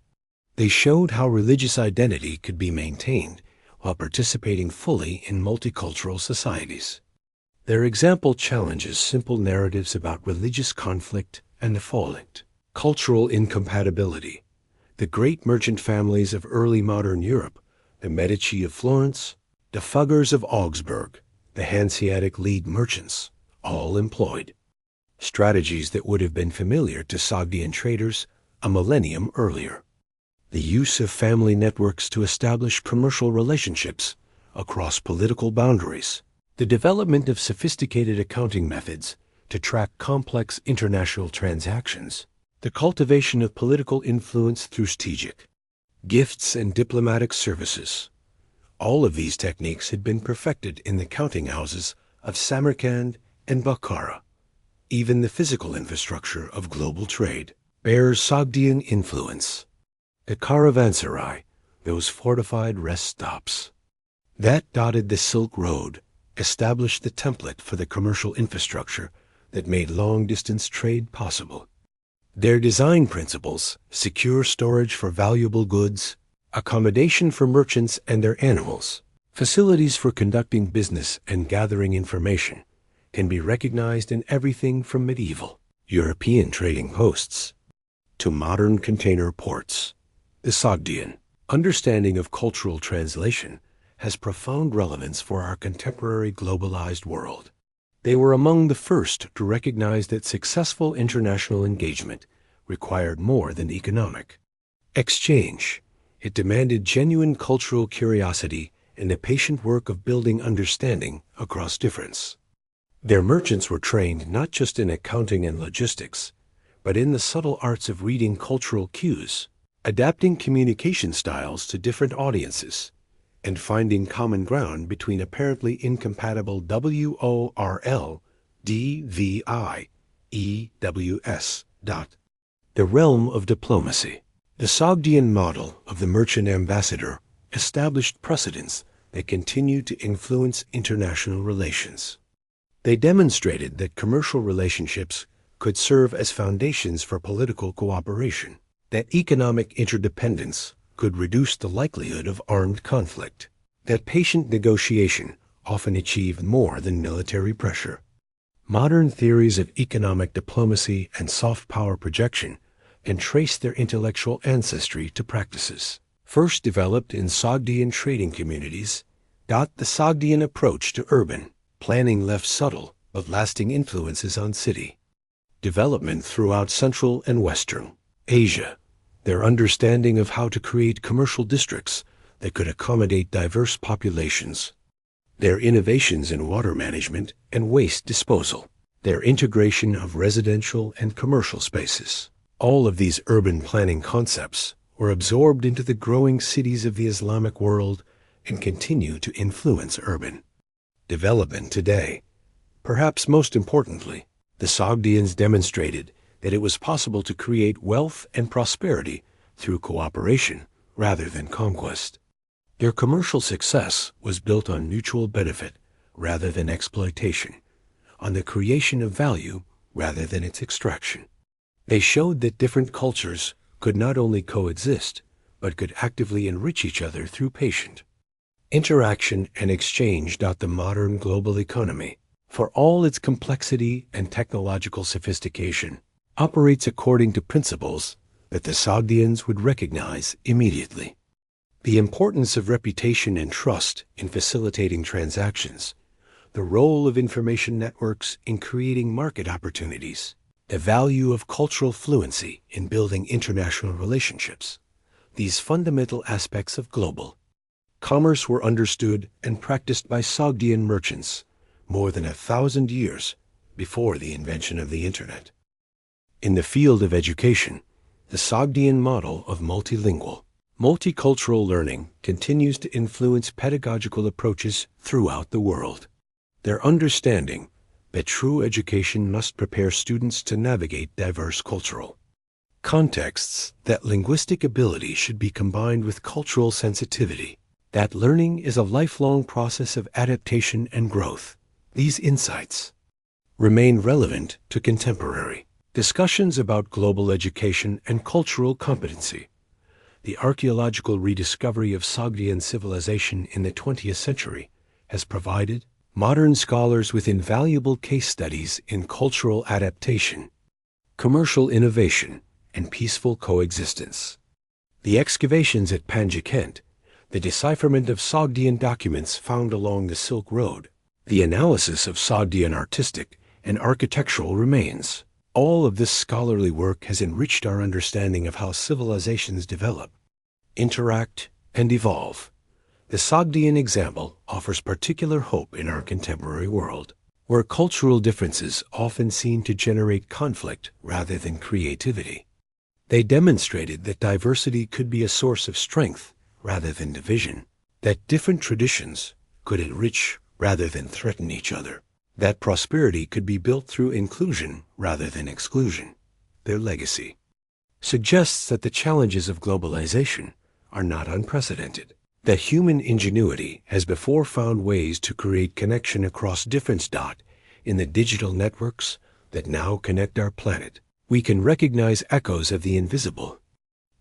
Speaker 1: They showed how religious identity could be maintained while participating fully in multicultural societies. Their example challenges simple narratives about religious conflict and the fallout, cultural incompatibility. The great merchant families of early modern Europe, the Medici of Florence, the Fuggers of Augsburg, the Hanseatic lead merchants, all employed strategies that would have been familiar to Sogdian traders a millennium earlier. The use of family networks to establish commercial relationships across political boundaries, the development of sophisticated accounting methods to track complex international transactions, the cultivation of political influence through strategic gifts and diplomatic services. All of these techniques had been perfected in the counting houses of Samarkand and Bukhara. Even the physical infrastructure of global trade bears Sogdian influence. The caravanserai, those fortified rest stops that dotted the Silk Road, established the template for the commercial infrastructure that made long-distance trade possible. Their design principles, secure storage for valuable goods, accommodation for merchants and their animals, facilities for conducting business and gathering information, can be recognized in everything from medieval European trading posts to modern container ports. The Sogdian understanding of cultural translation has profound relevance for our contemporary globalized world. They were among the first to recognize that successful international engagement required more than economic exchange. It demanded genuine cultural curiosity and the patient work of building understanding across difference. Their merchants were trained not just in accounting and logistics, but in the subtle arts of reading cultural cues, adapting communication styles to different audiences, and finding common ground between apparently incompatible WORL, DVI, EWS. The realm of diplomacy. The Sogdian model of the merchant ambassador established precedents that continue to influence international relations. They demonstrated that commercial relationships could serve as foundations for political cooperation, that economic interdependence could reduce the likelihood of armed conflict, that patient negotiation often achieved more than military pressure. Modern theories of economic diplomacy and soft power projection can trace their intellectual ancestry to practices first developed in Sogdian trading communities. The Sogdian approach to urban planning left subtle but lasting influences on city development throughout Central and Western Asia. Their understanding of how to create commercial districts that could accommodate diverse populations, their innovations in water management and waste disposal, their integration of residential and commercial spaces. All of these urban planning concepts were absorbed into the growing cities of the Islamic world and continue to influence urban development today. Perhaps most importantly, the Sogdians demonstrated that it was possible to create wealth and prosperity through cooperation rather than conquest. Their commercial success was built on mutual benefit rather than exploitation, on the creation of value rather than its extraction. They showed that different cultures could not only coexist, but could actively enrich each other through patient interaction and exchange. The modern global economy, for all its complexity and technological sophistication, operates according to principles that the Sogdians would recognize immediately. The importance of reputation and trust in facilitating transactions, the role of information networks in creating market opportunities, the value of cultural fluency in building international relationships. These fundamental aspects of global commerce were understood and practiced by Sogdian merchants more than 1,000 years before the invention of the Internet. In the field of education, the Sogdian model of multilingual, multicultural learning continues to influence pedagogical approaches throughout the world. Their understanding that true education must prepare students to navigate diverse cultural contexts, that linguistic ability should be combined with cultural sensitivity, that learning is a lifelong process of adaptation and growth. These insights remain relevant to contemporary discussions about global education and cultural competency. The archaeological rediscovery of Sogdian civilization in the 20th century has provided modern scholars with invaluable case studies in cultural adaptation, commercial innovation, and peaceful coexistence. The excavations at Panjikent, the decipherment of Sogdian documents found along the Silk Road, the analysis of Sogdian artistic and architectural remains, all of this scholarly work has enriched our understanding of how civilizations develop, interact, and evolve. The Sogdian example offers particular hope in our contemporary world, where cultural differences often seem to generate conflict rather than creativity. They demonstrated that diversity could be a source of strength rather than division, that different traditions could enrich rather than threaten each other, that prosperity could be built through inclusion rather than exclusion. Their legacy suggests that the challenges of globalization are not unprecedented, that human ingenuity has before found ways to create connection across difference. In the digital networks that now connect our planet, we can recognize echoes of the invisible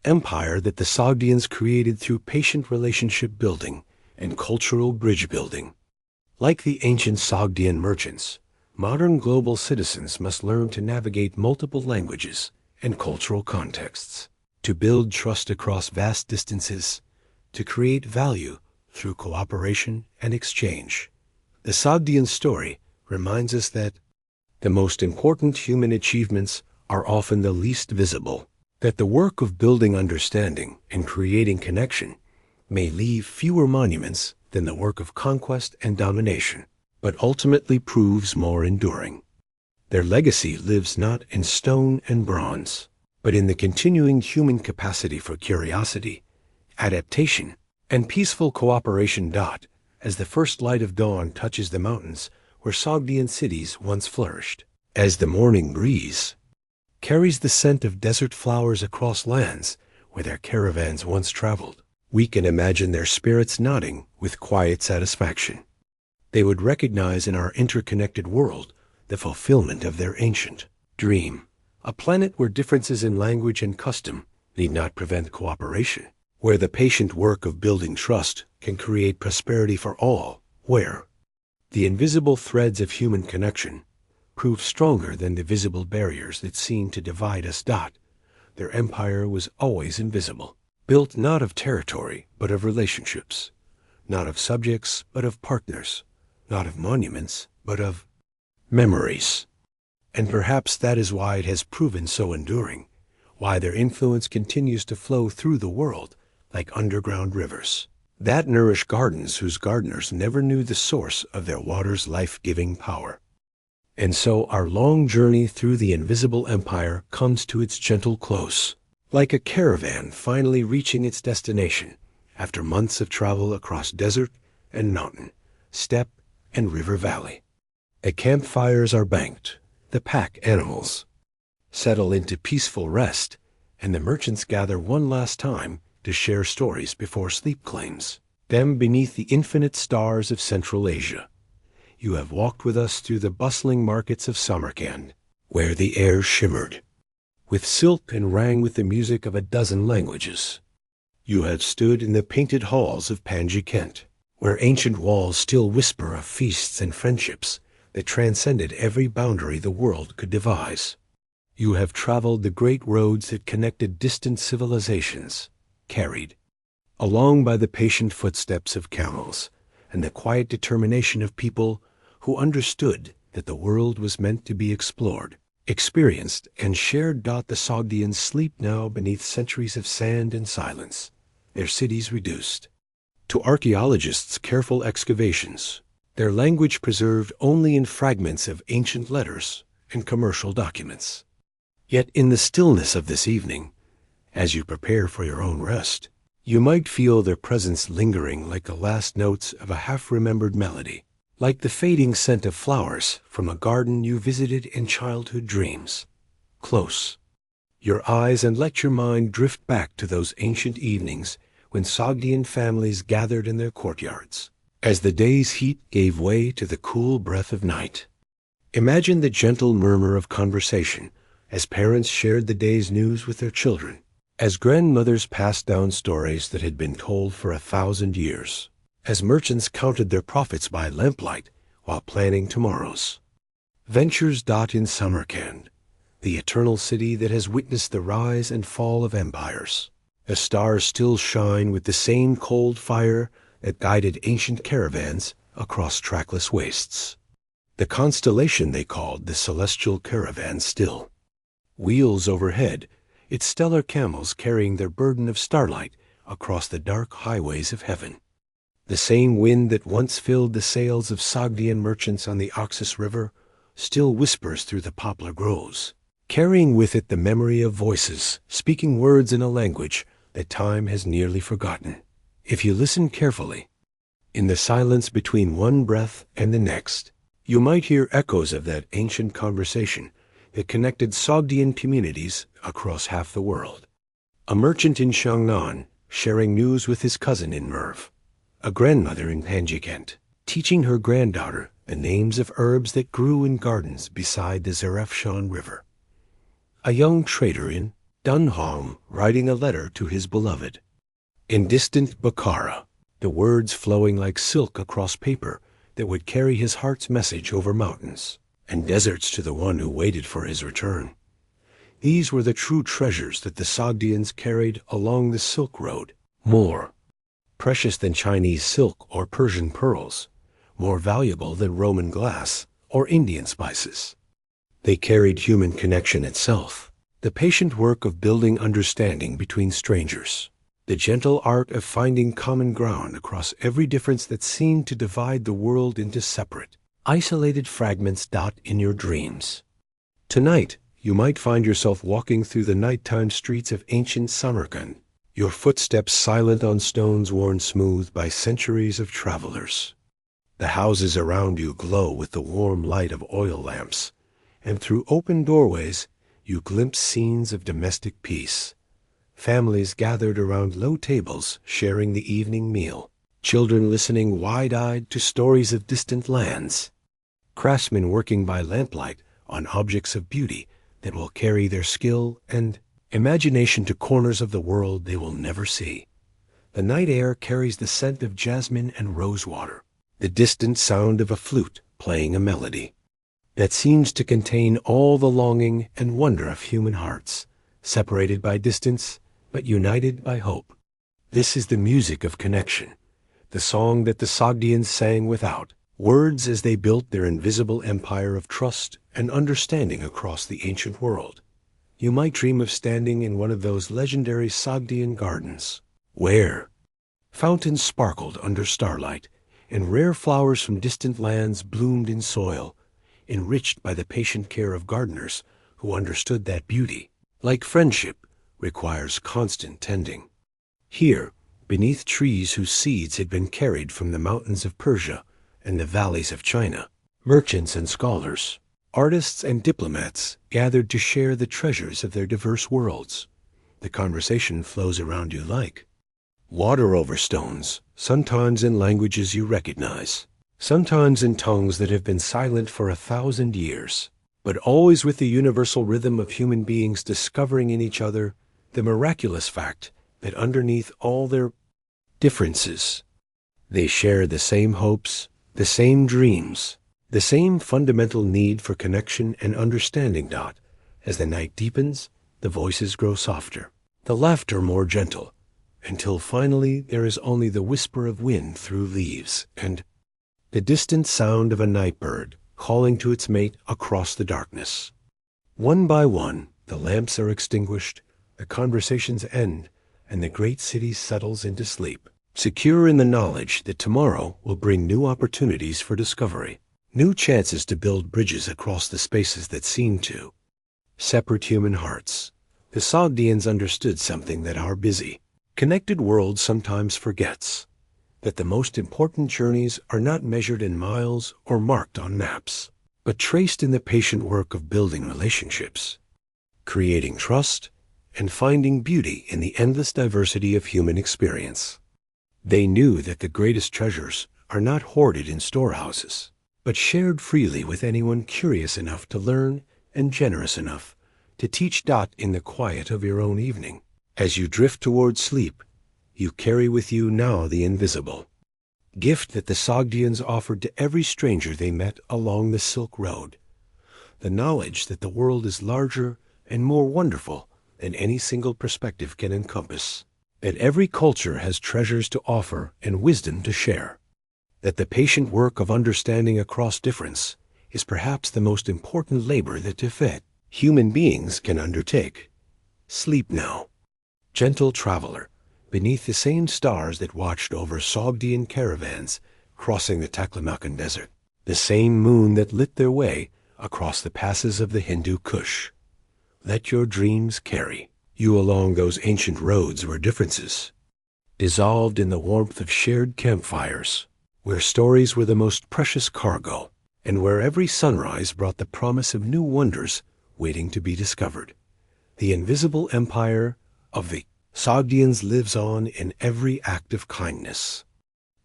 Speaker 1: empire that the Sogdians created through patient relationship building and cultural bridge building. Like the ancient Sogdian merchants, modern global citizens must learn to navigate multiple languages and cultural contexts, to build trust across vast distances, to create value through cooperation and exchange. The Sogdian story reminds us that the most important human achievements are often the least visible, that the work of building understanding and creating connection may leave fewer monuments than the work of conquest and domination, but ultimately proves more enduring. Their legacy lives not in stone and bronze, but in the continuing human capacity for curiosity, adaptation, and peaceful cooperation. As the first light of dawn touches the mountains where Sogdian cities once flourished, as the morning breeze carries the scent of desert flowers across lands where their caravans once traveled, we can imagine their spirits nodding with quiet satisfaction. They would recognize in our interconnected world the fulfillment of their ancient dream, a planet where differences in language and custom need not prevent cooperation, where the patient work of building trust can create prosperity for all, where the invisible threads of human connection prove stronger than the visible barriers that seem to divide us. Their empire was always invisible, built not of territory but of relationships, not of subjects but of partners, not of monuments but of memories. And perhaps that is why it has proven so enduring, why their influence continues to flow through the world like underground rivers that nourish gardens whose gardeners never knew the source of their water's life-giving power. And so our long journey through the invisible empire comes to its gentle close, like a caravan finally reaching its destination after months of travel across desert and mountain, steppe and river valley. The campfires are banked, the pack animals settle into peaceful rest, and the merchants gather one last time to share stories before sleep claims them beneath the infinite stars of Central Asia. You have walked with us through the bustling markets of Samarkand, where the air shimmered with silk and rang with the music of a dozen languages. You have stood in the painted halls of Panjikent, where ancient walls still whisper of feasts and friendships that transcended every boundary the world could devise. You have traveled the great roads that connected distant civilizations, carried along by the patient footsteps of camels and the quiet determination of people who understood that the world was meant to be explored, experienced, and shared. The Sogdians sleep now beneath centuries of sand and silence, their cities reduced to archaeologists' careful excavations, their language preserved only in fragments of ancient letters and commercial documents. Yet in the stillness of this evening, as you prepare for your own rest, you might feel their presence lingering like the last notes of a half-remembered melody, like the fading scent of flowers from a garden you visited in childhood dreams. Close your eyes and let your mind drift back to those ancient evenings when Sogdian families gathered in their courtyards, as the day's heat gave way to the cool breath of night. Imagine the gentle murmur of conversation as parents shared the day's news with their children, as grandmothers passed down stories that had been told for 1,000 years, as merchants counted their profits by lamplight while planning tomorrow's ventures. In Samarkand, the eternal city that has witnessed the rise and fall of empires, the stars still shine with the same cold fire that guided ancient caravans across trackless wastes. The constellation they called the Celestial Caravan still wheels overhead, its stellar camels carrying their burden of starlight across the dark highways of heaven. The same wind that once filled the sails of Sogdian merchants on the Oxus River still whispers through the poplar groves, carrying with it the memory of voices speaking words in a language that time has nearly forgotten. If you listen carefully, in the silence between one breath and the next, you might hear echoes of that ancient conversation that connected Sogdian communities across half the world. A merchant in Shangnan sharing news with his cousin in Merv, a grandmother in Panjikent teaching her granddaughter the names of herbs that grew in gardens beside the Zarafshan River, a young trader in Dunhong writing a letter to his beloved. In distant Bukhara, the words flowing like silk across paper that would carry his heart's message over mountains and deserts to the one who waited for his return. These were the true treasures that the Sogdians carried along the Silk Road, more precious than Chinese silk or Persian pearls, more valuable than Roman glass or Indian spices. They carried human connection itself, the patient work of building understanding between strangers, the gentle art of finding common ground across every difference that seemed to divide the world into separate, isolated fragments. In your dreams tonight, you might find yourself walking through the nighttime streets of ancient Samarkand, your footsteps silent on stones worn smooth by centuries of travelers. The houses around you glow with the warm light of oil lamps, and through open doorways you glimpse scenes of domestic peace. Families gathered around low tables sharing the evening meal, children listening wide-eyed to stories of distant lands, craftsmen working by lamplight on objects of beauty that will carry their skill and imagination to corners of the world they will never see. The night air carries the scent of jasmine and rosewater, the distant sound of a flute playing a melody that seems to contain all the longing and wonder of human hearts, separated by distance but united by hope. This is the music of connection, the song that the Sogdians sang without words as they built their invisible empire of trust and understanding across the ancient world. You might dream of standing in one of those legendary Sogdian gardens, where fountains sparkled under starlight, and rare flowers from distant lands bloomed in soil, enriched by the patient care of gardeners who understood that beauty, like friendship, requires constant tending. Here, beneath trees whose seeds had been carried from the mountains of Persia and the valleys of China, merchants and scholars, artists and diplomats gathered to share the treasures of their diverse worlds. The conversation flows around you like water over stones, sometimes in languages you recognize, sometimes in tongues that have been silent for 1,000 years, but always with the universal rhythm of human beings discovering in each other the miraculous fact that underneath all their differences, they share the same hopes, the same dreams, the same fundamental need for connection and understanding. As the night deepens, the voices grow softer, the laughter more gentle, until finally there is only the whisper of wind through leaves and the distant sound of a night bird calling to its mate across the darkness. One by one, the lamps are extinguished, the conversations end, and the great city settles into sleep. secure in the knowledge that tomorrow will bring new opportunities for discovery, new chances to build bridges across the spaces that seem to separate human hearts. The Sogdians understood something that our busy, connected world sometimes forgets, that the most important journeys are not measured in miles or marked on maps, but traced in the patient work of building relationships, creating trust, and finding beauty in the endless diversity of human experience. They knew that the greatest treasures are not hoarded in storehouses, but shared freely with anyone curious enough to learn and generous enough to teach. In the quiet of your own evening, as you drift toward sleep, you carry with you now the invisible gift that the Sogdians offered to every stranger they met along the Silk Road, the knowledge that the world is larger and more wonderful than any single perspective can encompass, that every culture has treasures to offer and wisdom to share, that the patient work of understanding across difference is perhaps the most important labor that human beings can undertake. Sleep now, gentle traveler, beneath the same stars that watched over Sogdian caravans crossing the Taklamakan Desert, the same moon that lit their way across the passes of the Hindu Kush. Let your dreams carry you along those ancient roads where differences dissolved in the warmth of shared campfires, where stories were the most precious cargo, and where every sunrise brought the promise of new wonders waiting to be discovered. The invisible empire of the Sogdians lives on in every act of kindness,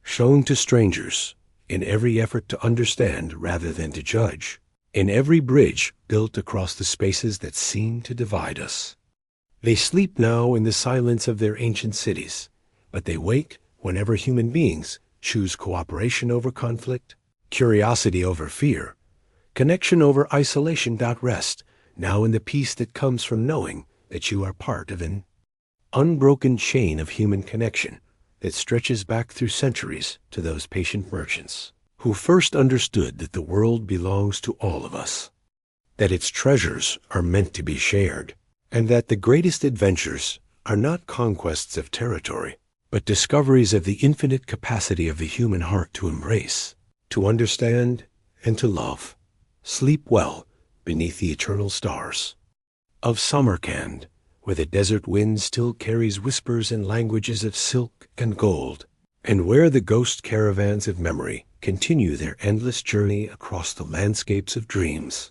Speaker 1: shown to strangers, in every effort to understand rather than to judge, in every bridge built across the spaces that seem to divide us. They sleep now in the silence of their ancient cities, but they wake whenever human beings choose cooperation over conflict, curiosity over fear, connection over isolation. Rest now in the peace that comes from knowing that you are part of an unbroken chain of human connection that stretches back through centuries to those patient merchants who first understood that the world belongs to all of us, that its treasures are meant to be shared, and that the greatest adventures are not conquests of territory, but discoveries of the infinite capacity of the human heart to embrace, to understand, and to love. Sleep well beneath the eternal stars of Samarkand, where the desert wind still carries whispers and languages of silk and gold, and where the ghost caravans of memory continue their endless journey across the landscapes of dreams.